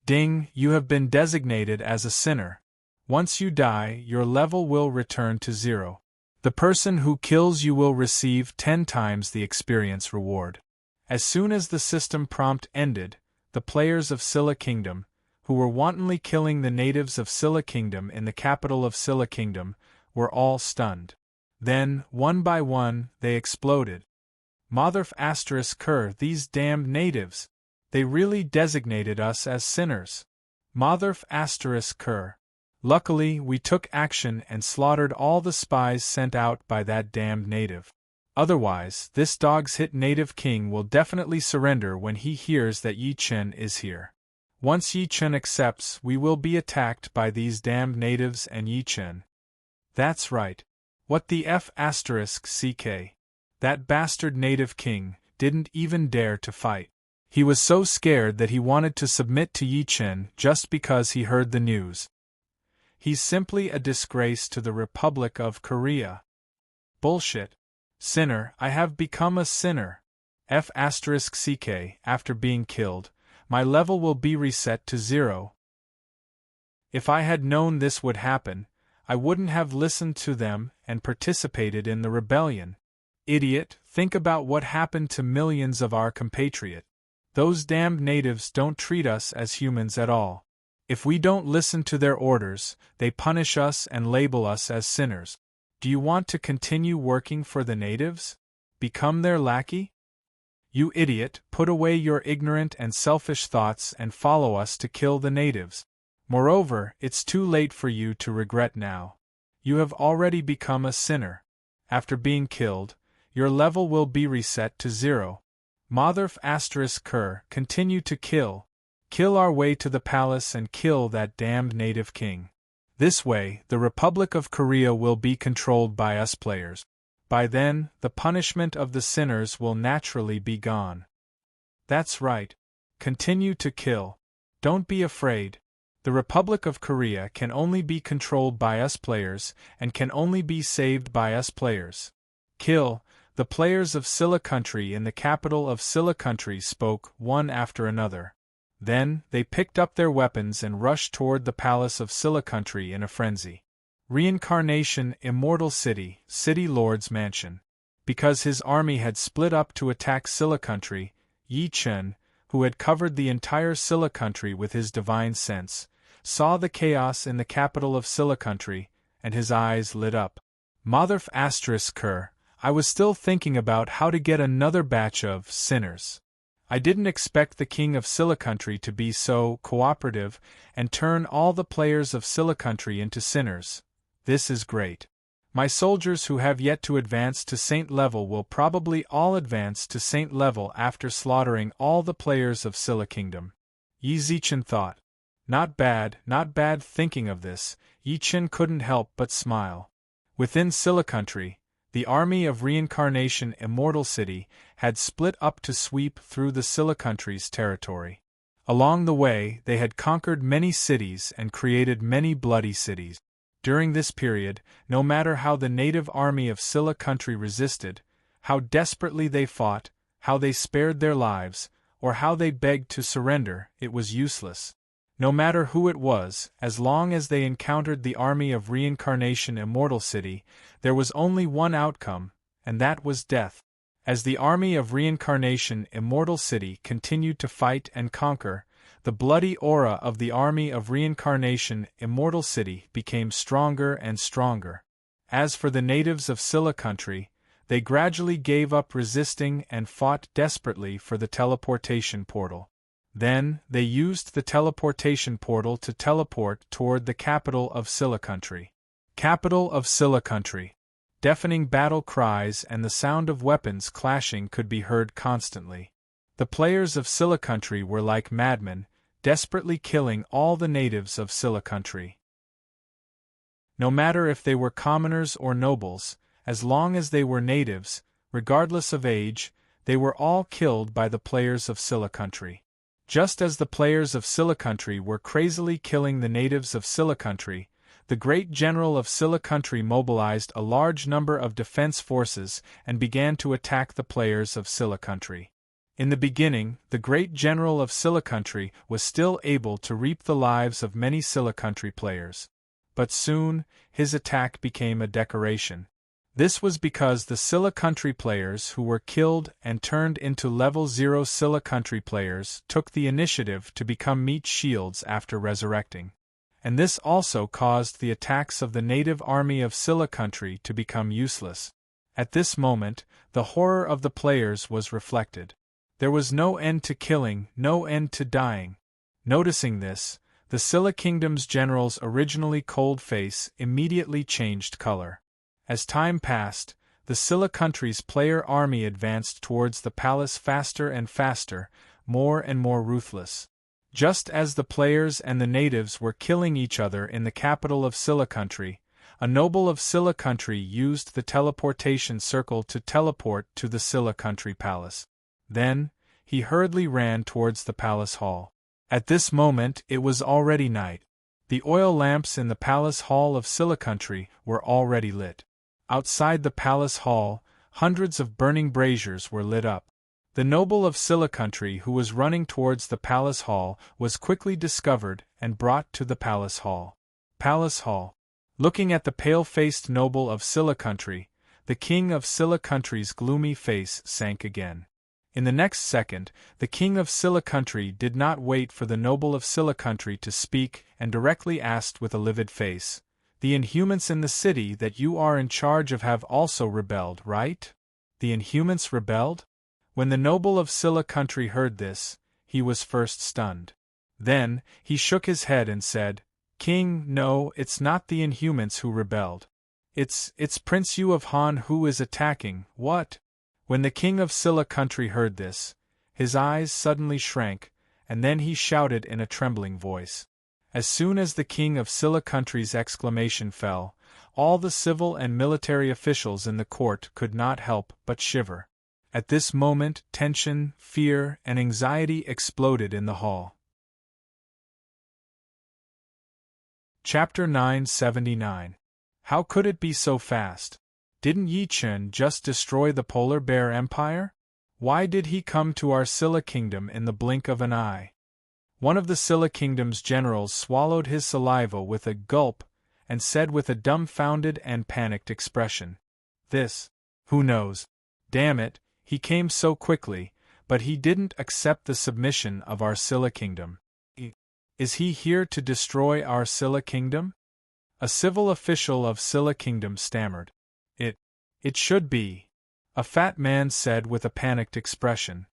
Ding, you have been designated as a sinner. Once you die, your level will return to 0. The person who kills you will receive 10 times the experience reward. As soon as the system prompt ended, the players of Silla Kingdom, who were wantonly killing the natives of Silla Kingdom in the capital of Silla Kingdom, were all stunned. Then, one by one, they exploded. Motherf *Ker, these damned natives! They really designated us as sinners. Motherf *Ker. Luckily, we took action and slaughtered all the spies sent out by that damned native. Otherwise, this dog's hit native king will definitely surrender when he hears that Yi Chen is here. Once Yi Chen accepts, we will be attacked by these damned natives and Yi Chen. That's right. What the *CK? That bastard native king didn't even dare to fight. He was so scared that he wanted to submit to Yi Chen just because he heard the news. He's simply a disgrace to the Republic of Korea. Bullshit. Sinner, I have become a sinner. *CK, after being killed, my level will be reset to 0. If I had known this would happen, I wouldn't have listened to them and participated in the rebellion. Idiot, think about what happened to millions of our compatriots. Those damned natives don't treat us as humans at all. If we don't listen to their orders, they punish us and label us as sinners. Do you want to continue working for the natives? Become their lackey? You idiot, put away your ignorant and selfish thoughts and follow us to kill the natives. Moreover, it's too late for you to regret now. You have already become a sinner. After being killed, your level will be reset to 0. Motherf *Ker, continue to kill. Kill our way to the palace and kill that damned native king. This way, the Republic of Korea will be controlled by us players. By then, the punishment of the sinners will naturally be gone. That's right. Continue to kill. Don't be afraid. The Republic of Korea can only be controlled by us players, and can only be saved by us players. Kill. The players of Silla Country in the capital of Silla Country spoke, one after another. Then, they picked up their weapons and rushed toward the palace of Silla Country in a frenzy. Reincarnation, Immortal City, City Lord's Mansion. Because his army had split up to attack Silla Country, Yi Chen, who had covered the entire Silla Country with his divine sense, saw the chaos in the capital of Silla Country, and his eyes lit up. Motherf *Ker, I was still thinking about how to get another batch of sinners. I didn't expect the king of Silla Country to be so cooperative and turn all the players of Silla Country into sinners. This is great. My soldiers who have yet to advance to Saint level will probably all advance to Saint level after slaughtering all the players of Silla Kingdom. Yi Zichen thought. Not bad. Thinking of this, Yi Chen couldn't help but smile. Within Silla Country, the army of Reincarnation Immortal City had split up to sweep through the Silla Country's territory. Along the way, they had conquered many cities and created many bloody cities. During this period, no matter how the native army of Silla Country resisted, how desperately they fought, how they spared their lives, or how they begged to surrender, it was useless. No matter who it was, as long as they encountered the army of Reincarnation Immortal City, there was only one outcome, and that was death. As the army of Reincarnation Immortal City continued to fight and conquer, the bloody aura of the army of Reincarnation Immortal City became stronger and stronger. As for the natives of Silla Country, they gradually gave up resisting and fought desperately for the teleportation portal. Then, they used the teleportation portal to teleport toward the capital of Silla Country. Capital of Silla Country. Deafening battle cries and the sound of weapons clashing could be heard constantly. The players of Silla Country were like madmen, desperately killing all the natives of Silla Country. No matter if they were commoners or nobles, as long as they were natives, regardless of age, they were all killed by the players of Silla Country. Just as the players of Silla Country were crazily killing the natives of Silla Country, the great general of Silla Country mobilized a large number of defense forces and began to attack the players of Silla Country. In the beginning, the great general of Silla Country was still able to reap the lives of many Silla Country players. But soon, his attack became a decoration. This was because the Silla Country players who were killed and turned into level 0 Silla Country players took the initiative to become meat shields after resurrecting. And this also caused the attacks of the native army of Silla Country to become useless. At this moment, the horror of the players was reflected. There was no end to killing, no end to dying. Noticing this, the Silla Kingdom's general's originally cold face immediately changed color. As time passed, the Silla Country's player army advanced towards the palace faster and faster, more and more ruthless. Just as the players and the natives were killing each other in the capital of Silla Country, a noble of Silla Country used the teleportation circle to teleport to the Silla Country palace. Then, he hurriedly ran towards the palace hall. At this moment it was already night. The oil lamps in the palace hall of Silla Country were already lit. Outside the palace hall, hundreds of burning braziers were lit up. The noble of Silla Country who was running towards the palace hall was quickly discovered and brought to the palace hall. Palace hall. Looking at the pale-faced noble of Silla Country, the king of Silla Country's gloomy face sank again. In the next second, the king of Silla Country did not wait for the noble of Silla Country to speak and directly asked with a livid face, "The Inhumans in the city that you are in charge of have also rebelled, right?" The Inhumans rebelled? When the noble of Scylla country heard this, he was first stunned. Then, he shook his head and said, "King, no, it's not the Inhumans who rebelled. It's Prince Yu of Han who is attacking." "What?" When the king of Scylla country heard this, his eyes suddenly shrank, and then he shouted in a trembling voice. As soon as the king of Scylla country's exclamation fell, all the civil and military officials in the court could not help but shiver. At this moment, tension, fear, and anxiety exploded in the hall. Chapter 979. How could it be so fast? Didn't Yi Chen just destroy the Polar Bear Empire? Why did he come to our Scylla kingdom in the blink of an eye? One of the Scylla kingdom's generals swallowed his saliva with a gulp, and said with a dumbfounded and panicked expression, "This, who knows? Damn it, he came so quickly, but he didn't accept the submission of our Scylla kingdom. Is he here to destroy our Scylla kingdom?" A civil official of Scylla kingdom stammered. It should be," a fat man said with a panicked expression.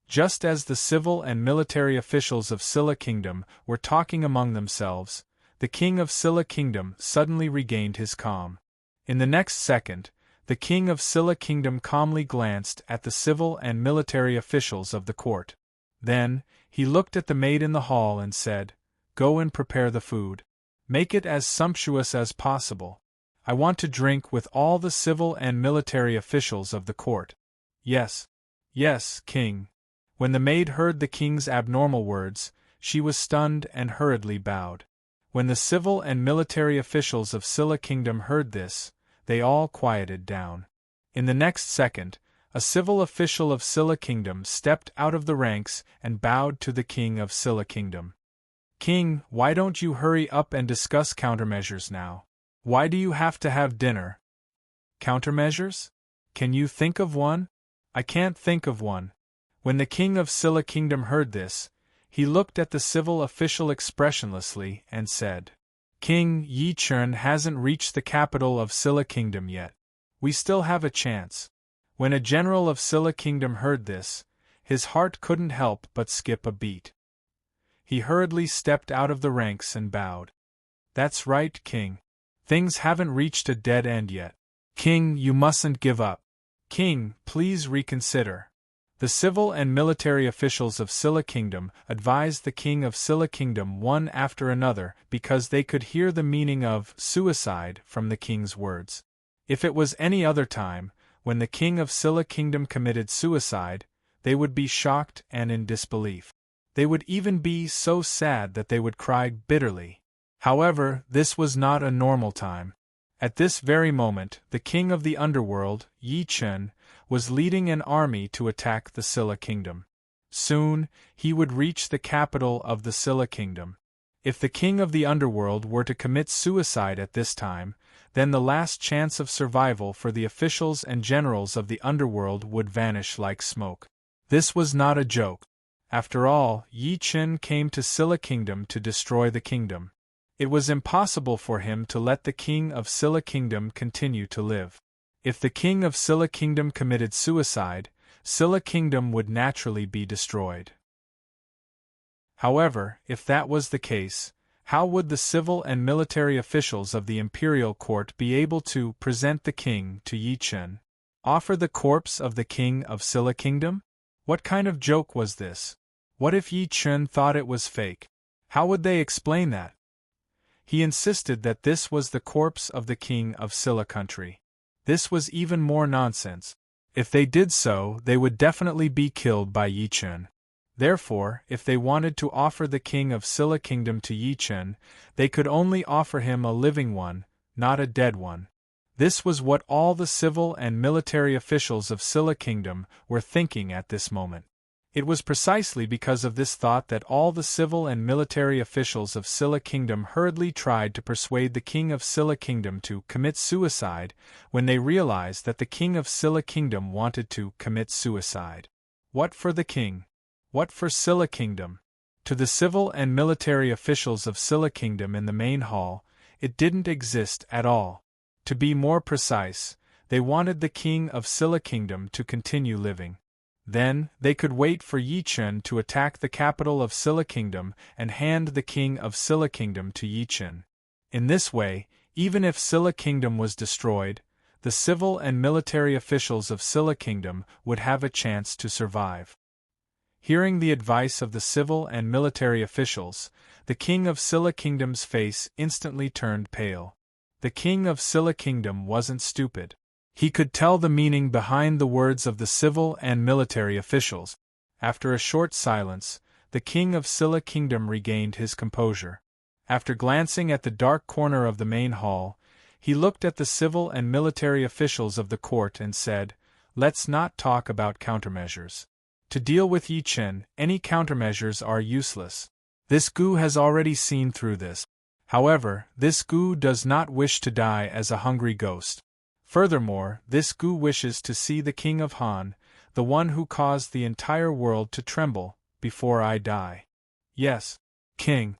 Just as the civil and military officials of Scylla kingdom were talking among themselves, the king of Scylla kingdom suddenly regained his calm. In the next second, the king of Scylla kingdom calmly glanced at the civil and military officials of the court. Then, he looked at the maid in the hall and said, "Go and prepare the food. Make it as sumptuous as possible. I want to drink with all the civil and military officials of the court." "Yes. Yes, king." When the maid heard the king's abnormal words, she was stunned and hurriedly bowed. When the civil and military officials of Scylla kingdom heard this, they all quieted down. In the next second, a civil official of Scylla kingdom stepped out of the ranks and bowed to the king of Scylla kingdom. "King, why don't you hurry up and discuss countermeasures now? Why do you have to have dinner?" "Countermeasures? Can you think of one?" "I can't think of one." When the king of Scylla kingdom heard this, he looked at the civil official expressionlessly and said, "King, Yi Chen hasn't reached the capital of Scylla kingdom yet. We still have a chance." When a general of Scylla kingdom heard this, his heart couldn't help but skip a beat. He hurriedly stepped out of the ranks and bowed. "That's right, king. Things haven't reached a dead end yet. King, you mustn't give up. King, please reconsider." The civil and military officials of Scylla kingdom advised the king of Scylla kingdom one after another because they could hear the meaning of suicide from the king's words. If it was any other time, when the king of Scylla kingdom committed suicide, they would be shocked and in disbelief. They would even be so sad that they would cry bitterly. However, this was not a normal time. At this very moment, the king of the underworld, Yi Chen, was leading an army to attack the Scylla kingdom. Soon, he would reach the capital of the Scylla kingdom. If the king of the underworld were to commit suicide at this time, then the last chance of survival for the officials and generals of the underworld would vanish like smoke. This was not a joke. After all, Yi Chen came to Scylla kingdom to destroy the kingdom. It was impossible for him to let the king of Scylla kingdom continue to live. If the king of Scylla kingdom committed suicide, Scylla kingdom would naturally be destroyed. However, if that was the case, how would the civil and military officials of the imperial court be able to present the king to Yi Chen? Offer the corpse of the king of Scylla kingdom? What kind of joke was this? What if Yi Chen thought it was fake? How would they explain that? He insisted that this was the corpse of the king of Scylla country. This was even more nonsense. If they did so, they would definitely be killed by Yi Chen. Therefore, if they wanted to offer the king of Scylla kingdom to Yi Chen, they could only offer him a living one, not a dead one. This was what all the civil and military officials of Scylla kingdom were thinking at this moment. It was precisely because of this thought that all the civil and military officials of Scylla kingdom hurriedly tried to persuade the king of Scylla kingdom to commit suicide when they realized that the king of Scylla kingdom wanted to commit suicide. What for the king? What for Scylla kingdom? To the civil and military officials of Scylla kingdom in the main hall, it didn't exist at all. To be more precise, they wanted the king of Scylla kingdom to continue living. Then, they could wait for Yi Chen to attack the capital of Silla Kingdom and hand the king of Silla Kingdom to Yi Chen. In this way, even if Silla Kingdom was destroyed, the civil and military officials of Silla Kingdom would have a chance to survive. Hearing the advice of the civil and military officials, the king of Silla Kingdom's face instantly turned pale. The king of Silla Kingdom wasn't stupid. He could tell the meaning behind the words of the civil and military officials. After a short silence, the king of Silla Kingdom regained his composure. After glancing at the dark corner of the main hall, he looked at the civil and military officials of the court and said, "Let's not talk about countermeasures. To deal with Yi Chen, any countermeasures are useless. This Gu has already seen through this. However, this Gu does not wish to die as a hungry ghost. Furthermore, this Gu wishes to see the king of Han, the one who caused the entire world to tremble, before I die." "Yes, king."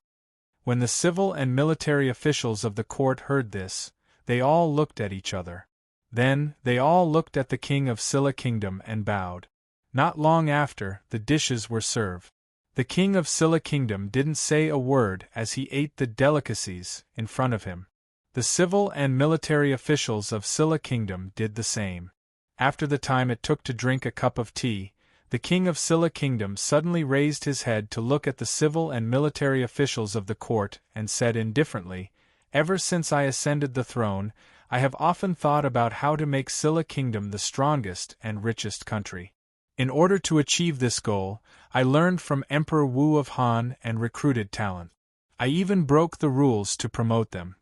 When the civil and military officials of the court heard this, they all looked at each other. Then, they all looked at the king of Silla Kingdom and bowed. Not long after, the dishes were served. The king of Silla Kingdom didn't say a word as he ate the delicacies in front of him. The civil and military officials of Silla Kingdom did the same. After the time it took to drink a cup of tea, the king of Silla Kingdom suddenly raised his head to look at the civil and military officials of the court and said indifferently, "Ever since I ascended the throne, I have often thought about how to make Silla Kingdom the strongest and richest country. In order to achieve this goal, I learned from Emperor Wu of Han and recruited talent. I even broke the rules to promote them."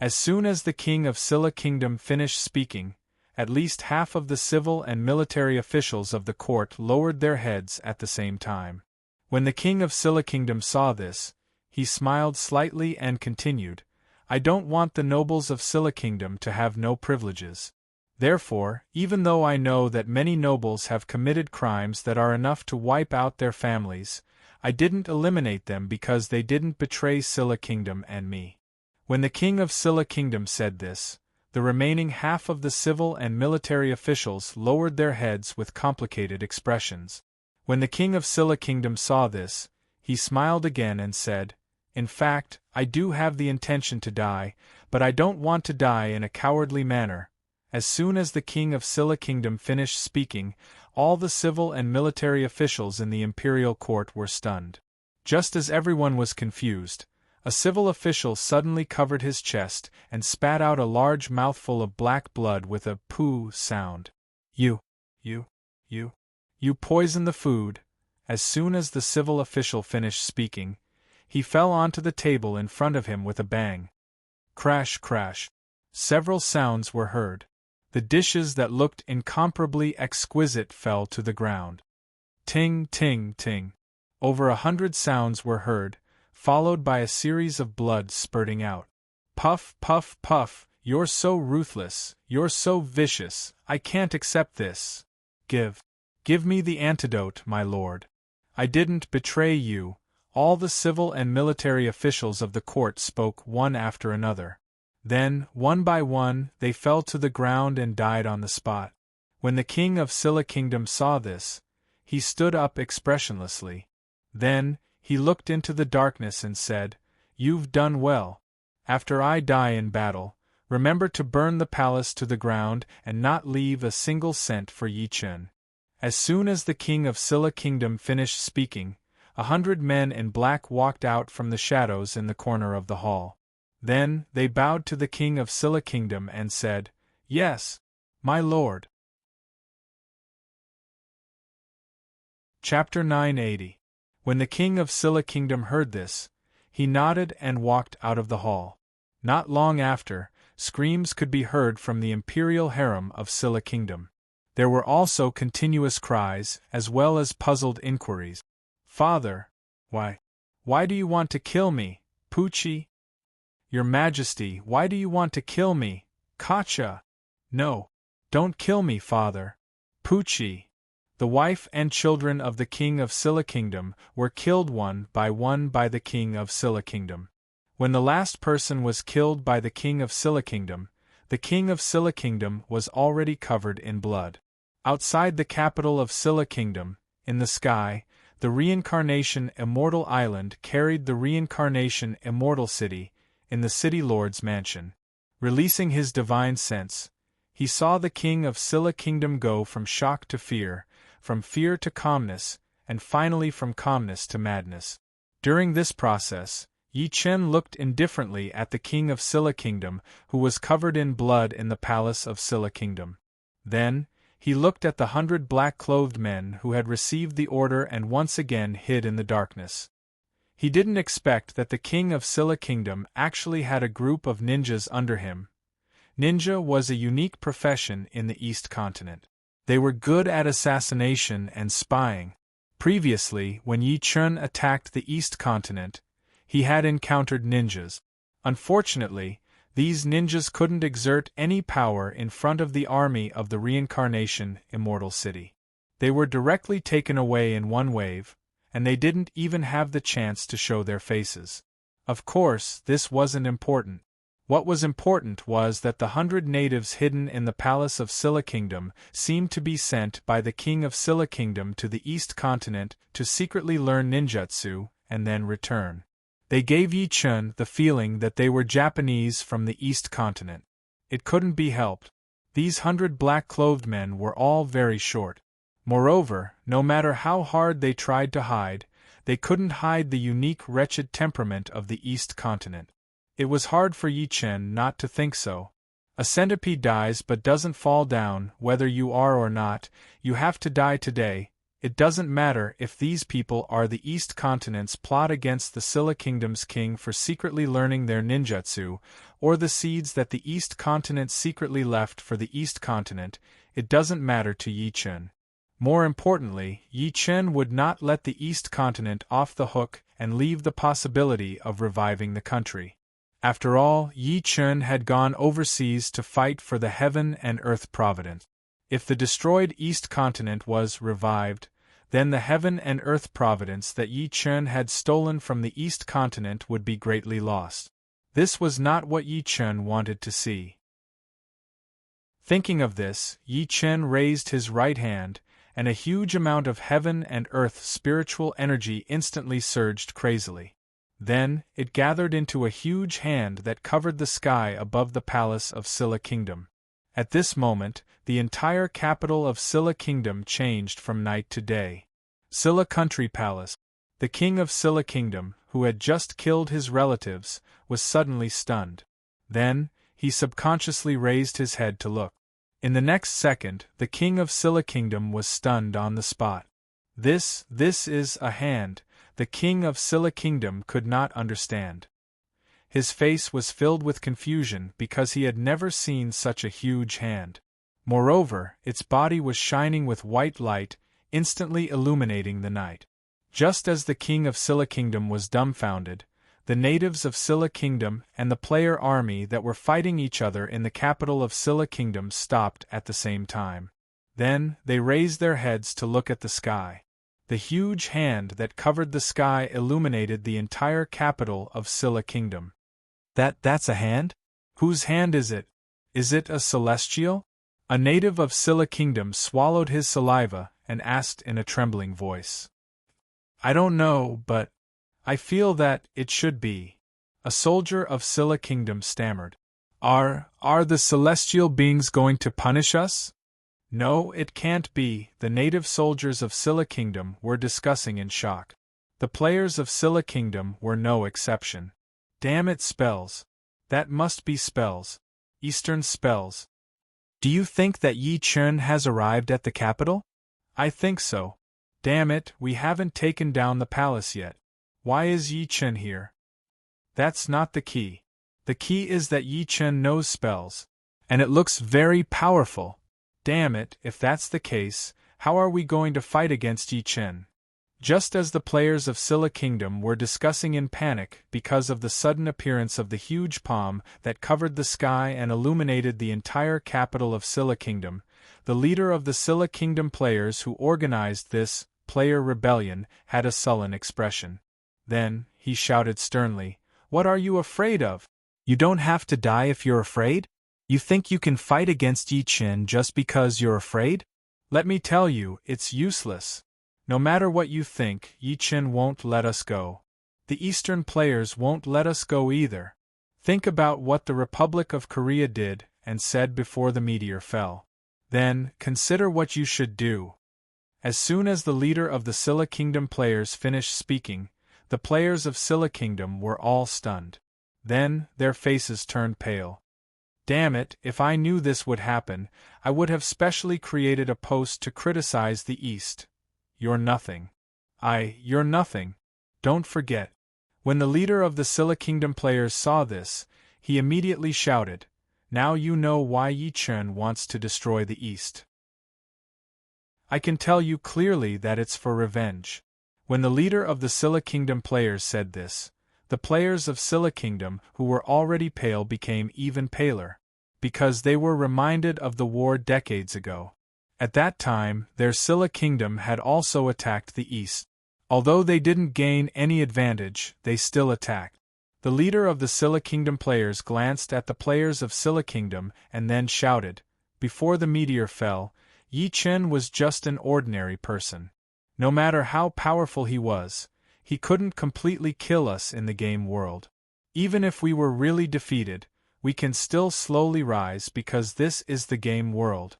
As soon as the king of Silla Kingdom finished speaking, at least half of the civil and military officials of the court lowered their heads at the same time. When the king of Silla Kingdom saw this, he smiled slightly and continued, "I don't want the nobles of Silla Kingdom to have no privileges. Therefore, even though I know that many nobles have committed crimes that are enough to wipe out their families, I didn't eliminate them because they didn't betray Silla Kingdom and me." When the king of Silla Kingdom said this, the remaining half of the civil and military officials lowered their heads with complicated expressions. When the king of Silla Kingdom saw this, he smiled again and said, "In fact, I do have the intention to die, but I don't want to die in a cowardly manner." As soon as the king of Silla Kingdom finished speaking, all the civil and military officials in the imperial court were stunned. Just as everyone was confused, a civil official suddenly covered his chest and spat out a large mouthful of black blood with a poo sound. You poisoned the food." As soon as the civil official finished speaking, he fell onto the table in front of him with a bang. Crash, crash. Several sounds were heard. The dishes that looked incomparably exquisite fell to the ground. Ting, ting, ting. Over 100 sounds were heard, followed by a series of blood spurting out. Puff, puff, puff, you're so ruthless, you're so vicious, I can't accept this. Give me the antidote, my lord. I didn't betray you. All the civil and military officials of the court spoke one after another. Then, one by one, they fell to the ground and died on the spot. When the king of Silla Kingdom saw this, he stood up expressionlessly. Then, he looked into the darkness and said, "You've done well. After I die in battle, remember to burn the palace to the ground and not leave a single cent for Yi Chen." As soon as the king of Silla Kingdom finished speaking, 100 men in black walked out from the shadows in the corner of the hall. Then, they bowed to the king of Silla Kingdom and said, "Yes, my lord." Chapter 980. When the king of Silla Kingdom heard this, he nodded and walked out of the hall. Not long after, screams could be heard from the imperial harem of Silla Kingdom. There were also continuous cries, as well as puzzled inquiries. "Father, why do you want to kill me, Poochie? Your Majesty, why do you want to kill me, Kacha? No, don't kill me, father. Poochie." The wife and children of the king of Silla Kingdom were killed one by the king of Silla Kingdom. When the last person was killed by the king of Silla Kingdom, the king of Silla Kingdom was already covered in blood. Outside the capital of Scylla Kingdom, in the sky, the Reincarnation Immortal Island carried the Reincarnation Immortal City, in the City Lord's mansion. Releasing his divine sense, he saw the king of Scylla Kingdom go from shock to fear, from fear to calmness, and finally from calmness to madness. During this process, Yi Chen looked indifferently at the king of Scylla Kingdom, who was covered in blood in the palace of Scylla Kingdom. Then, he looked at the 100 black-clothed men who had received the order and once again hid in the darkness. He didn't expect that the king of Scylla Kingdom actually had a group of ninjas under him. Ninja was a unique profession in the East Continent. They were good at assassination and spying. Previously, when Yi Chen attacked the East Continent, he had encountered ninjas. Unfortunately, these ninjas couldn't exert any power in front of the army of the Reincarnation Immortal City. They were directly taken away in one wave, and they didn't even have the chance to show their faces. Of course, this wasn't important. What was important was that the 100 natives hidden in the palace of Scylla Kingdom seemed to be sent by the king of Scylla Kingdom to the East Continent to secretly learn ninjutsu and then return. They gave Yi Chen the feeling that they were Japanese from the East Continent. It couldn't be helped. These 100 black-clothed men were all very short. Moreover, no matter how hard they tried to hide, they couldn't hide the unique wretched temperament of the East Continent. It was hard for Yi Chen not to think so. A centipede dies but doesn't fall down, whether you are or not, you have to die today. It doesn't matter if these people are the East Continent's plot against the Scylla Kingdom's king for secretly learning their ninjutsu, or the seeds that the East Continent secretly left for the East Continent, it doesn't matter to Yi Chen. More importantly, Yi Chen would not let the East Continent off the hook and leave the possibility of reviving the country. After all, Yi Chen had gone overseas to fight for the heaven and earth providence. If the destroyed East Continent was revived, then the heaven and earth providence that Yi Chen had stolen from the East Continent would be greatly lost. This was not what Yi Chen wanted to see. Thinking of this, Yi Chen raised his right hand, and a huge amount of heaven and earth spiritual energy instantly surged crazily. Then, it gathered into a huge hand that covered the sky above the palace of Scylla Kingdom. At this moment, the entire capital of Scylla Kingdom changed from night to day. Scylla Country Palace. The king of Scylla Kingdom, who had just killed his relatives, was suddenly stunned. Then, he subconsciously raised his head to look. In the next second, the king of Scylla Kingdom was stunned on the spot. This is a hand, the king of Scylla Kingdom could not understand. His face was filled with confusion because he had never seen such a huge hand. Moreover, its body was shining with white light, instantly illuminating the night. Just as the king of Scylla Kingdom was dumbfounded, the natives of Scylla Kingdom and the player army that were fighting each other in the capital of Scylla Kingdom stopped at the same time. Then, they raised their heads to look at the sky. The huge hand that covered the sky illuminated the entire capital of Scylla Kingdom. That's a hand? Whose hand is it? Is it a celestial? A native of Scylla Kingdom swallowed his saliva and asked in a trembling voice. I don't know, but I feel that it should be. A soldier of Scylla Kingdom stammered. Are the celestial beings going to punish us? No, it can't be, the native soldiers of Scylla Kingdom were discussing in shock. The players of Scylla Kingdom were no exception. Damn it, spells. That must be spells. Eastern spells. Do you think that Yi Chen has arrived at the capital? I think so. Damn it, we haven't taken down the palace yet. Why is Yi Chen here? That's not the key. The key is that Yi Chen knows spells. And it looks very powerful. Damn it, if that's the case, how are we going to fight against Yi Chen? Just as the players of Scylla Kingdom were discussing in panic because of the sudden appearance of the huge palm that covered the sky and illuminated the entire capital of Scylla Kingdom, the leader of the Scylla Kingdom players who organized this player rebellion had a sullen expression. Then, he shouted sternly, "What are you afraid of? You don't have to die if you're afraid? You think you can fight against Yi Chen just because you're afraid? Let me tell you, it's useless. No matter what you think, Yi Chen won't let us go. The Eastern players won't let us go either. Think about what the Republic of Korea did and said before the meteor fell. Then, consider what you should do. As soon as the leader of the Silla Kingdom players finished speaking, the players of Silla Kingdom were all stunned. Then, their faces turned pale. Damn it, if I knew this would happen, I would have specially created a post to criticize the East. You're nothing. You're nothing. Don't forget. When the leader of the Silla Kingdom players saw this, he immediately shouted, "Now you know why Yi Chen wants to destroy the East. I can tell you clearly that it's for revenge." When the leader of the Silla Kingdom players said this, the players of Silla Kingdom who were already pale became even paler, because they were reminded of the war decades ago. At that time, their Silla Kingdom had also attacked the East. Although they didn't gain any advantage, they still attacked. The leader of the Silla Kingdom players glanced at the players of Silla Kingdom and then shouted, "Before the meteor fell, Yi Chen was just an ordinary person. No matter how powerful he was, he couldn't completely kill us in the game world. Even if we were really defeated, we can still slowly rise because this is the game world."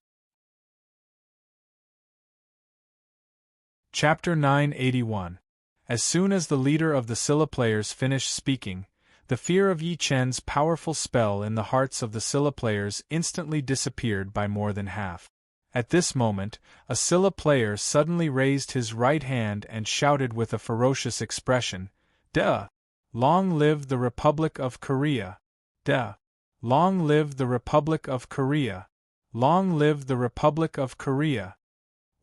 Chapter 981. As soon as the leader of the Silla players finished speaking, the fear of Yi Chen's powerful spell in the hearts of the Silla players instantly disappeared by more than half. At this moment, a Silla player suddenly raised his right hand and shouted with a ferocious expression, "Duh! Long live the Republic of Korea! Duh! Long live the Republic of Korea! Long live the Republic of Korea!"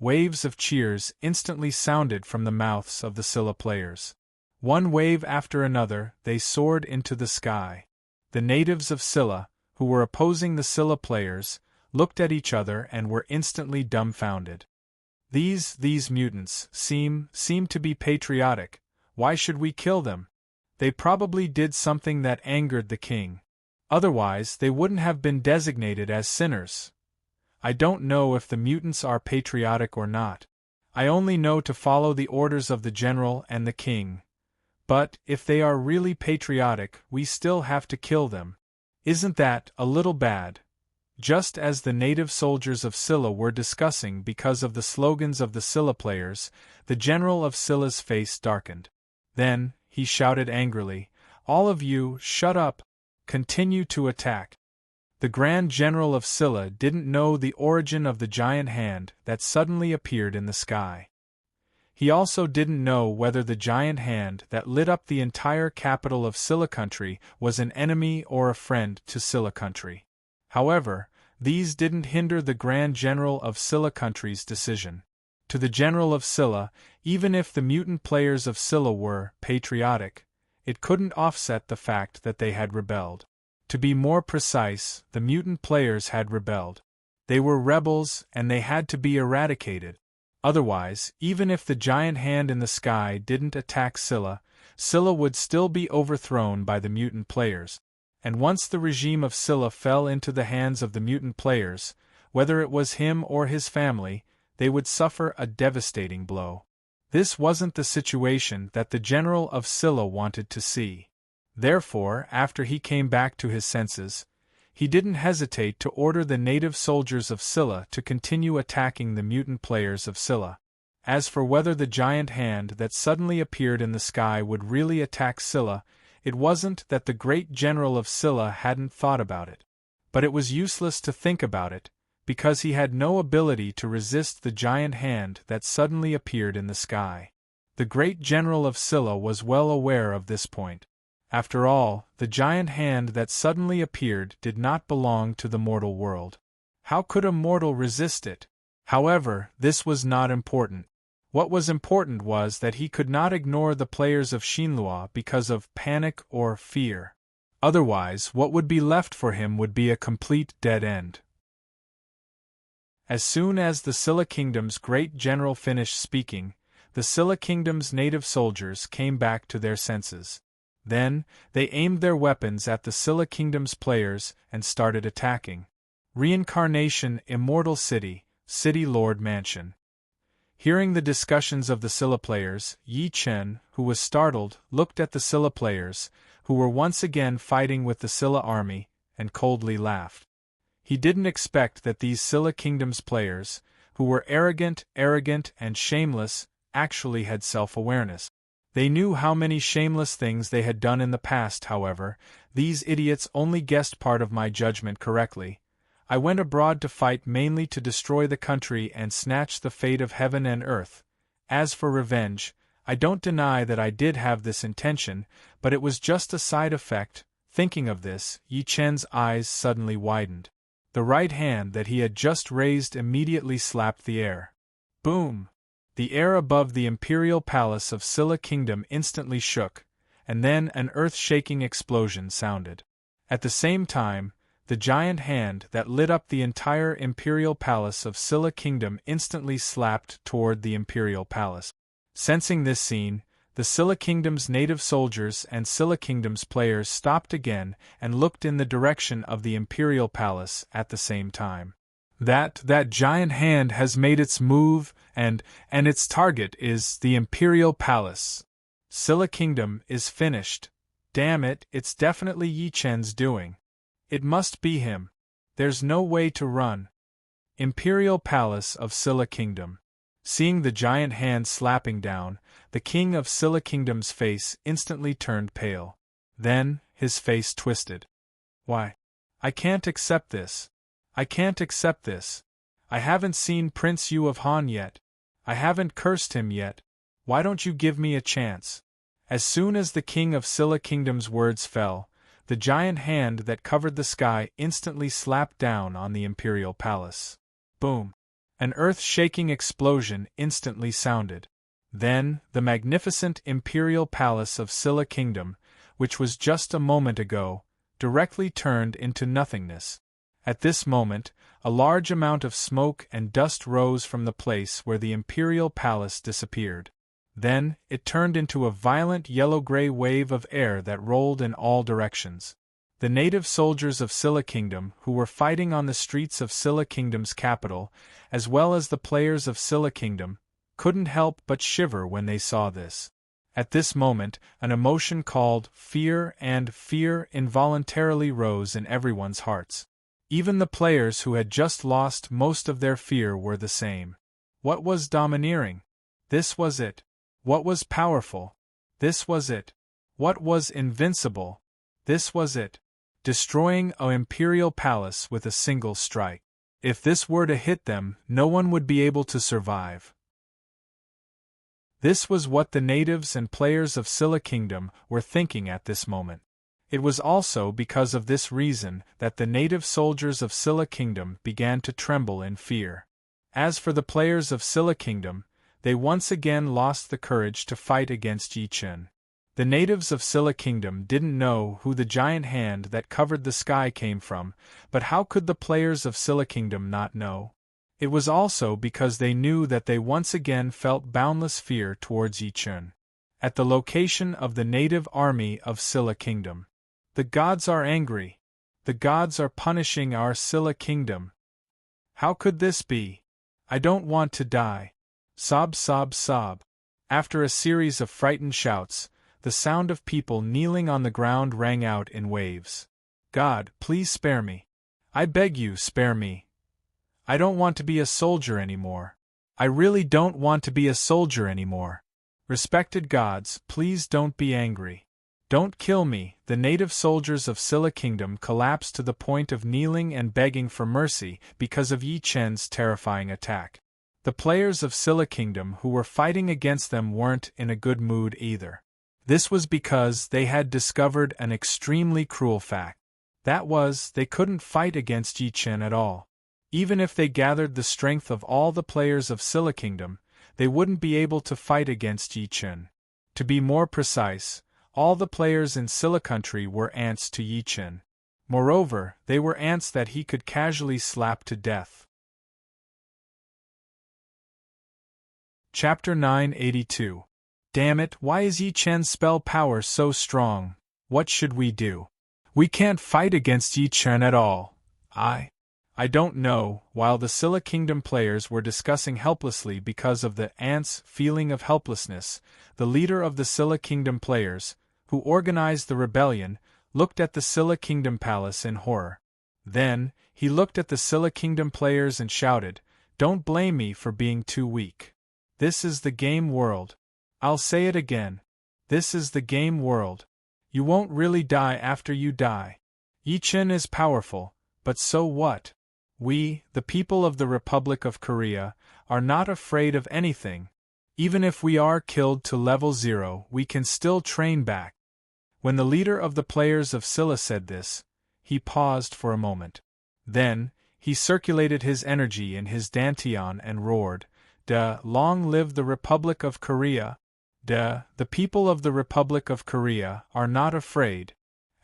Waves of cheers instantly sounded from the mouths of the Silla players. One wave after another, they soared into the sky. The natives of Silla, who were opposing the Silla players, looked at each other and were instantly dumbfounded. These mutants seem to be patriotic. Why should we kill them? They probably did something that angered the king. Otherwise, they wouldn't have been designated as sinners. I don't know if the mutants are patriotic or not. I only know to follow the orders of the general and the king. But, if they are really patriotic, we still have to kill them. Isn't that a little bad? Just as the native soldiers of Silla were discussing because of the slogans of the Silla players, the general of Silla's face darkened. Then, he shouted angrily, "All of you, shut up! Continue to attack!" The Grand General of Silla didn't know the origin of the giant hand that suddenly appeared in the sky. He also didn't know whether the giant hand that lit up the entire capital of Silla country was an enemy or a friend to Silla country. However, these didn't hinder the Grand General of Silla country's decision. To the General of Silla, even if the mutant players of Silla were patriotic, it couldn't offset the fact that they had rebelled. To be more precise, the mutant players had rebelled. They were rebels and they had to be eradicated. Otherwise, even if the giant hand in the sky didn't attack Silla, Silla would still be overthrown by the mutant players. And once the regime of Silla fell into the hands of the mutant players, whether it was him or his family, they would suffer a devastating blow. This wasn't the situation that the general of Silla wanted to see. Therefore, after he came back to his senses, he didn't hesitate to order the native soldiers of Silla to continue attacking the mutant players of Silla. As for whether the giant hand that suddenly appeared in the sky would really attack Silla, it wasn't that the great general of Silla hadn't thought about it. But it was useless to think about it, because he had no ability to resist the giant hand that suddenly appeared in the sky. The great general of Silla was well aware of this point. After all, the giant hand that suddenly appeared did not belong to the mortal world. How could a mortal resist it? However, this was not important. What was important was that he could not ignore the players of Shinlua because of panic or fear. Otherwise, what would be left for him would be a complete dead end. As soon as the Silla Kingdom's great general finished speaking, the Silla Kingdom's native soldiers came back to their senses. Then, they aimed their weapons at the Silla Kingdom's players and started attacking. Reincarnation Immortal City, City Lord Mansion. Hearing the discussions of the Scylla players, Yi Chen, who was startled, looked at the Scylla players, who were once again fighting with the Scylla army, and coldly laughed. He didn't expect that these Scylla Kingdom's players, who were arrogant, and shameless, actually had self-awareness. They knew how many shameless things they had done in the past. However, these idiots only guessed part of my judgment correctly. I went abroad to fight mainly to destroy the country and snatch the fate of heaven and earth. As for revenge, I don't deny that I did have this intention, but it was just a side effect. Thinking of this, Yi Chen's eyes suddenly widened. The right hand that he had just raised immediately slapped the air. Boom! The air above the imperial palace of Scylla Kingdom instantly shook, and then an earth-shaking explosion sounded. At the same time, the giant hand that lit up the entire imperial palace of Scylla Kingdom instantly slapped toward the imperial palace. Sensing this scene, the Scylla Kingdom's native soldiers and Scylla Kingdom's players stopped again and looked in the direction of the imperial palace at the same time. That giant hand has made its move, and its target is the imperial palace. Scylla Kingdom is finished. Damn it, it's definitely Yi Chen's doing. It must be him. There's no way to run. Imperial Palace of Scylla Kingdom. Seeing the giant hand slapping down, the king of Scylla Kingdom's face instantly turned pale. Then, his face twisted. Why? I can't accept this. I can't accept this. I haven't seen Prince Yu of Han yet. I haven't cursed him yet. Why don't you give me a chance? As soon as the king of Scylla Kingdom's words fell, the giant hand that covered the sky instantly slapped down on the imperial palace. Boom! An earth-shaking explosion instantly sounded. Then, the magnificent imperial palace of Scylla Kingdom, which was just a moment ago, directly turned into nothingness. At this moment, a large amount of smoke and dust rose from the place where the imperial palace disappeared. Then, it turned into a violent yellow-gray wave of air that rolled in all directions. The native soldiers of Scylla Kingdom, who were fighting on the streets of Scylla Kingdom's capital, as well as the players of Scylla Kingdom, couldn't help but shiver when they saw this. At this moment, an emotion called fear involuntarily rose in everyone's hearts. Even the players who had just lost most of their fear were the same. What was domineering? This was it. What was powerful? This was it. What was invincible? This was it. Destroying an imperial palace with a single strike. If this were to hit them, no one would be able to survive. This was what the natives and players of Scylla Kingdom were thinking at this moment. It was also because of this reason that the native soldiers of Scylla Kingdom began to tremble in fear. As for the players of Scylla Kingdom, they once again lost the courage to fight against Yi Chen. The natives of Scylla Kingdom didn't know who the giant hand that covered the sky came from, but how could the players of Scylla Kingdom not know? It was also because they knew that they once again felt boundless fear towards Yi Chen. At the location of the native army of Scylla Kingdom. The gods are angry. The gods are punishing our Scylla Kingdom. How could this be? I don't want to die. Sob, sob, sob. After a series of frightened shouts, the sound of people kneeling on the ground rang out in waves. God, please spare me. I beg you, spare me. I don't want to be a soldier anymore. I really don't want to be a soldier anymore. Respected gods, please don't be angry. Don't kill me. The native soldiers of Scylla Kingdom collapsed to the point of kneeling and begging for mercy because of Yi Chen's terrifying attack. The players of Scylla Kingdom who were fighting against them weren't in a good mood either. This was because they had discovered an extremely cruel fact. That was, they couldn't fight against Yi Chen at all. Even if they gathered the strength of all the players of Scylla Kingdom, they wouldn't be able to fight against Yi Chen. To be more precise, all the players in Scylla Country were ants to Yi Chen. Moreover, they were ants that he could casually slap to death. Chapter 982. Damn it, why is Yi Chen's spell power so strong? What should we do? We can't fight against Yi Chen at all. I don't know. While the Scylla Kingdom players were discussing helplessly because of the ants' feeling of helplessness, the leader of the Scylla Kingdom players, who organized the rebellion, looked at the Scylla Kingdom palace in horror. Then, he looked at the Scylla Kingdom players and shouted, "Don't blame me for being too weak. This is the game world. I'll say it again. This is the game world. You won't really die after you die. Yi Chen is powerful, but so what? We, the people of the Republic of Korea, are not afraid of anything. Even if we are killed to level 0, we can still train back." When the leader of the players of Scylla said this, he paused for a moment. Then, he circulated his energy in his dantian and roared, "Duh, long live the Republic of Korea! Duh, the people of the Republic of Korea are not afraid."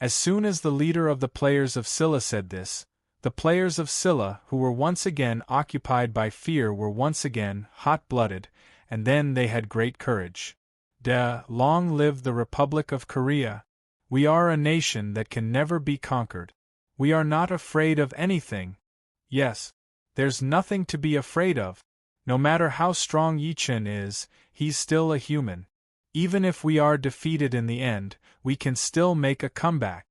As soon as the leader of the players of Scylla said this, the players of Scylla who were once again occupied by fear were once again hot-blooded, and then they had great courage. "Duh, long live the Republic of Korea! We are a nation that can never be conquered. We are not afraid of anything. Yes, there's nothing to be afraid of. No matter how strong Yi Chen is, he's still a human. Even if we are defeated in the end, we can still make a comeback."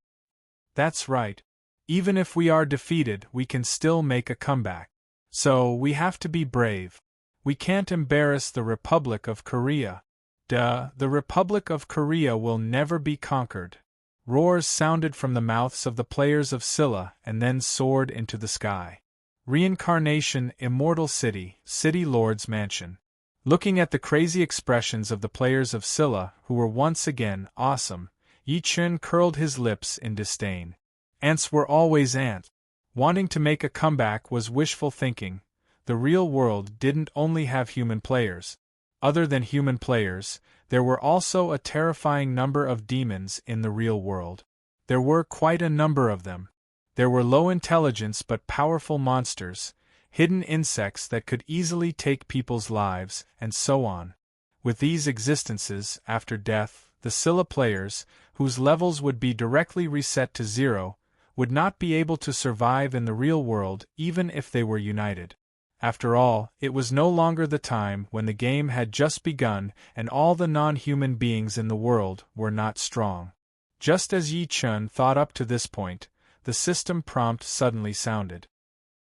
That's right. Even if we are defeated, we can still make a comeback. So, we have to be brave. We can't embarrass the Republic of Korea. Duh, the Republic of Korea will never be conquered. Roars sounded from the mouths of the players of Scylla and then soared into the sky. Reincarnation, Immortal City, City Lord's Mansion. Looking at the crazy expressions of the players of Scylla, who were once again awesome, Yi Chen curled his lips in disdain. Ants were always ants. Wanting to make a comeback was wishful thinking. The real world didn't only have human players. Other than human players, there were also a terrifying number of demons in the real world. There were quite a number of them. There were low intelligence but powerful monsters, hidden insects that could easily take people's lives, and so on. With these existences, after death, the Scylla players, whose levels would be directly reset to 0, would not be able to survive in the real world even if they were united. After all, it was no longer the time when the game had just begun and all the non-human beings in the world were not strong. Just as Yi Chen thought up to this point, the system prompt suddenly sounded.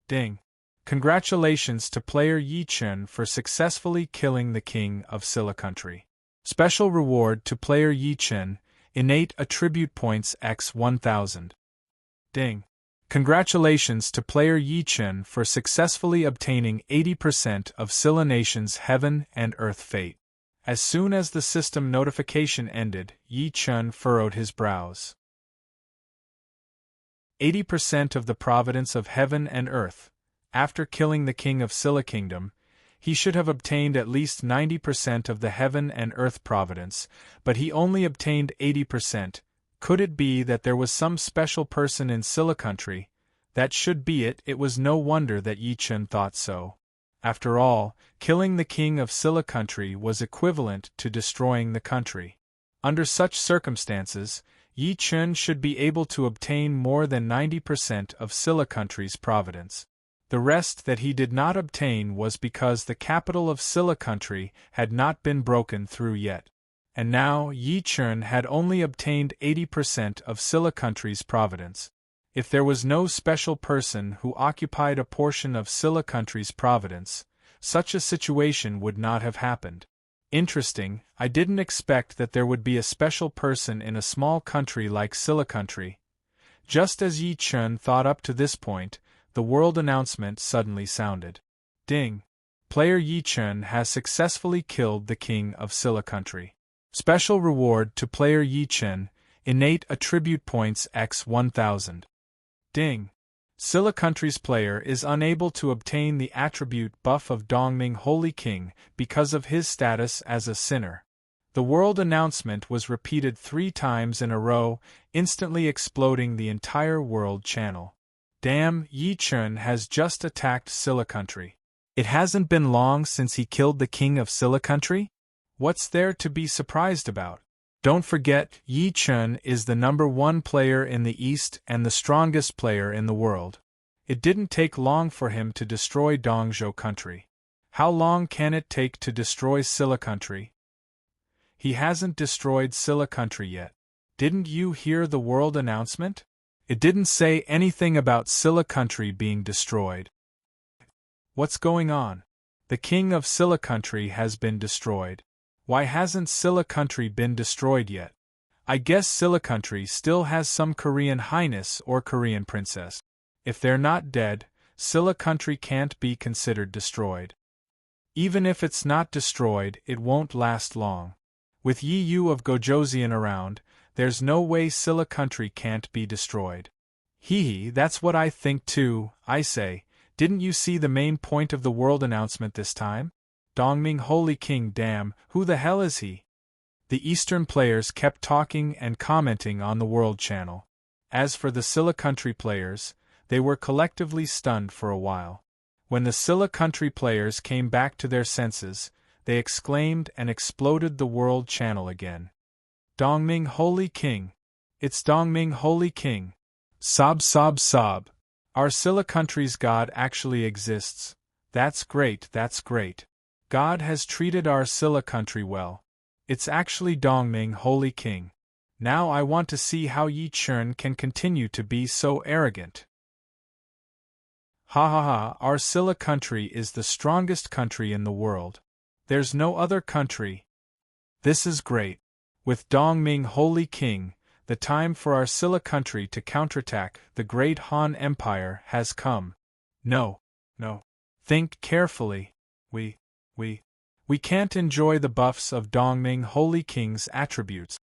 Ding! Congratulations to player Yi Chen for successfully killing the king of Scylla country. Special reward to player Yi Chen, innate attribute points x 1000. Ding! Congratulations to player Yi Chen for successfully obtaining 80% of Scylla Nation's Heaven and Earth fate. As soon as the system notification ended, Yi Chen furrowed his brows. 80% of the providence of Heaven and Earth. After killing the king of Scylla Kingdom, he should have obtained at least 90% of the Heaven and Earth providence, but he only obtained 80%. Could it be that there was some special person in Scylla country? That should be it. It was no wonder that Yi Chen thought so. After all, killing the king of Scylla country was equivalent to destroying the country. Under such circumstances, Yi Chen should be able to obtain more than 90% of Scylla country's providence. The rest that he did not obtain was because the capital of Scylla country had not been broken through yet. And now Yi Chen had only obtained 80% of Scylla country's providence. If there was no special person who occupied a portion of Scylla country's providence, such a situation would not have happened. Interesting, I didn't expect that there would be a special person in a small country like Scylla country. Just as Yi Chen thought up to this point, the world announcement suddenly sounded. Ding! Player Yi Chen has successfully killed the king of Scylla country. Special reward to player Yi Chen, innate attribute points x 1000. Ding! Scylla country's player is unable to obtain the attribute buff of Dongming Holy King because of his status as a sinner. The world announcement was repeated 3 times in a row, instantly exploding the entire world channel. Damn, Yi Chen has just attacked Scylla country. It hasn't been long since he killed the king of Scylla country? What's there to be surprised about? Don't forget, Yi Chen is the #1 player in the East and the strongest player in the world. It didn't take long for him to destroy Dongzhou country. How long can it take to destroy Silla country? He hasn't destroyed Silla country yet. Didn't you hear the world announcement? It didn't say anything about Silla country being destroyed. What's going on? The king of Silla country has been destroyed. Why hasn't Silla country been destroyed yet? I guess Silla country still has some Korean highness or Korean princess. If they're not dead, Silla country can't be considered destroyed. Even if it's not destroyed, it won't last long. With Yi Yu of Gojoseon around, there's no way Silla country can't be destroyed. Hee, that's what I think too. I say, didn't you see the main point of the world announcement this time? Dongming Holy King, damn, who the hell is he? The Eastern players kept talking and commenting on the World Channel. As for the Silla country players, they were collectively stunned for a while. When the Silla country players came back to their senses, they exclaimed and exploded the World Channel again. Dongming Holy King! It's Dongming Holy King! Sob sob sob! Our Silla country's God actually exists. That's great, that's great. God has treated our Silla country well. It's actually Dongming Holy King. Now I want to see how Yi Chun can continue to be so arrogant. Ha ha ha, our Silla country is the strongest country in the world. There's no other country. This is great. With Dongming Holy King, the time for our Silla country to counterattack the great Han Empire has come. No. Think carefully. We can't enjoy the buffs of Dongming Holy King's attributes.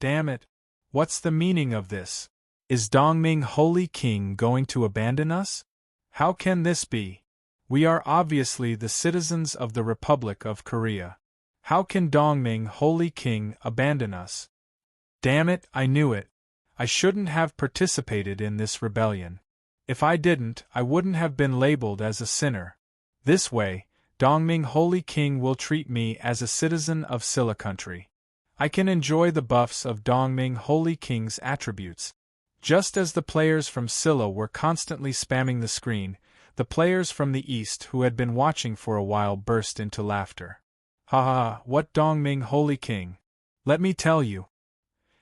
Damn it. What's the meaning of this? Is Dongming Holy King going to abandon us? How can this be? We are obviously the citizens of the Republic of Korea. How can Dongming Holy King abandon us? Damn it, I knew it. I shouldn't have participated in this rebellion. If I didn't, I wouldn't have been labeled as a sinner. This way, Dongming Holy King will treat me as a citizen of Silla country. I can enjoy the buffs of Dongming Holy King's attributes. Just as the players from Silla were constantly spamming the screen, the players from the East who had been watching for a while burst into laughter. Ha ha, what Dongming Holy King? Let me tell you.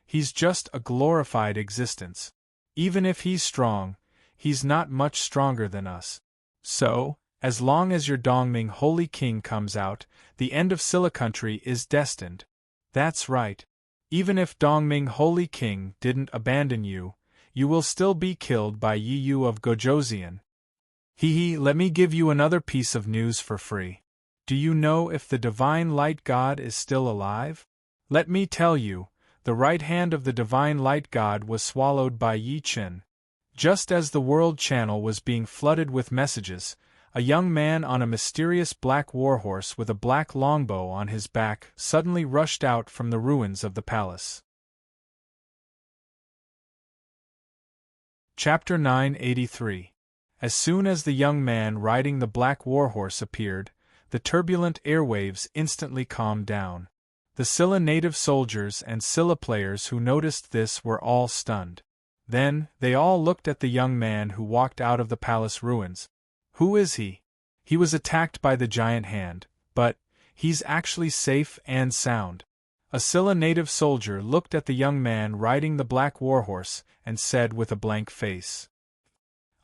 He's just a glorified existence. Even if he's strong, he's not much stronger than us. So, as long as your Dongming Holy King comes out, the end of Silla country is destined. That's right. Even if Dongming Holy King didn't abandon you, you will still be killed by Yi Yu of Gojoseon. Hee, let me give you another piece of news for free. Do you know if the Divine Light God is still alive? Let me tell you, the right hand of the Divine Light God was swallowed by Yi Chun. Just as the World Channel was being flooded with messages, a young man on a mysterious black warhorse with a black longbow on his back suddenly rushed out from the ruins of the palace. Chapter 983. As soon as the young man riding the black warhorse appeared, the turbulent airwaves instantly calmed down. The Silla native soldiers and Silla players who noticed this were all stunned. Then, they all looked at the young man who walked out of the palace ruins. Who is he? He was attacked by the giant hand, but he's actually safe and sound. A Silla native soldier looked at the young man riding the black warhorse and said with a blank face,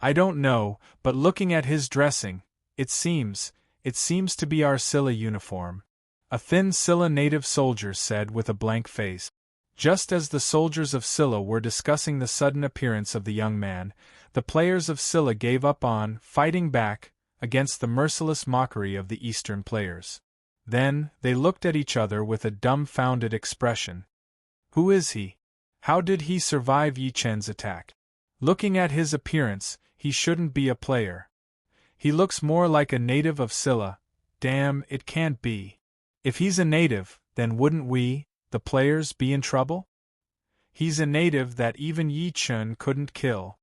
I don't know, but looking at his dressing, it seems to be our Silla uniform. A thin Silla native soldier said with a blank face. Just as the soldiers of Silla were discussing the sudden appearance of the young man, the players of Silla gave up on fighting back against the merciless mockery of the Eastern players. Then, they looked at each other with a dumbfounded expression. Who is he? How did he survive Yi Chen's attack? Looking at his appearance, he shouldn't be a player. He looks more like a native of Silla. Damn, it can't be. If he's a native, then wouldn't we, the players, be in trouble? He's a native that even Yi Chun couldn't kill.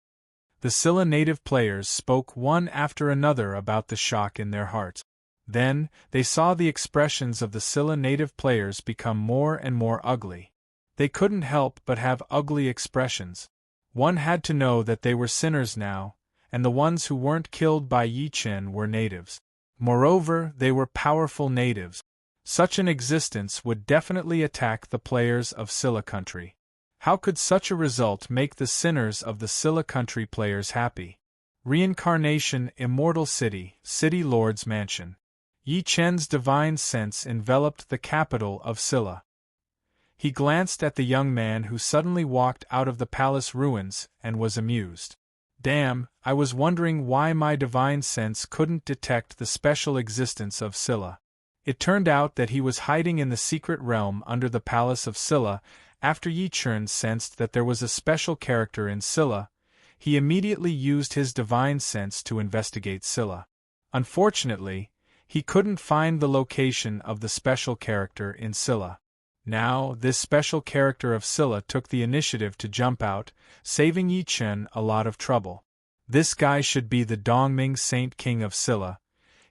The Silla native players spoke one after another about the shock in their hearts. Then, they saw the expressions of the Silla native players become more and more ugly. They couldn't help but have ugly expressions. One had to know that they were sinners now, and the ones who weren't killed by Yi Chen were natives. Moreover, they were powerful natives. Such an existence would definitely attack the players of Scylla country. How could such a result make the sinners of the Scylla country players happy? Reincarnation, Immortal City, City Lord's Mansion. Yi Chen's divine sense enveloped the capital of Scylla. He glanced at the young man who suddenly walked out of the palace ruins and was amused. Damn, I was wondering why my divine sense couldn't detect the special existence of Scylla. It turned out that he was hiding in the secret realm under the palace of Scylla. After Yi Chen sensed that there was a special character in Scylla, he immediately used his divine sense to investigate Scylla. Unfortunately, he couldn't find the location of the special character in Scylla. Now, this special character of Scylla took the initiative to jump out, saving Yi Chen a lot of trouble. This guy should be the Dongming Saint King of Scylla.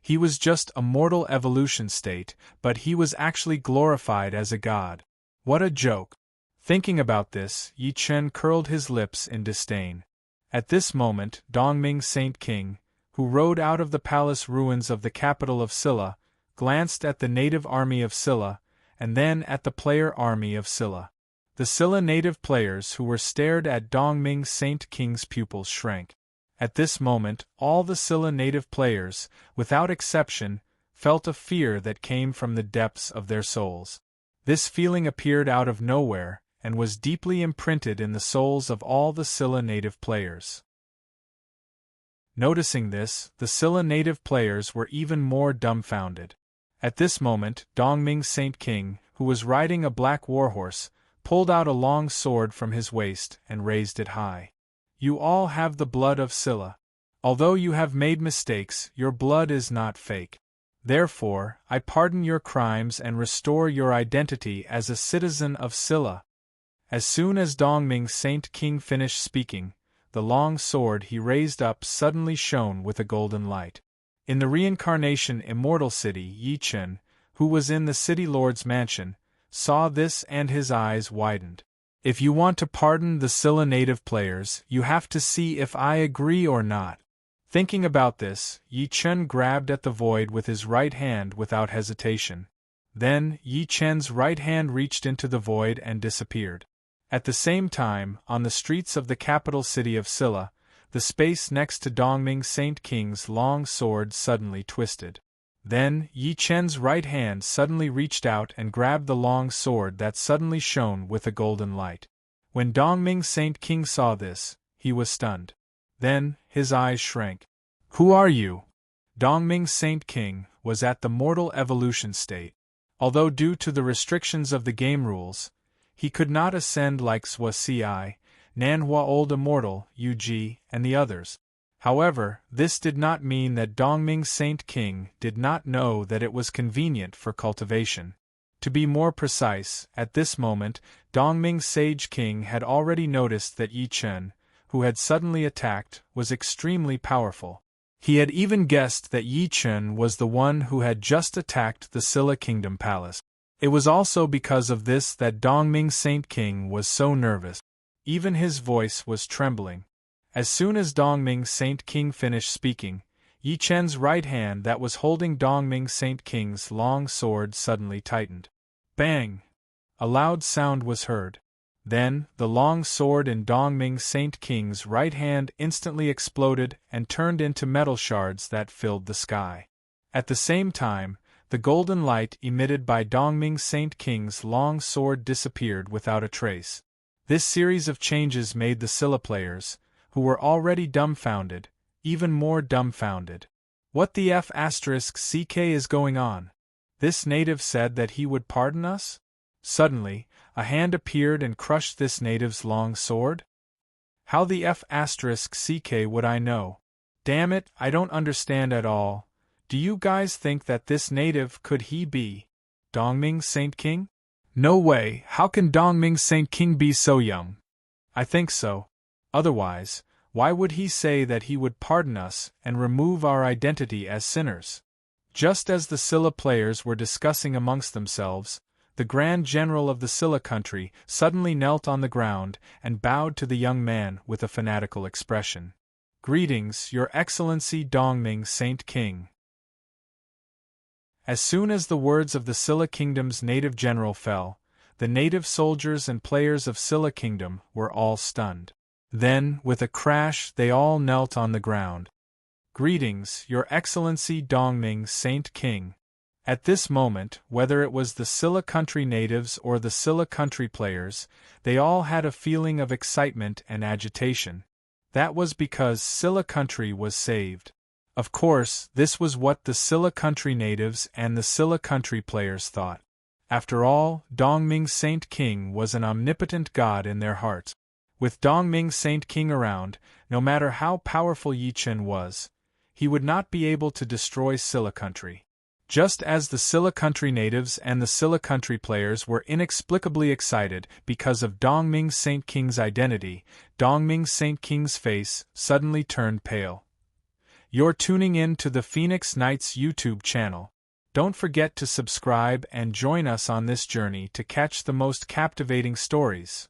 He was just a mortal evolution state, but he was actually glorified as a god. What a joke! Thinking about this, Yi Chen curled his lips in disdain. At this moment, Dongming Saint King, who rode out of the palace ruins of the capital of Scylla, glanced at the native army of Scylla, and then at the player army of Scylla. The Scylla native players who were stared at Dongming Saint King's pupils shrank. At this moment, all the Scylla native players, without exception, felt a fear that came from the depths of their souls. This feeling appeared out of nowhere, and was deeply imprinted in the souls of all the Scylla native players. Noticing this, the Scylla native players were even more dumbfounded. At this moment, Dongming Saint King, who was riding a black warhorse, pulled out a long sword from his waist and raised it high. You all have the blood of Scylla. Although you have made mistakes, your blood is not fake. Therefore, I pardon your crimes and restore your identity as a citizen of Scylla. As soon as Dongming Saint King finished speaking, the long sword he raised up suddenly shone with a golden light. In the reincarnation Immortal City, Yi Chen, who was in the City Lord's mansion, saw this and his eyes widened. If you want to pardon the Scylla native players, you have to see if I agree or not. Thinking about this, Yi Chen grabbed at the void with his right hand without hesitation. Then, Yi Chen's right hand reached into the void and disappeared. At the same time, on the streets of the capital city of Scylla, the space next to Dongming Saint King's long sword suddenly twisted. Then, Yi Chen's right hand suddenly reached out and grabbed the long sword that suddenly shone with a golden light. When Dongming Saint King saw this, he was stunned. Then, his eyes shrank. Who are you? Dongming Saint King was at the mortal evolution state. Although due to the restrictions of the game rules, he could not ascend like Swa Ci, Nanhua Old Immortal, Ug, and the others. However, this did not mean that Dongming Saint King did not know that it was convenient for cultivation. To be more precise, at this moment, Dongming Sage King had already noticed that Yi Chen, who had suddenly attacked, was extremely powerful. He had even guessed that Yi Chen was the one who had just attacked the Scylla Kingdom Palace. It was also because of this that Dongming Saint King was so nervous. Even his voice was trembling. As soon as Dongming Saint King finished speaking, Yi Chen's right hand that was holding Dongming Saint King's long sword suddenly tightened. Bang! A loud sound was heard. Then, the long sword in Dongming Saint King's right hand instantly exploded and turned into metal shards that filled the sky. At the same time, the golden light emitted by Dongming Saint King's long sword disappeared without a trace. This series of changes made the Scylla players, who were already dumbfounded, even more dumbfounded. What the F***ck is going on? This native said that he would pardon us? Suddenly, a hand appeared and crushed this native's long sword? How the F***ck would I know? Damn it, I don't understand at all. Do you guys think that this native could he be Dongming Saint King? No way, how can Dongming Saint King be so young? I think so. Otherwise, why would he say that he would pardon us and remove our identity as sinners? Just as the Scylla players were discussing amongst themselves, the Grand General of the Scylla country suddenly knelt on the ground and bowed to the young man with a fanatical expression. Greetings, Your Excellency Dongming Saint King. As soon as the words of the Silla Kingdom's native general fell, the native soldiers and players of Silla Kingdom were all stunned. Then, with a crash, they all knelt on the ground. Greetings, Your Excellency Dongming Saint King. At this moment, whether it was the Silla country natives or the Silla country players, they all had a feeling of excitement and agitation. That was because Silla country was saved. Of course, this was what the Silla country natives and the Silla country players thought. After all, Dongming Saint King was an omnipotent god in their hearts. With Dongming Saint King around, no matter how powerful Yi Chen was, he would not be able to destroy Silla country. Just as the Silla country natives and the Silla country players were inexplicably excited because of Dongming Saint King's identity, Dongming Saint King's face suddenly turned pale. You're tuning in to the Phoenix Knights YouTube channel. Don't forget to subscribe and join us on this journey to catch the most captivating stories.